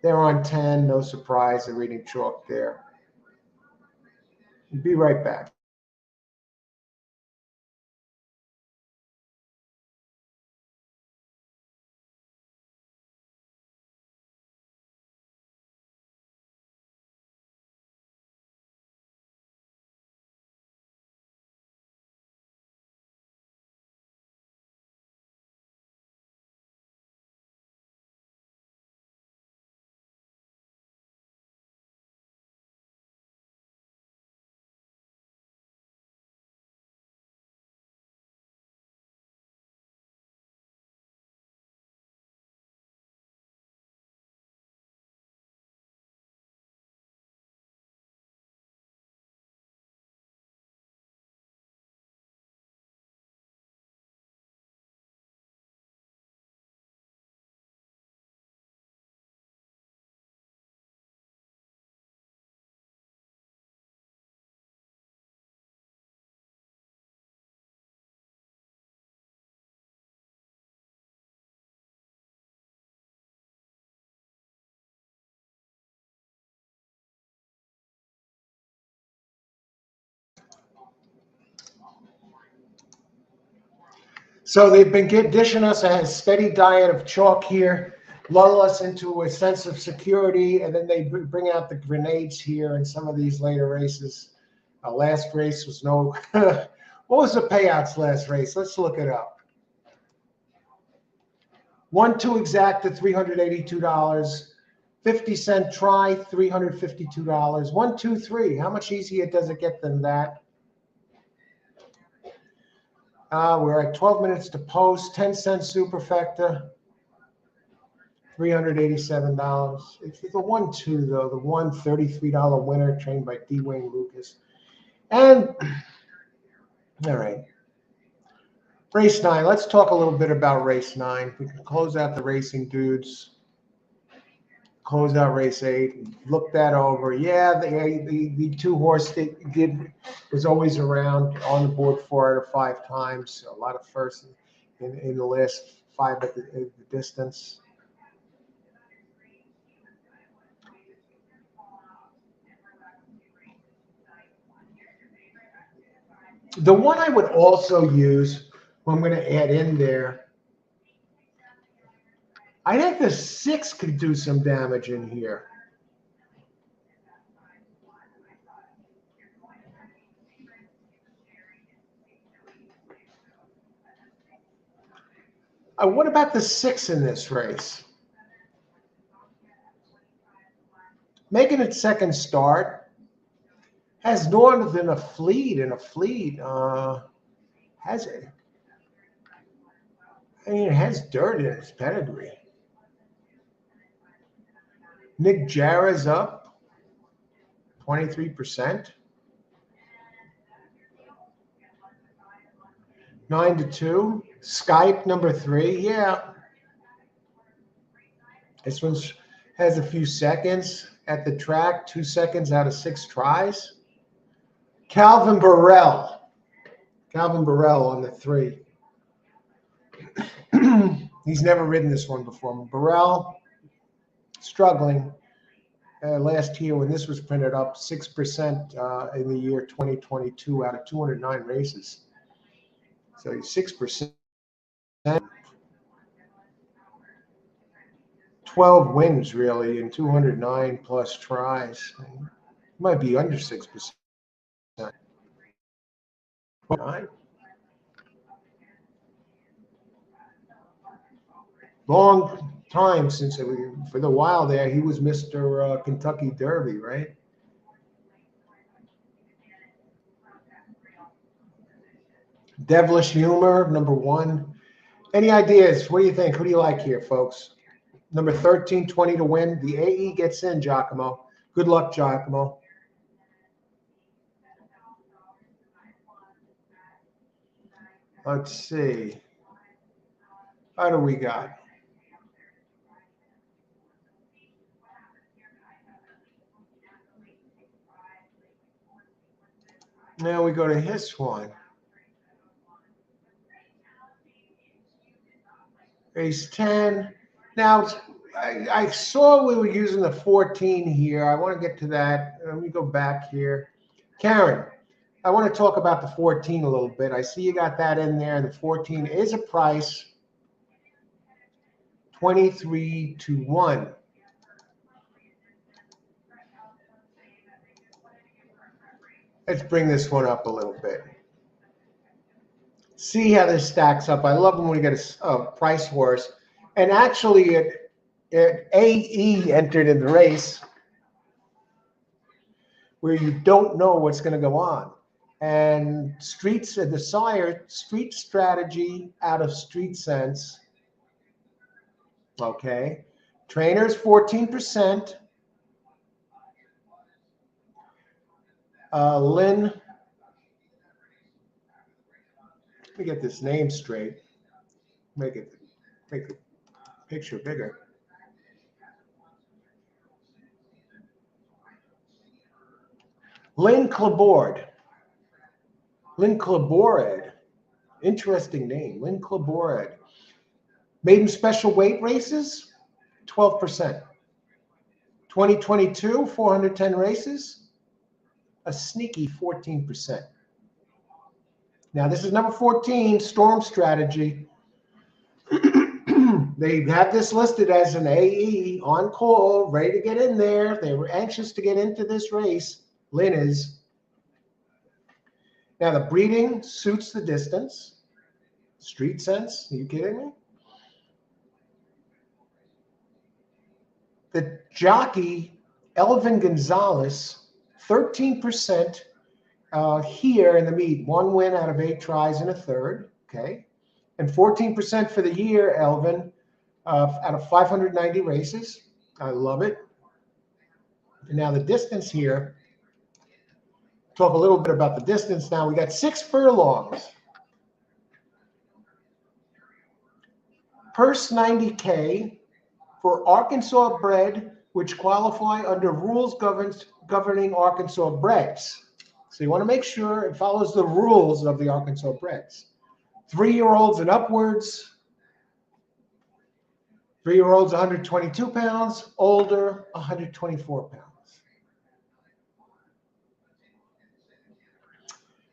they're on 10, no surprise, they're reading chalk there. Be right back. So they've been dishing us a steady diet of chalk here, lull us into a sense of security, and then they bring out the grenades here in some of these later races. Last race was no. What was the payouts last race? Let's look it up. 1-2 exact at $382. 50-cent try, $352. 1-2-3. How much easier does it get than that? We're at 12 minutes to post. 10-cent superfecta, $387. It's the 1-2 though. The $133 winner, trained by D. Wayne Lucas. And all right, race 9. Let's talk a little bit about race 9. We can close out the racing dudes. Close out race 8. Look that over. Yeah, the 2-horse was always around on the board 4 out of 5 times. A lot of firsts in the last 5 at the distance. The one I would also use, I'm going to add in there, I think the 6 could do some damage in here. What about the 6 in this race? Making its second start. Has Northern a fleet, and a fleet has it. I mean, it has dirt in its pedigree. Nick Jarra's up 23%. 9-2. Skype number 3. Yeah. This one has a few seconds at the track. 2 seconds out of 6 tries. Calvin Burrell on the 3. He's never ridden this one before. Burrell struggling last year when this was printed up, 6% in the year 2022 out of 209 races. So 6%. 12 wins really in 209 plus tries. Might be under 6%. 9. Long time since for the while there he was Mr. Kentucky Derby, right? Devilish Humor number 1. Any ideas? What do you think? Who do you like here, folks? Number 13, 20 to win. The AE gets in, Giacomo. Good luck, Giacomo. Let's see. How do we got? Now we go to his one. Ace 10. Now, I saw we were using the 14 here. I want to get to that. Let me go back here. Karen, I want to talk about the 14 a little bit. I see you got that in there. The 14 is a price 23 to 1. Let's bring this one up a little bit. See how this stacks up. I love when we get a price horse. And actually, AE entered in the race where you don't know what's going to go on. And the sire, Street Strategy out of Street Sense. Okay. Trainers, 14%. Lynn, let me get this name straight. Make the picture bigger. Lynn Clabored. Lynn Clabored. Interesting name. Lynn Clabored. Maiden special weight races, 12%. 2022, 410 races, a sneaky 14%. Now, this is number 14, Storm Strategy. They have this listed as an AE on call, ready to get in there. They were anxious to get into this race. Lynn is. Now, the breeding suits the distance. Street Sense, are you kidding me? The jockey, Elvin Gonzalez, 13% here in the meet. 1 win out of 8 tries and a third, okay? And 14% for the year, Elvin, out of 590 races. I love it. And now the distance here. Talk a little bit about the distance now. We got 6 furlongs. Purse 90K for Arkansas bred, which qualify under rules governing Arkansas breds. So you want to make sure it follows the rules of the Arkansas breds. 3-year-olds and upwards. 3-year-olds, 122 pounds. Older, 124 pounds.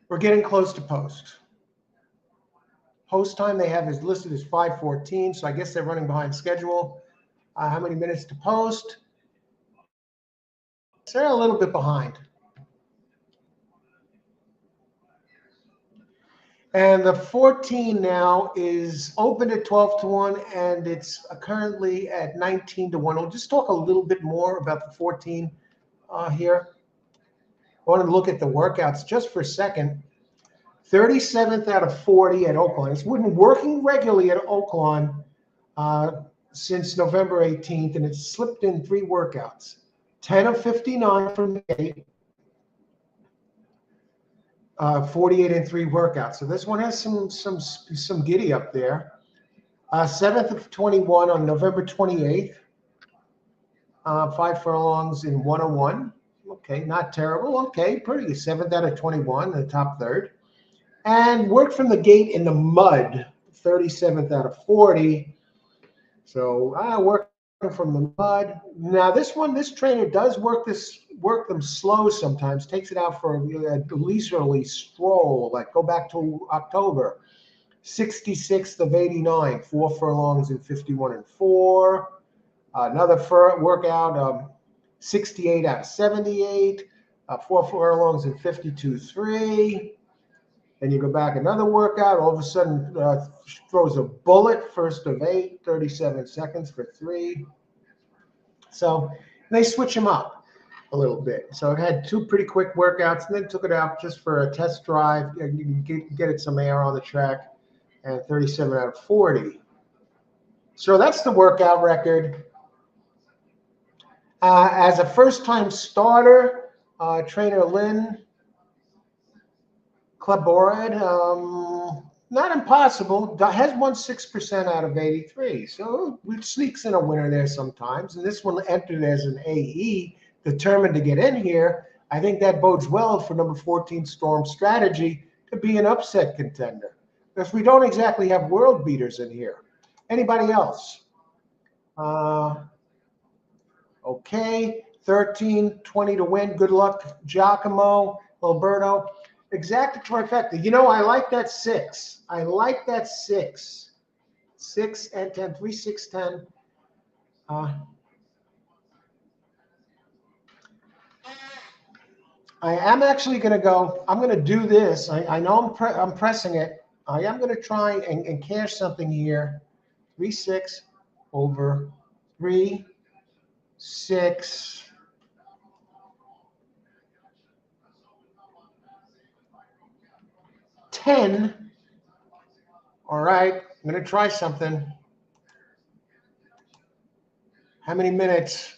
We're getting close to post. Post time they have is listed as 5:14, so I guess they're running behind schedule. How many minutes to post? So they're a little bit behind. And the 14 now is open at 12 to 1, and it's currently at 19 to 1. We'll just talk a little bit more about the 14 here. I want to look at the workouts just for a second. 37th out of 40 at Oaklawn. It's been working regularly at Oaklawn since November 18th, and it's slipped in 3 workouts. 10 of 59 from the gate. 48 and 3 workouts. So this one has some giddy up there. 7th of 21 on November 28th. 5 furlongs in 101. Okay, not terrible. Okay, pretty good. 7th out of 21, the top third. And worked from the gate in the mud. 37th out of 40. So working from the mud. Now this trainer does work them slow sometimes. Takes it out for a leisurely stroll. Like go back to October. 66th of 89. 4 furlongs in 51 and 4. Another workout. 68 out of 78. 4 furlongs in 52-3. Then you go back another workout, all of a sudden throws a bullet, 1st of 8, 37 seconds for 3. So they switch him up a little bit. So it had 2 pretty quick workouts and then took it out just for a test drive. You can get it some air on the track. and 37 out of 40. So that's the workout record. As a first-time starter, trainer Lynn Claborad, not impossible, has won 6% out of 83. So it sneaks in a winner there sometimes. And this one entered as an AE, determined to get in here. I think that bodes well for number 14 Storm Strategy to be an upset contender, because we don't exactly have world beaters in here. Anybody else? Okay, 13, 20 to win. Good luck, Giacomo, Alberto. Exacta trifecta. You know, I like that 6. I like that 6. 6 and 10, 3, 6, 10. I am actually going to go. I'm going to do this. I know I'm pressing it. I am going to try and cash something here. 3, 6 over 3, 6. $10. All right, I'm going to try something. How many minutes?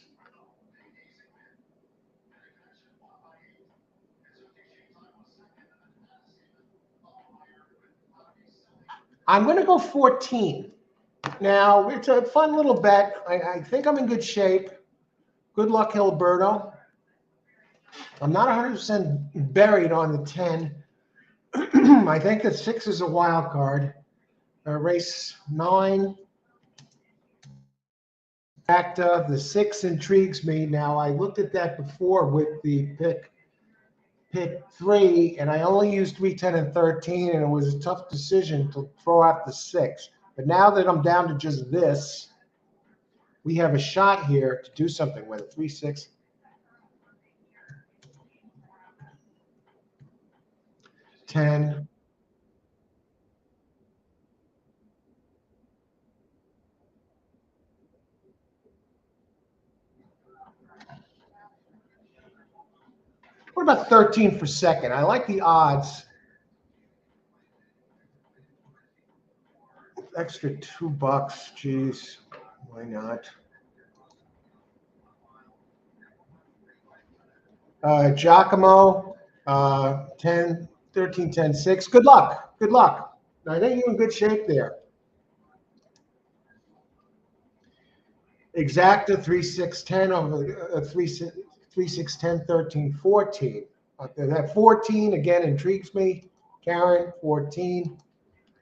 I'm going to go 14. Now, it's a fun little bet. I think I'm in good shape. Good luck, Gilberto. I'm not 100% buried on the 10. I think that 6 is a wild card. Race 9. Acta, the 6 intrigues me. Now, I looked at that before with the pick 3, and I only used 3, 10, and 13, and it was a tough decision to throw out the 6. But now that I'm down to just this, we have a shot here to do something with it. 3, 6. 10. What about 13 for second? I like the odds. Extra $2. Geez, why not? Giacomo, 10, 13, 10, 6. Good luck. Good luck. I think you're in good shape there. Exacta, 3, 6, 10 over 3, 6, 10, 13, 14. That 14 again intrigues me. Karen, 14.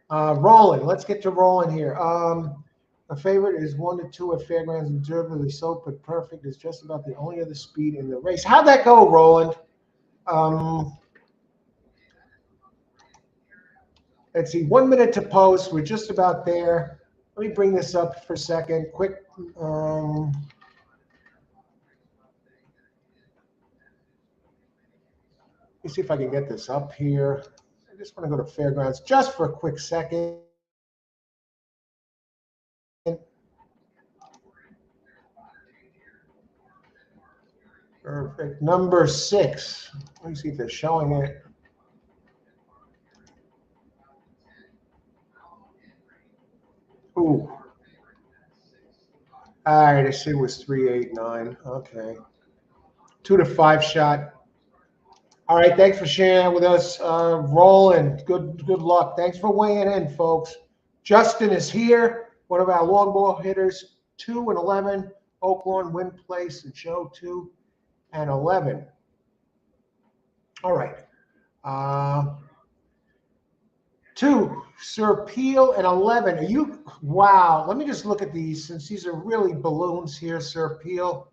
Rolling. Let's get to rolling here. A favorite is 1 to 2 at Fairgrounds. Observably so, but perfect is just about the only other speed in the race. How'd that go, Roland? Let's see. 1 minute to post. We're just about there. Let me bring this up for a second. Quick. Let me see if I can get this up here. I just want to go to Fairgrounds just for a quick second. Perfect. Number 6. Let me see if they're showing it. Ooh. All right, I see it was 3, 8, 9. Okay. 2 to 5 shot. All right, thanks for sharing that with us. Roland, good luck. Thanks for weighing in, folks. Justin is here, one of our long ball hitters, 2 and 11. Oaklawn win place and show 2 and 11. All right. 2, Sir Peel and 11. Are you? Wow. Let me just look at these since these are really balloons here, Sir Peel.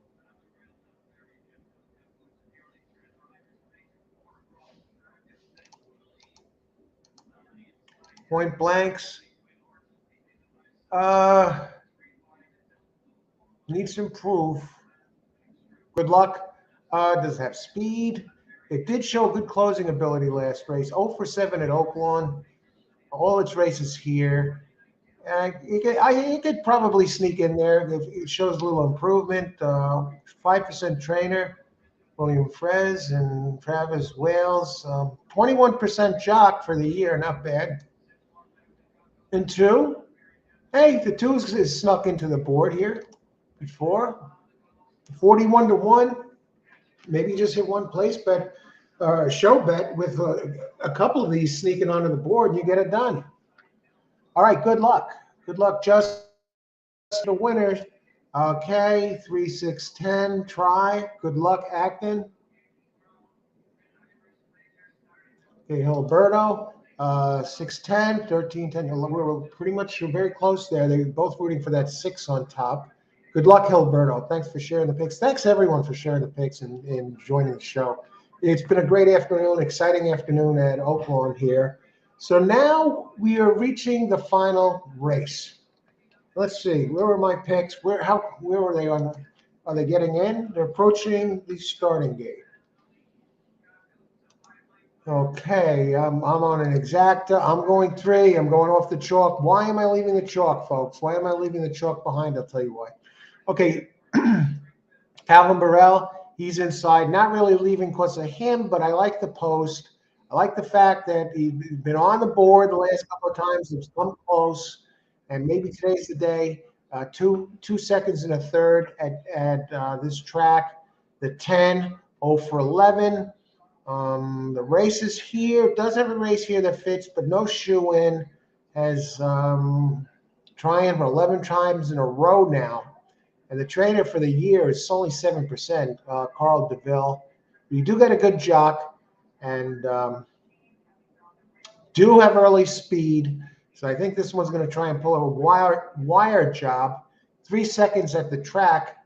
Point blanks. Needs to improve. Good luck. Does it have speed? It did show good closing ability last race. 0 for 7 at Oaklawn. All its races here. It could probably sneak in there. It shows a little improvement. 5% trainer, William Frez and Travis Wales. 21% jock for the year. Not bad. and 2. Hey, the 2 is snuck into the board here before. 41 to 1. Maybe just hit one place bet or show bet with a couple of these sneaking onto the board, and you get it done. All right, good luck. Good luck, just the winners. Okay, 3, 6, 10. Try. Good luck, Acton. Okay, Gilberto. 6, 10, 13, 10. We're pretty much very close there. They're both rooting for that 6 on top. Good luck, Gilberto. Thanks for sharing the picks. Thanks, everyone, for sharing the picks and joining the show. It's been a great afternoon, exciting afternoon at Oaklawn here. So now we are reaching the final race. Let's see. Where were my picks? Where were they on? Are they getting in? They're approaching the starting gate. Okay, I'm on an exacta. I'm going 3. I'm going off the chalk. Why am I leaving the chalk, folks? Why am I leaving the chalk behind? I'll tell you why. Okay, Calvin Burrell, he's inside. Not really leaving because of him, but I like the post. I like the fact that he's been on the board the last couple of times. He's come close, and maybe today's the day. 2 seconds and a third at this track. The 10, 0 for 11. The race is here. It does have a race here that fits, but no shoe in. Has trying for 11 times in a row now. And the trainer for the year is only 7%, Carl DeVille. You do get a good jock and do have early speed. So I think this one's going to try and pull a wire job. 3 seconds at the track.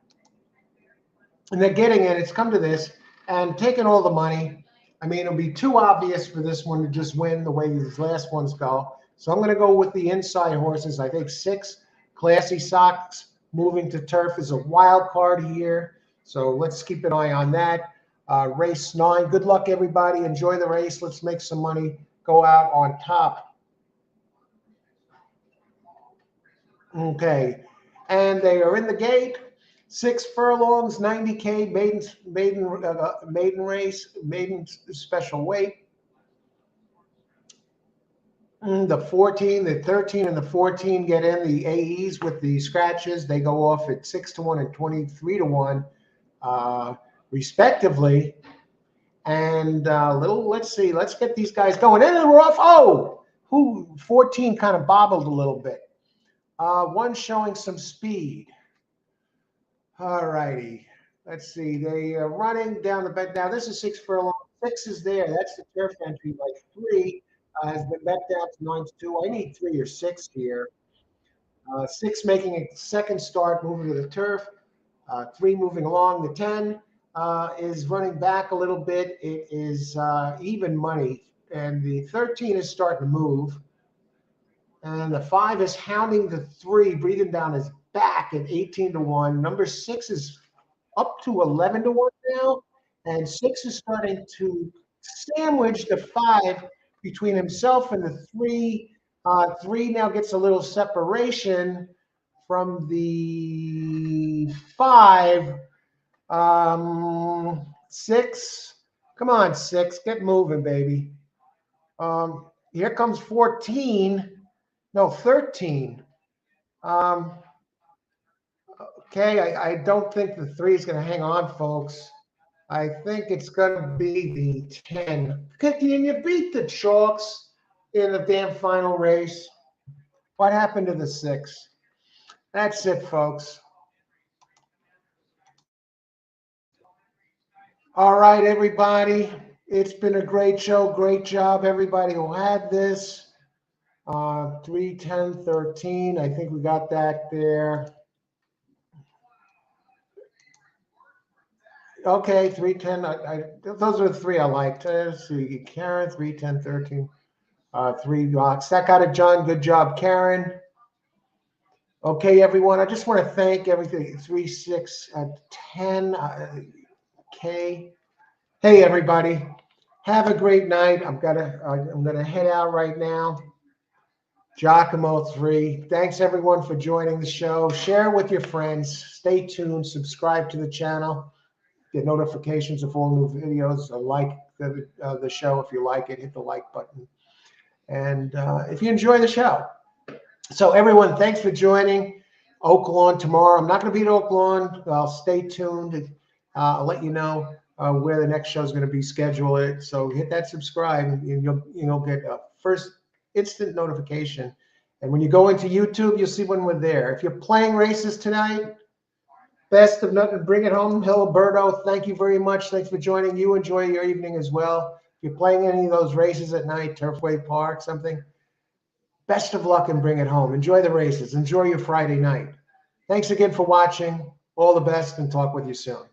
And they're getting it. It's come to this and taking all the money. I mean, it'll be too obvious for this one to just win the way these last ones go. So I'm going to go with the inside horses. I think 6, Classy Socks, moving to turf is a wild card here. So let's keep an eye on that. Race 9. Good luck, everybody. Enjoy the race. Let's make some money. Go out on top. Okay. And they are in the gate. 6 furlongs, 90K, maiden race, maiden special weight. The 14, the 13, and the 14 get in. The AEs with the scratches, they go off at 6 to 1 and 23 to 1, respectively. And let's see, let's get these guys going. And we're off. Oh, 14 kind of bobbled a little bit. One showing some speed. All righty. Let's see. They are running down the bed. Now, this is 6 furlongs. 6 is there. That's the turf entry. Like 3 has been bet down to 9 to 2. I need 3 or 6 here. 6 making a second start, moving to the turf. 3 moving along. The 10 is running back a little bit. It is even money. And the 13 is starting to move. And the 5 is hounding the 3, breathing down his back at 18 to 1. Number 6 is up to 11 to 1 now. And 6 is starting to sandwich the 5 between himself and the 3. 3 now gets a little separation from the 5. 6. Come on, 6. Get moving, baby. Here comes 14. No, 13. Okay, I don't think the 3 is going to hang on, folks. I think it's going to be the 10. Can you beat the Chalks in the damn final race? What happened to the 6? That's it, folks. All right, everybody. It's been a great show. Great job, everybody who had this. 3, 10, 13. I think we got that there. Okay, 3, 10. Those are the 3 I liked. Let's see. Karen, 3, 10, 13. 3 blocks. That got it, John. Good job, Karen. Okay, everyone. I just want to thank everything. 3, 6, 10. Okay. Hey, everybody. Have a great night. I'm gonna head out right now. Giacomo 3. Thanks everyone for joining the show. Share with your friends. Stay tuned. Subscribe to the channel. Get notifications of all new videos. Like the show if you like it. Hit the like button. And if you enjoy the show, So everyone, thanks for joining. Oaklawn tomorrow. I'm not going to be at Oaklawn. I'll stay tuned. I'll let you know where the next show is going to be scheduled. So hit that subscribe, and you'll get a first instant notification. And when you go into YouTube, you'll see when we're there. If you're playing races tonight, best of nothing. Bring it home, Hiliberto. Thank you very much. Thanks for joining. You enjoy your evening as well. If you're playing any of those races at night, Turfway Park, something, best of luck and bring it home. Enjoy the races. Enjoy your Friday night. Thanks again for watching. All the best, and talk with you soon.